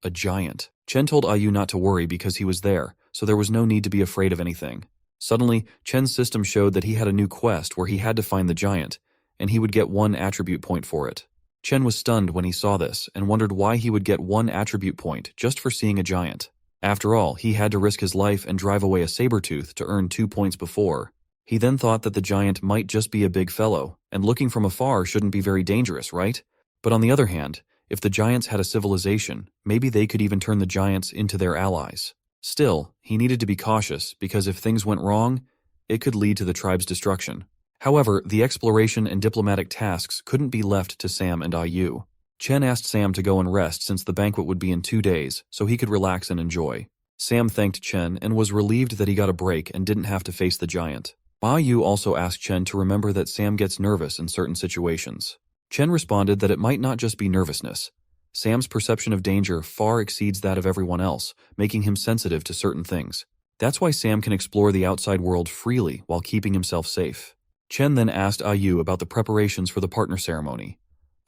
A giant. Chen told Yu not to worry because he was there, so there was no need to be afraid of anything. Suddenly, Chen's system showed that he had a new quest where he had to find the giant, and he would get 1 attribute point for it. Chen was stunned when he saw this and wondered why he would get 1 attribute point just for seeing a giant. After all, he had to risk his life and drive away a saber-tooth to earn 2 points before. He then thought that the giant might just be a big fellow, and looking from afar shouldn't be very dangerous, right? But on the other hand, if the giants had a civilization, maybe they could even turn the giants into their allies. Still, he needed to be cautious because if things went wrong, it could lead to the tribe's destruction. However, the exploration and diplomatic tasks couldn't be left to Sam and Yu. Chen asked Sam to go and rest since the banquet would be in 2 days, so he could relax and enjoy. Sam thanked Chen and was relieved that he got a break and didn't have to face the giant. Yu also asked Chen to remember that Sam gets nervous in certain situations. Chen responded that it might not just be nervousness. Sam's perception of danger far exceeds that of everyone else, making him sensitive to certain things. That's why Sam can explore the outside world freely while keeping himself safe. Chen then asked Yu about the preparations for the partner ceremony.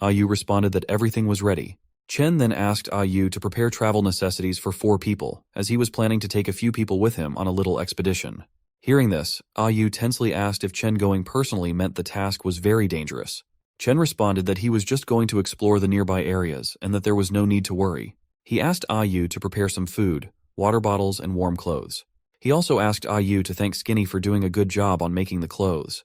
Yu responded that everything was ready. Chen then asked Yu to prepare travel necessities for 4 people, as he was planning to take a few people with him on a little expedition. Hearing this, Yu tensely asked if Chen going personally meant the task was very dangerous. Chen responded that he was just going to explore the nearby areas and that there was no need to worry. He asked Yu to prepare some food, water bottles, and warm clothes. He also asked Yu to thank Skinny for doing a good job on making the clothes.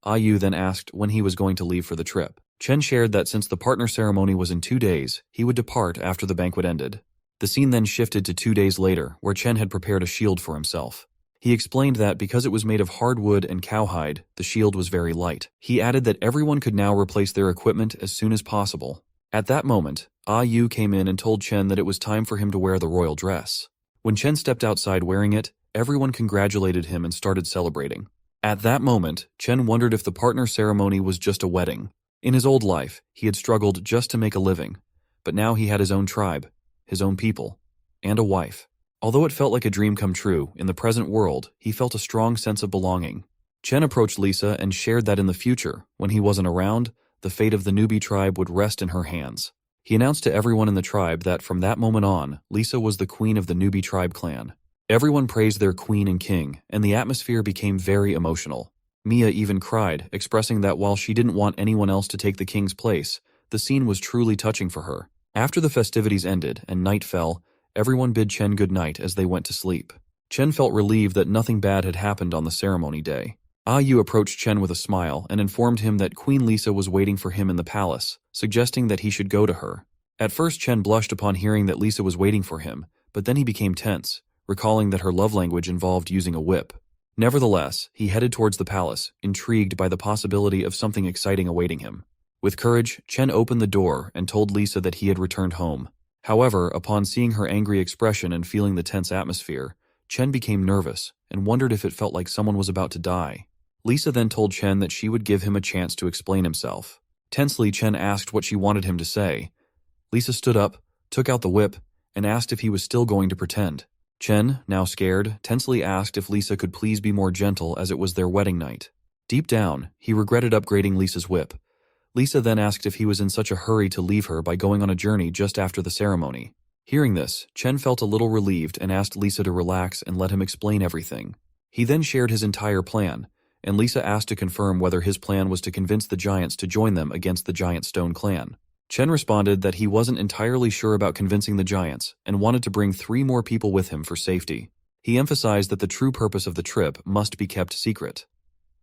Yu then asked when he was going to leave for the trip. Chen shared that since the partner ceremony was in 2 days, he would depart after the banquet ended. The scene then shifted to 2 days later, where Chen had prepared a shield for himself. He explained that because it was made of hardwood and cowhide, the shield was very light. He added that everyone could now replace their equipment as soon as possible. At that moment, Yu came in and told Chen that it was time for him to wear the royal dress. When Chen stepped outside wearing it, everyone congratulated him and started celebrating. At that moment, Chen wondered if the partner ceremony was just a wedding. In his old life, he had struggled just to make a living, but now he had his own tribe, his own people, and a wife. Although it felt like a dream come true, in the present world, he felt a strong sense of belonging. Chen approached Lisa and shared that in the future, when he wasn't around, the fate of the newbie tribe would rest in her hands. He announced to everyone in the tribe that from that moment on, Lisa was the queen of the newbie tribe clan. Everyone praised their queen and king, and the atmosphere became very emotional. Mia even cried, expressing that while she didn't want anyone else to take the king's place, the scene was truly touching for her. After the festivities ended and night fell, everyone bid Chen good night as they went to sleep. Chen felt relieved that nothing bad had happened on the ceremony day. Yu approached Chen with a smile and informed him that Queen Lisa was waiting for him in the palace, suggesting that he should go to her. At first, Chen blushed upon hearing that Lisa was waiting for him, but then he became tense, recalling that her love language involved using a whip. Nevertheless, he headed towards the palace, intrigued by the possibility of something exciting awaiting him. With courage, Chen opened the door and told Lisa that he had returned home. However, upon seeing her angry expression and feeling the tense atmosphere, Chen became nervous and wondered if it felt like someone was about to die. Lisa then told Chen that she would give him a chance to explain himself. Tensely, Chen asked what she wanted him to say. Lisa stood up, took out the whip, and asked if he was still going to pretend. Chen, now scared, tensely asked if Lisa could please be more gentle as it was their wedding night. Deep down, he regretted upgrading Lisa's whip. Lisa then asked if he was in such a hurry to leave her by going on a journey just after the ceremony. Hearing this, Chen felt a little relieved and asked Lisa to relax and let him explain everything. He then shared his entire plan, and Lisa asked to confirm whether his plan was to convince the giants to join them against the Giant Stone clan. Chen responded that he wasn't entirely sure about convincing the giants and wanted to bring 3 more people with him for safety. He emphasized that the true purpose of the trip must be kept secret.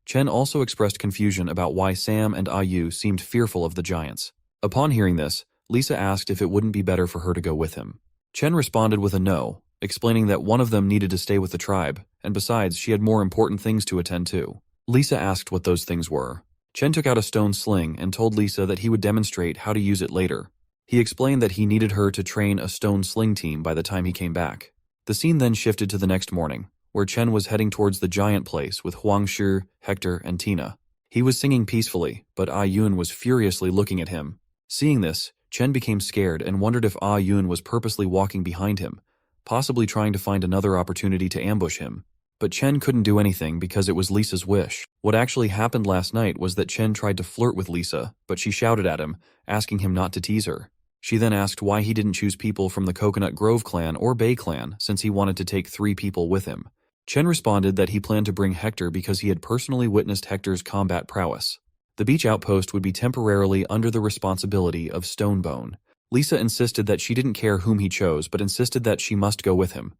Chen also expressed confusion about why Sam and Yu seemed fearful of the giants. Upon hearing this, Lisa asked if it wouldn't be better for her to go with him. Chen responded with a no, explaining that one of them needed to stay with the tribe, and besides, she had more important things to attend to. Lisa asked what those things were. Chen took out a stone sling and told Lisa that he would demonstrate how to use it later. He explained that he needed her to train a stone sling team by the time he came back. The scene then shifted to the next morning, where Chen was heading towards the giant place with Huang Shi, Hector, and Tina. He was singing peacefully, but Ai Yun was furiously looking at him. Seeing this, Chen became scared and wondered if Ah Yun was purposely walking behind him, possibly trying to find another opportunity to ambush him. But Chen couldn't do anything because it was Lisa's wish. What actually happened last night was that Chen tried to flirt with Lisa, but she shouted at him, asking him not to tease her. She then asked why he didn't choose people from the Coconut Grove clan or Bay clan since he wanted to take 3 people with him. Chen responded that he planned to bring Hector because he had personally witnessed Hector's combat prowess. The beach outpost would be temporarily under the responsibility of Stonebone. Lisa insisted that she didn't care whom he chose, but insisted that she must go with him.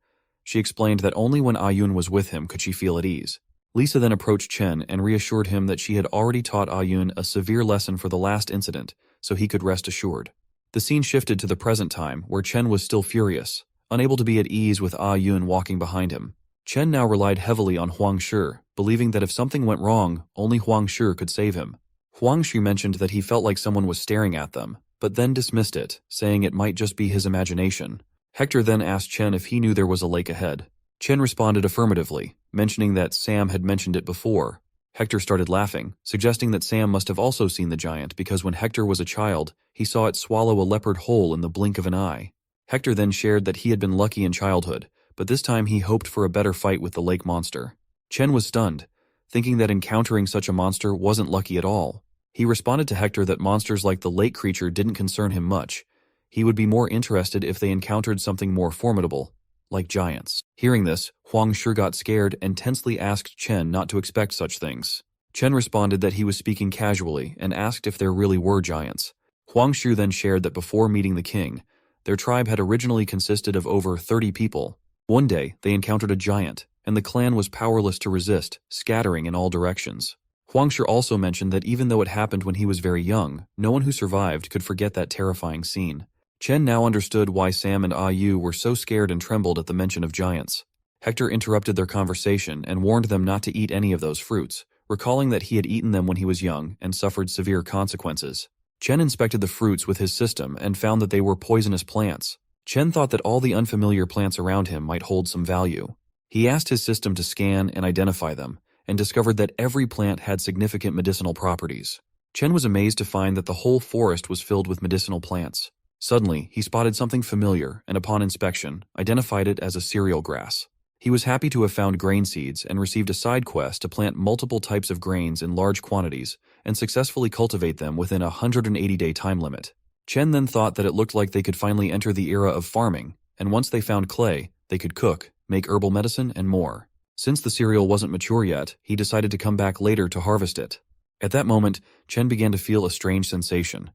She explained that only when Ayun was with him could she feel at ease. Lisa then approached Chen and reassured him that she had already taught Ayun a severe lesson for the last incident, so he could rest assured. The scene shifted to the present time, where Chen was still furious, unable to be at ease with Ayun walking behind him. Chen now relied heavily on Huang Shi, believing that if something went wrong, only Huang Shi could save him. Huang Shi mentioned that he felt like someone was staring at them, but then dismissed it, saying it might just be his imagination. Hector then asked Chen if he knew there was a lake ahead. Chen responded affirmatively, mentioning that Sam had mentioned it before. Hector started laughing, suggesting that Sam must have also seen the giant because when Hector was a child, he saw it swallow a leopard whole in the blink of an eye. Hector then shared that he had been lucky in childhood, but this time he hoped for a better fight with the lake monster. Chen was stunned, thinking that encountering such a monster wasn't lucky at all. He responded to Hector that monsters like the lake creature didn't concern him much. He would be more interested if they encountered something more formidable, like giants. Hearing this, Huang Shi got scared and tensely asked Chen not to expect such things. Chen responded that he was speaking casually and asked if there really were giants. Huang Shi then shared that before meeting the king, their tribe had originally consisted of over 30 people. One day, they encountered a giant, and the clan was powerless to resist, scattering in all directions. Huang Shi also mentioned that even though it happened when he was very young, no one who survived could forget that terrifying scene. Chen now understood why Sam and Yu were so scared and trembled at the mention of giants. Hector interrupted their conversation and warned them not to eat any of those fruits, recalling that he had eaten them when he was young and suffered severe consequences. Chen inspected the fruits with his system and found that they were poisonous plants. Chen thought that all the unfamiliar plants around him might hold some value. He asked his system to scan and identify them, and discovered that every plant had significant medicinal properties. Chen was amazed to find that the whole forest was filled with medicinal plants. Suddenly, he spotted something familiar and upon inspection, identified it as a cereal grass. He was happy to have found grain seeds and received a side quest to plant multiple types of grains in large quantities and successfully cultivate them within a 180-day time limit. Chen then thought that it looked like they could finally enter the era of farming, and once they found clay, they could cook, make herbal medicine, and more. Since the cereal wasn't mature yet, he decided to come back later to harvest it. At that moment, Chen began to feel a strange sensation.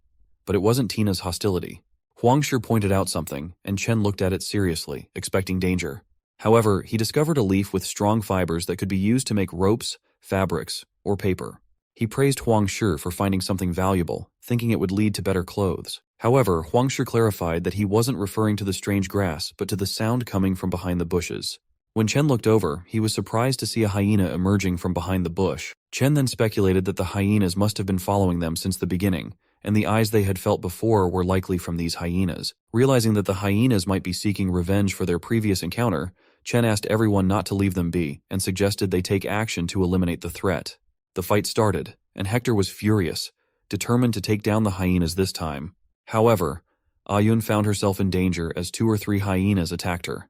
But it wasn't Tina's hostility. Huang Shi pointed out something, and Chen looked at it seriously, expecting danger. However, he discovered a leaf with strong fibers that could be used to make ropes, fabrics, or paper. He praised Huang Shi for finding something valuable, thinking it would lead to better clothes. However, Huang Shi clarified that he wasn't referring to the strange grass, but to the sound coming from behind the bushes. When Chen looked over, he was surprised to see a hyena emerging from behind the bush. Chen then speculated that the hyenas must have been following them since the beginning, and the eyes they had felt before were likely from these hyenas. Realizing that the hyenas might be seeking revenge for their previous encounter, Chen asked everyone not to leave them be and suggested they take action to eliminate the threat. The fight started, and Hector was furious, determined to take down the hyenas this time. However, Ayun found herself in danger as 2 or 3 hyenas attacked her.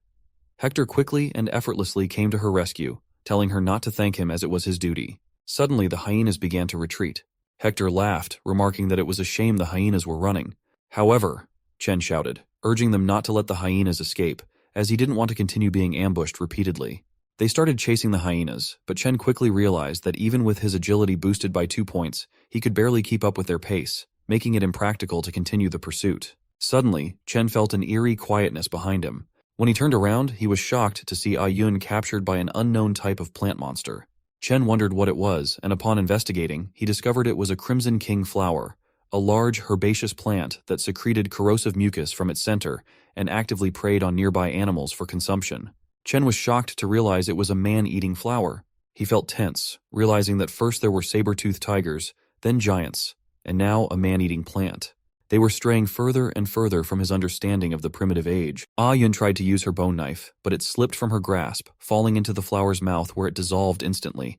Hector quickly and effortlessly came to her rescue, telling her not to thank him as it was his duty. Suddenly, the hyenas began to retreat. Hector laughed, remarking that it was a shame the hyenas were running. However, Chen shouted, urging them not to let the hyenas escape, as he didn't want to continue being ambushed repeatedly. They started chasing the hyenas, but Chen quickly realized that even with his agility boosted by 2 points, he could barely keep up with their pace, making it impractical to continue the pursuit. Suddenly, Chen felt an eerie quietness behind him. When he turned around, he was shocked to see Ayun captured by an unknown type of plant monster. Chen wondered what it was, and upon investigating, he discovered it was a Crimson King flower, a large herbaceous plant that secreted corrosive mucus from its center and actively preyed on nearby animals for consumption. Chen was shocked to realize it was a man-eating flower. He felt tense, realizing that first there were saber-toothed tigers, then giants, and now a man-eating plant. They were straying further and further from his understanding of the primitive age. Ayun tried to use her bone knife, but it slipped from her grasp, falling into the flower's mouth where it dissolved instantly.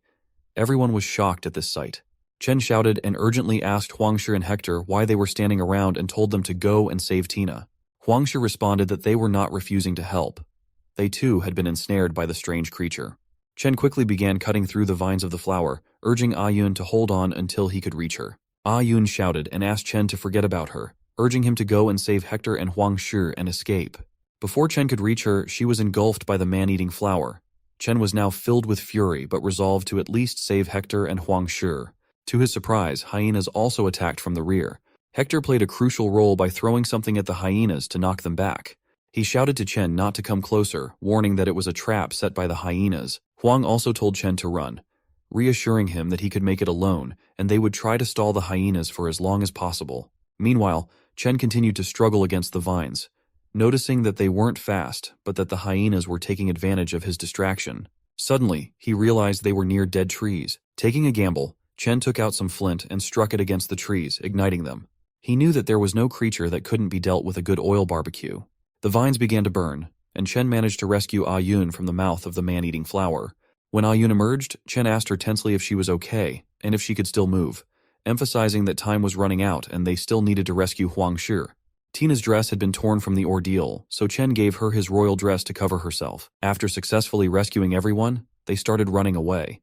Everyone was shocked at this sight. Chen shouted and urgently asked Huangshi and Hector why they were standing around and told them to go and save Tina. Huangshi responded that they were not refusing to help. They too had been ensnared by the strange creature. Chen quickly began cutting through the vines of the flower, urging Ayun to hold on until he could reach her. Ayun shouted and asked Chen to forget about her, urging him to go and save Hector and Huangshi and escape. Before Chen could reach her, she was engulfed by the man-eating flower. Chen was now filled with fury but resolved to at least save Hector and Huangshi. To his surprise, hyenas also attacked from the rear. Hector played a crucial role by throwing something at the hyenas to knock them back. He shouted to Chen not to come closer, warning that it was a trap set by the hyenas. Huang also told Chen to run, reassuring him that he could make it alone and they would try to stall the hyenas for as long as possible. Meanwhile, Chen continued to struggle against the vines, noticing that they weren't fast but that the hyenas were taking advantage of his distraction. Suddenly, he realized they were near dead trees. Taking a gamble, Chen took out some flint and struck it against the trees, igniting them. He knew that there was no creature that couldn't be dealt with a good oil barbecue. The vines began to burn, and Chen managed to rescue Ayun from the mouth of the man-eating flower. When Ayun emerged, Chen asked her tensely if she was okay and if she could still move, emphasizing that time was running out and they still needed to rescue Huangshi. Tina's dress had been torn from the ordeal, so Chen gave her his royal dress to cover herself. After successfully rescuing everyone, they started running away.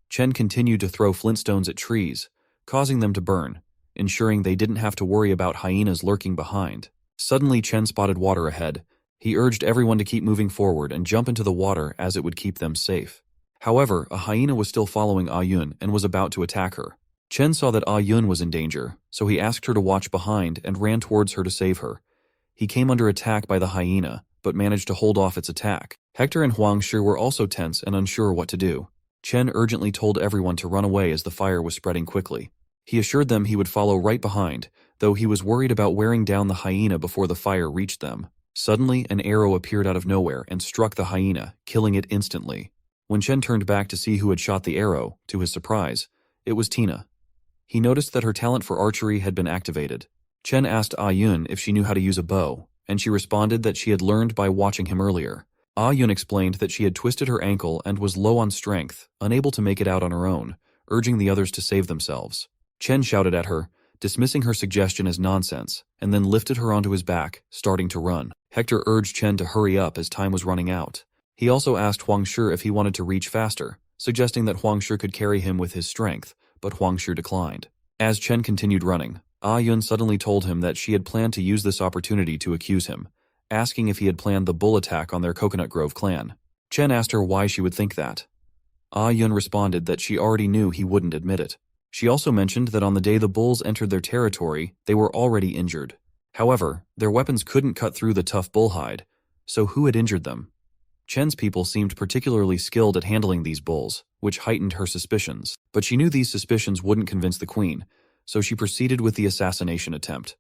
Chen continued to throw flintstones at trees, causing them to burn, ensuring they didn't have to worry about hyenas lurking behind. Suddenly, Chen spotted water ahead. He urged everyone to keep moving forward and jump into the water as it would keep them safe. However, a hyena was still following Ayun and was about to attack her. Chen saw that Ayun was in danger, so he asked her to watch behind and ran towards her to save her. He came under attack by the hyena, but managed to hold off its attack. Hector and Huangshi were also tense and unsure what to do. Chen urgently told everyone to run away as the fire was spreading quickly. He assured them he would follow right behind, though he was worried about wearing down the hyena before the fire reached them. Suddenly, an arrow appeared out of nowhere and struck the hyena, killing it instantly. When Chen turned back to see who had shot the arrow, to his surprise, it was Tina. He noticed that her talent for archery had been activated. Chen asked Ayun if she knew how to use a bow, and she responded that she had learned by watching him earlier. Ayun explained that she had twisted her ankle and was low on strength, unable to make it out on her own, urging the others to save themselves. Chen shouted at her, dismissing her suggestion as nonsense, and then lifted her onto his back, starting to run. Hector urged Chen to hurry up as time was running out. He also asked Huangshi if he wanted to reach faster, suggesting that Huangshi could carry him with his strength, but Huangshi declined. As Chen continued running, Ayun suddenly told him that she had planned to use this opportunity to accuse him, asking if he had planned the bull attack on their Coconut Grove clan. Chen asked her why she would think that. Ayun responded that she already knew he wouldn't admit it. She also mentioned that on the day the bulls entered their territory, they were already injured. However, their weapons couldn't cut through the tough bull hide, so who had injured them? Chen's people seemed particularly skilled at handling these bulls, which heightened her suspicions. But she knew these suspicions wouldn't convince the queen, so she proceeded with the assassination attempt.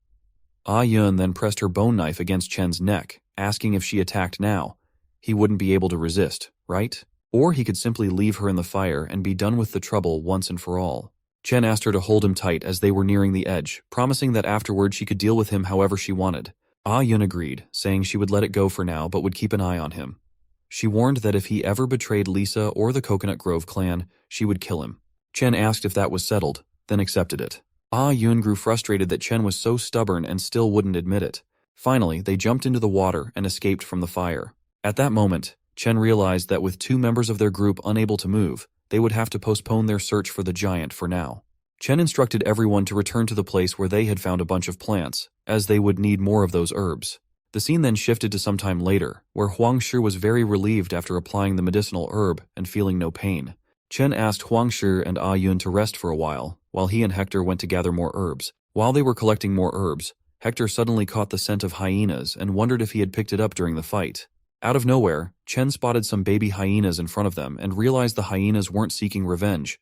Ayun then pressed her bone knife against Chen's neck, asking if she attacked now. He wouldn't be able to resist, right? Or he could simply leave her in the fire and be done with the trouble once and for all. Chen asked her to hold him tight as they were nearing the edge, promising that afterward she could deal with him however she wanted. Ayun agreed, saying she would let it go for now but would keep an eye on him. She warned that if he ever betrayed Lisa or the Coconut Grove clan, she would kill him. Chen asked if that was settled, then accepted it. Ayun grew frustrated that Chen was so stubborn and still wouldn't admit it. Finally, they jumped into the water and escaped from the fire. At that moment, Chen realized that with 2 members of their group unable to move, they would have to postpone their search for the giant for now. Chen instructed everyone to return to the place where they had found a bunch of plants, as they would need more of those herbs. The scene then shifted to some time later, where Huangshi was very relieved after applying the medicinal herb and feeling no pain. Chen asked Huangshi and Ayun to rest for a while he and Hector went to gather more herbs. While they were collecting more herbs, Hector suddenly caught the scent of hyenas and wondered if he had picked it up during the fight. Out of nowhere, Chen spotted some baby hyenas in front of them and realized the hyenas weren't seeking revenge.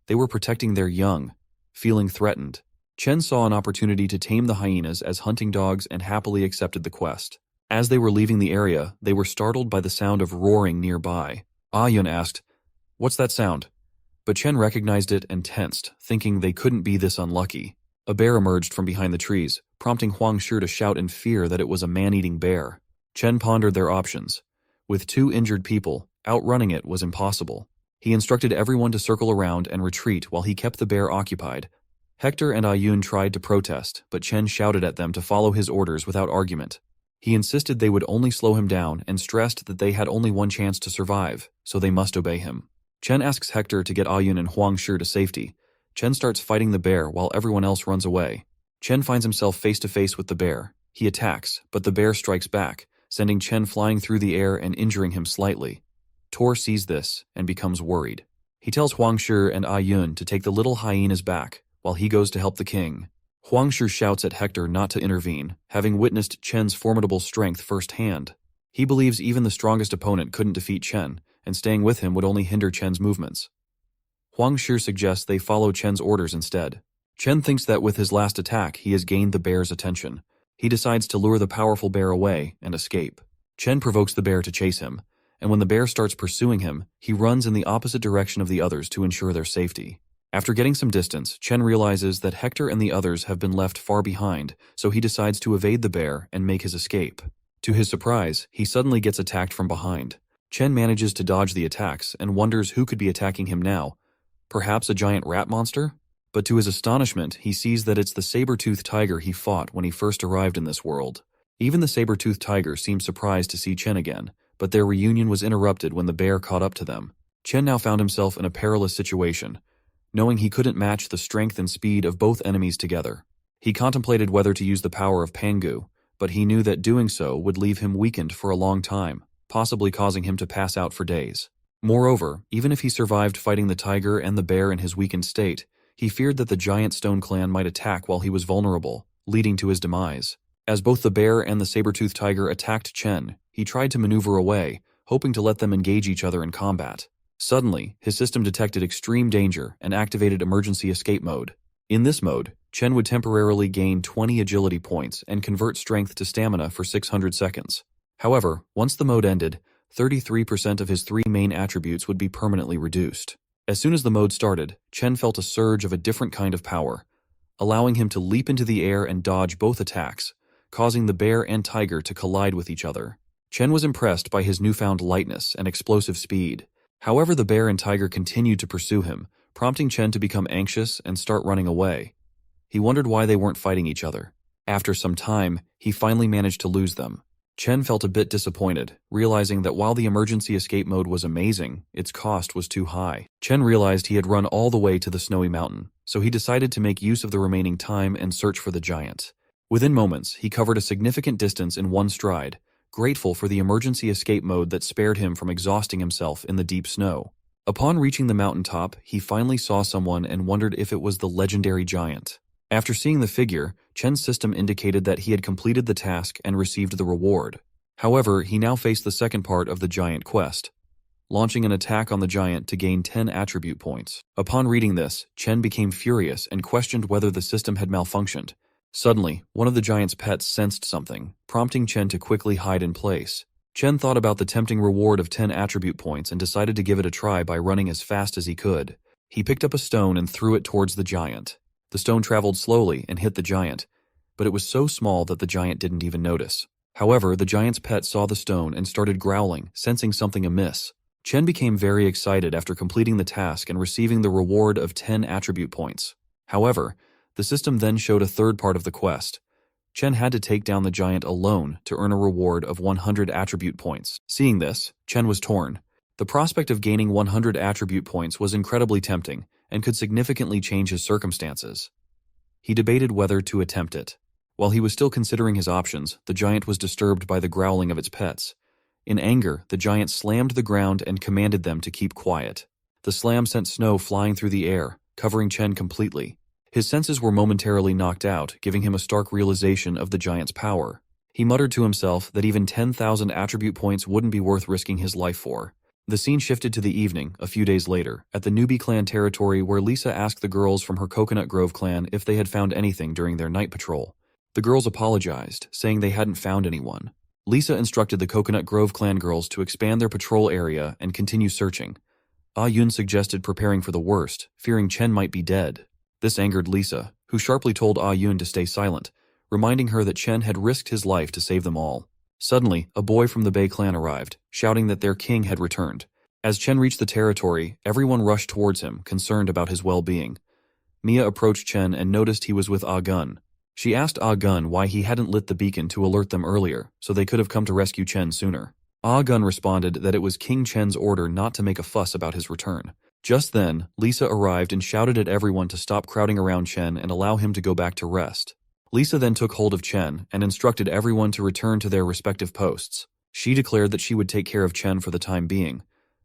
They were protecting their young, feeling threatened. Chen saw an opportunity to tame the hyenas as hunting dogs and happily accepted the quest. As they were leaving the area, they were startled by the sound of roaring nearby. Ayun asked, "What's that sound?" But Chen recognized it and tensed, thinking they couldn't be this unlucky. A bear emerged from behind the trees, prompting Huangshi to shout in fear that it was a man-eating bear. Chen pondered their options. With 2 injured people, outrunning it was impossible. He instructed everyone to circle around and retreat while he kept the bear occupied. Hector and Ayun tried to protest, but Chen shouted at them to follow his orders without argument. He insisted they would only slow him down and stressed that they had only one chance to survive, so they must obey him. Chen asks Hector to get Ayun and Huang Shi to safety. Chen starts fighting the bear while everyone else runs away. Chen finds himself face to face with the bear. He attacks, but the bear strikes back, sending Chen flying through the air and injuring him slightly. Tor sees this and becomes worried. He tells Huang Shi and Ayun to take the little hyenas back, while he goes to help the king. Huang Shi shouts at Hector not to intervene, having witnessed Chen's formidable strength firsthand. He believes even the strongest opponent couldn't defeat Chen, and staying with him would only hinder Chen's movements. Huang Shi suggests they follow Chen's orders instead. Chen thinks that with his last attack he has gained the bear's attention. He decides to lure the powerful bear away and escape. Chen provokes the bear to chase him, and when the bear starts pursuing him, he runs in the opposite direction of the others to ensure their safety. After getting some distance, Chen realizes that Hector and the others have been left far behind, so he decides to evade the bear and make his escape. To his surprise, he suddenly gets attacked from behind. Chen manages to dodge the attacks and wonders who could be attacking him now. Perhaps a giant rat monster? But to his astonishment, he sees that it's the saber-toothed tiger he fought when he first arrived in this world. Even the saber-toothed tiger seemed surprised to see Chen again, but their reunion was interrupted when the bear caught up to them. Chen now found himself in a perilous situation, knowing he couldn't match the strength and speed of both enemies together. He contemplated whether to use the power of Pangu, but he knew that doing so would leave him weakened for a long time, possibly causing him to pass out for days. Moreover, even if he survived fighting the tiger and the bear in his weakened state, he feared that the giant stone clan might attack while he was vulnerable, leading to his demise. As both the bear and the saber-toothed tiger attacked Chen, he tried to maneuver away, hoping to let them engage each other in combat. Suddenly, his system detected extreme danger and activated emergency escape mode. In this mode, Chen would temporarily gain 20 agility points and convert strength to stamina for 600 seconds. However, once the mode ended, 33% of his 3 main attributes would be permanently reduced. As soon as the mode started, Chen felt a surge of a different kind of power, allowing him to leap into the air and dodge both attacks, causing the bear and tiger to collide with each other. Chen was impressed by his newfound lightness and explosive speed. However, the bear and tiger continued to pursue him, prompting Chen to become anxious and start running away. He wondered why they weren't fighting each other. After some time, he finally managed to lose them. Chen felt a bit disappointed, realizing that while the emergency escape mode was amazing, its cost was too high. Chen realized he had run all the way to the snowy mountain, so he decided to make use of the remaining time and search for the giant. Within moments, he covered a significant distance in one stride, grateful for the emergency escape mode that spared him from exhausting himself in the deep snow. Upon reaching the mountaintop, he finally saw someone and wondered if it was the legendary giant. After seeing the figure, Chen's system indicated that he had completed the task and received the reward. However, he now faced the second part of the giant quest, launching an attack on the giant to gain 10 attribute points. Upon reading this, Chen became furious and questioned whether the system had malfunctioned. Suddenly, one of the giant's pets sensed something, prompting Chen to quickly hide in place. Chen thought about the tempting reward of 10 attribute points and decided to give it a try by running as fast as he could. He picked up a stone and threw it towards the giant. The stone traveled slowly and hit the giant, but it was so small that the giant didn't even notice. However, the giant's pet saw the stone and started growling, sensing something amiss. Chen became very excited after completing the task and receiving the reward of 10 attribute points. However, the system then showed a third part of the quest. Chen had to take down the giant alone to earn a reward of 100 attribute points. Seeing this, Chen was torn. The prospect of gaining 100 attribute points was incredibly tempting and could significantly change his circumstances. He debated whether to attempt it. While he was still considering his options, the giant was disturbed by the growling of its pets. In anger, the giant slammed the ground and commanded them to keep quiet. The slam sent snow flying through the air, covering Chen completely. His senses were momentarily knocked out, giving him a stark realization of the giant's power. He muttered to himself that even 10,000 attribute points wouldn't be worth risking his life for. The scene shifted to the evening, a few days later, at the newbie clan territory where Lisa asked the girls from her Coconut Grove clan if they had found anything during their night patrol. The girls apologized, saying they hadn't found anyone. Lisa instructed the Coconut Grove clan girls to expand their patrol area and continue searching. Yun suggested preparing for the worst, fearing Chen might be dead. This angered Lisa, who sharply told Yun to stay silent, reminding her that Chen had risked his life to save them all. Suddenly, a boy from the Bei clan arrived, shouting that their king had returned. As Chen reached the territory, everyone rushed towards him, concerned about his well-being. Mia approached Chen and noticed he was with Ah Gun. She asked Ah Gun why he hadn't lit the beacon to alert them earlier, so they could have come to rescue Chen sooner. Ah Gun responded that it was King Chen's order not to make a fuss about his return. Just then, Lisa arrived and shouted at everyone to stop crowding around Chen and allow him to go back to rest. Lisa then took hold of Chen and instructed everyone to return to their respective posts. She declared that she would take care of Chen for the time being,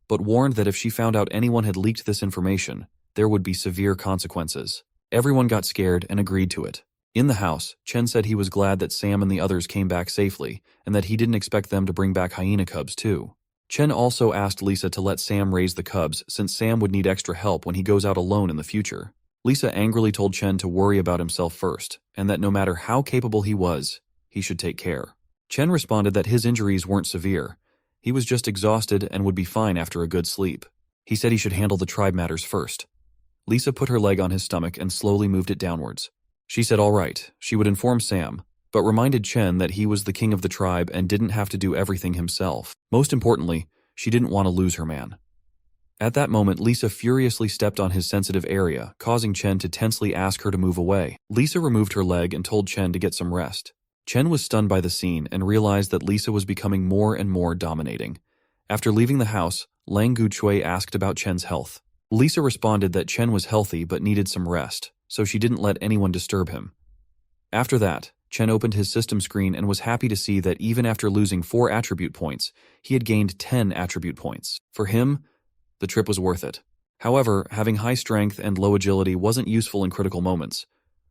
but warned that if she found out anyone had leaked this information, there would be severe consequences. Everyone got scared and agreed to it. In the house, Chen said he was glad that Sam and the others came back safely, and that he didn't expect them to bring back hyena cubs too. Chen also asked Lisa to let Sam raise the cubs since Sam would need extra help when he goes out alone in the future. Lisa angrily told Chen to worry about himself first, and that no matter how capable he was, he should take care. Chen responded that his injuries weren't severe. He was just exhausted and would be fine after a good sleep. He said he should handle the tribe matters first. Lisa put her leg on his stomach and slowly moved it downwards. She said all right, she would inform Sam, but reminded Chen that he was the king of the tribe and didn't have to do everything himself. Most importantly, she didn't want to lose her man. At that moment, Lisa furiously stepped on his sensitive area, causing Chen to tensely ask her to move away. Lisa removed her leg and told Chen to get some rest. Chen was stunned by the scene and realized that Lisa was becoming more and more dominating. After leaving the house, Lang Guchui asked about Chen's health. Lisa responded that Chen was healthy but needed some rest, so she didn't let anyone disturb him. After that, Chen opened his system screen and was happy to see that even after losing 4 attribute points, he had gained 10 attribute points. For him, the trip was worth it. However, having high strength and low agility wasn't useful in critical moments,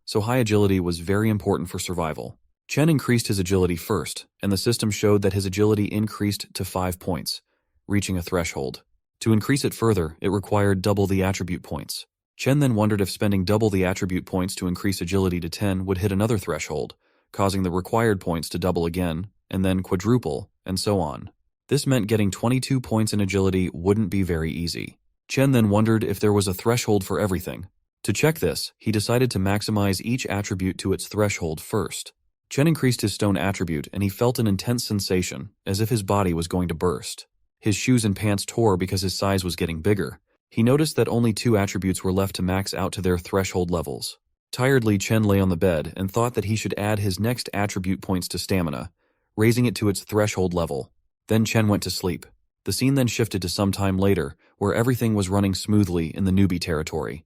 so high agility was very important for survival. Chen increased his agility first, and the system showed that his agility increased to 5 points, reaching a threshold. To increase it further, it required double the attribute points. Chen then wondered if spending double the attribute points to increase agility to 10 would hit another threshold, causing the required points to double again, and then quadruple, and so on. This meant getting 22 points in agility wouldn't be very easy. Chen then wondered if there was a threshold for everything. To check this, he decided to maximize each attribute to its threshold first. Chen increased his stone attribute and he felt an intense sensation, as if his body was going to burst. His shoes and pants tore because his size was getting bigger. He noticed that only 2 attributes were left to max out to their threshold levels. Tiredly, Chen lay on the bed and thought that he should add his next attribute points to stamina, raising it to its threshold level. Then Chen went to sleep. The scene then shifted to some time later, where everything was running smoothly in the newbie territory.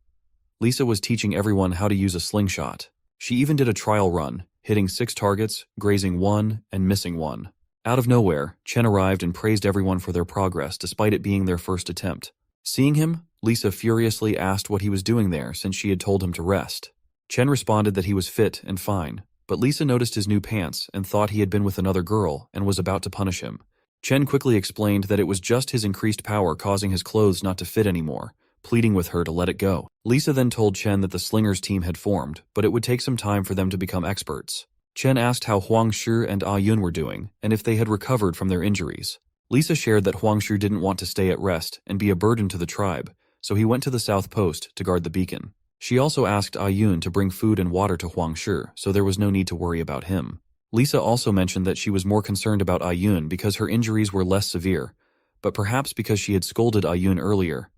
Lisa was teaching everyone how to use a slingshot. She even did a trial run, hitting 6 targets, grazing 1, and missing 1. Out of nowhere, Chen arrived and praised everyone for their progress despite it being their first attempt. Seeing him, Lisa furiously asked what he was doing there since she had told him to rest. Chen responded that he was fit and fine, but Lisa noticed his new pants and thought he had been with another girl and was about to punish him. Chen quickly explained that it was just his increased power causing his clothes not to fit anymore, pleading with her to let it go. Lisa then told Chen that the Slingers team had formed, but it would take some time for them to become experts. Chen asked how Huang Shi and Ah Yun were doing, and if they had recovered from their injuries. Lisa shared that Huang Shi didn't want to stay at rest and be a burden to the tribe, so he went to the south post to guard the beacon. She also asked Ah Yun to bring food and water to Huang Shi, so there was no need to worry about him. Lisa also mentioned that she was more concerned about Ah Yun because her injuries were less severe, but perhaps because she had scolded Ah Yun earlier.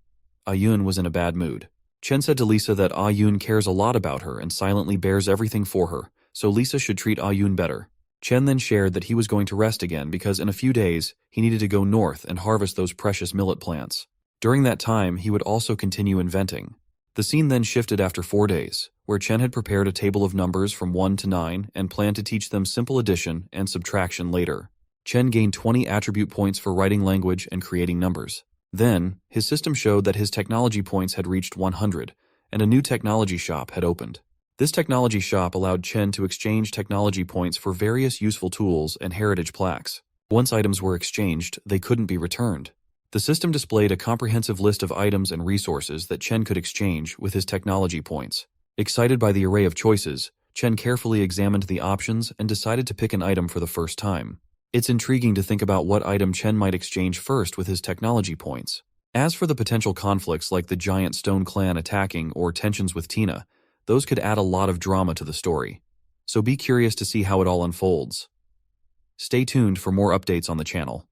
Ah Yun was in a bad mood. Chen said to Lisa that Ah Yun cares a lot about her and silently bears everything for her, so Lisa should treat Ah Yun better. Chen then shared that he was going to rest again because in a few days, he needed to go north and harvest those precious millet plants. During that time, he would also continue inventing. The scene then shifted after 4 days, where Chen had prepared a table of numbers from 1 to 9 and planned to teach them simple addition and subtraction later. Chen gained 20 attribute points for writing language and creating numbers. Then, his system showed that his technology points had reached 100, and a new technology shop had opened. This technology shop allowed Chen to exchange technology points for various useful tools and heritage plaques. Once items were exchanged, they couldn't be returned. The system displayed a comprehensive list of items and resources that Chen could exchange with his technology points. Excited by the array of choices, Chen carefully examined the options and decided to pick an item for the first time. It's intriguing to think about what item Chen might exchange first with his technology points. As for the potential conflicts like the giant stone clan attacking or tensions with Tina, those could add a lot of drama to the story. So be curious to see how it all unfolds. Stay tuned for more updates on the channel.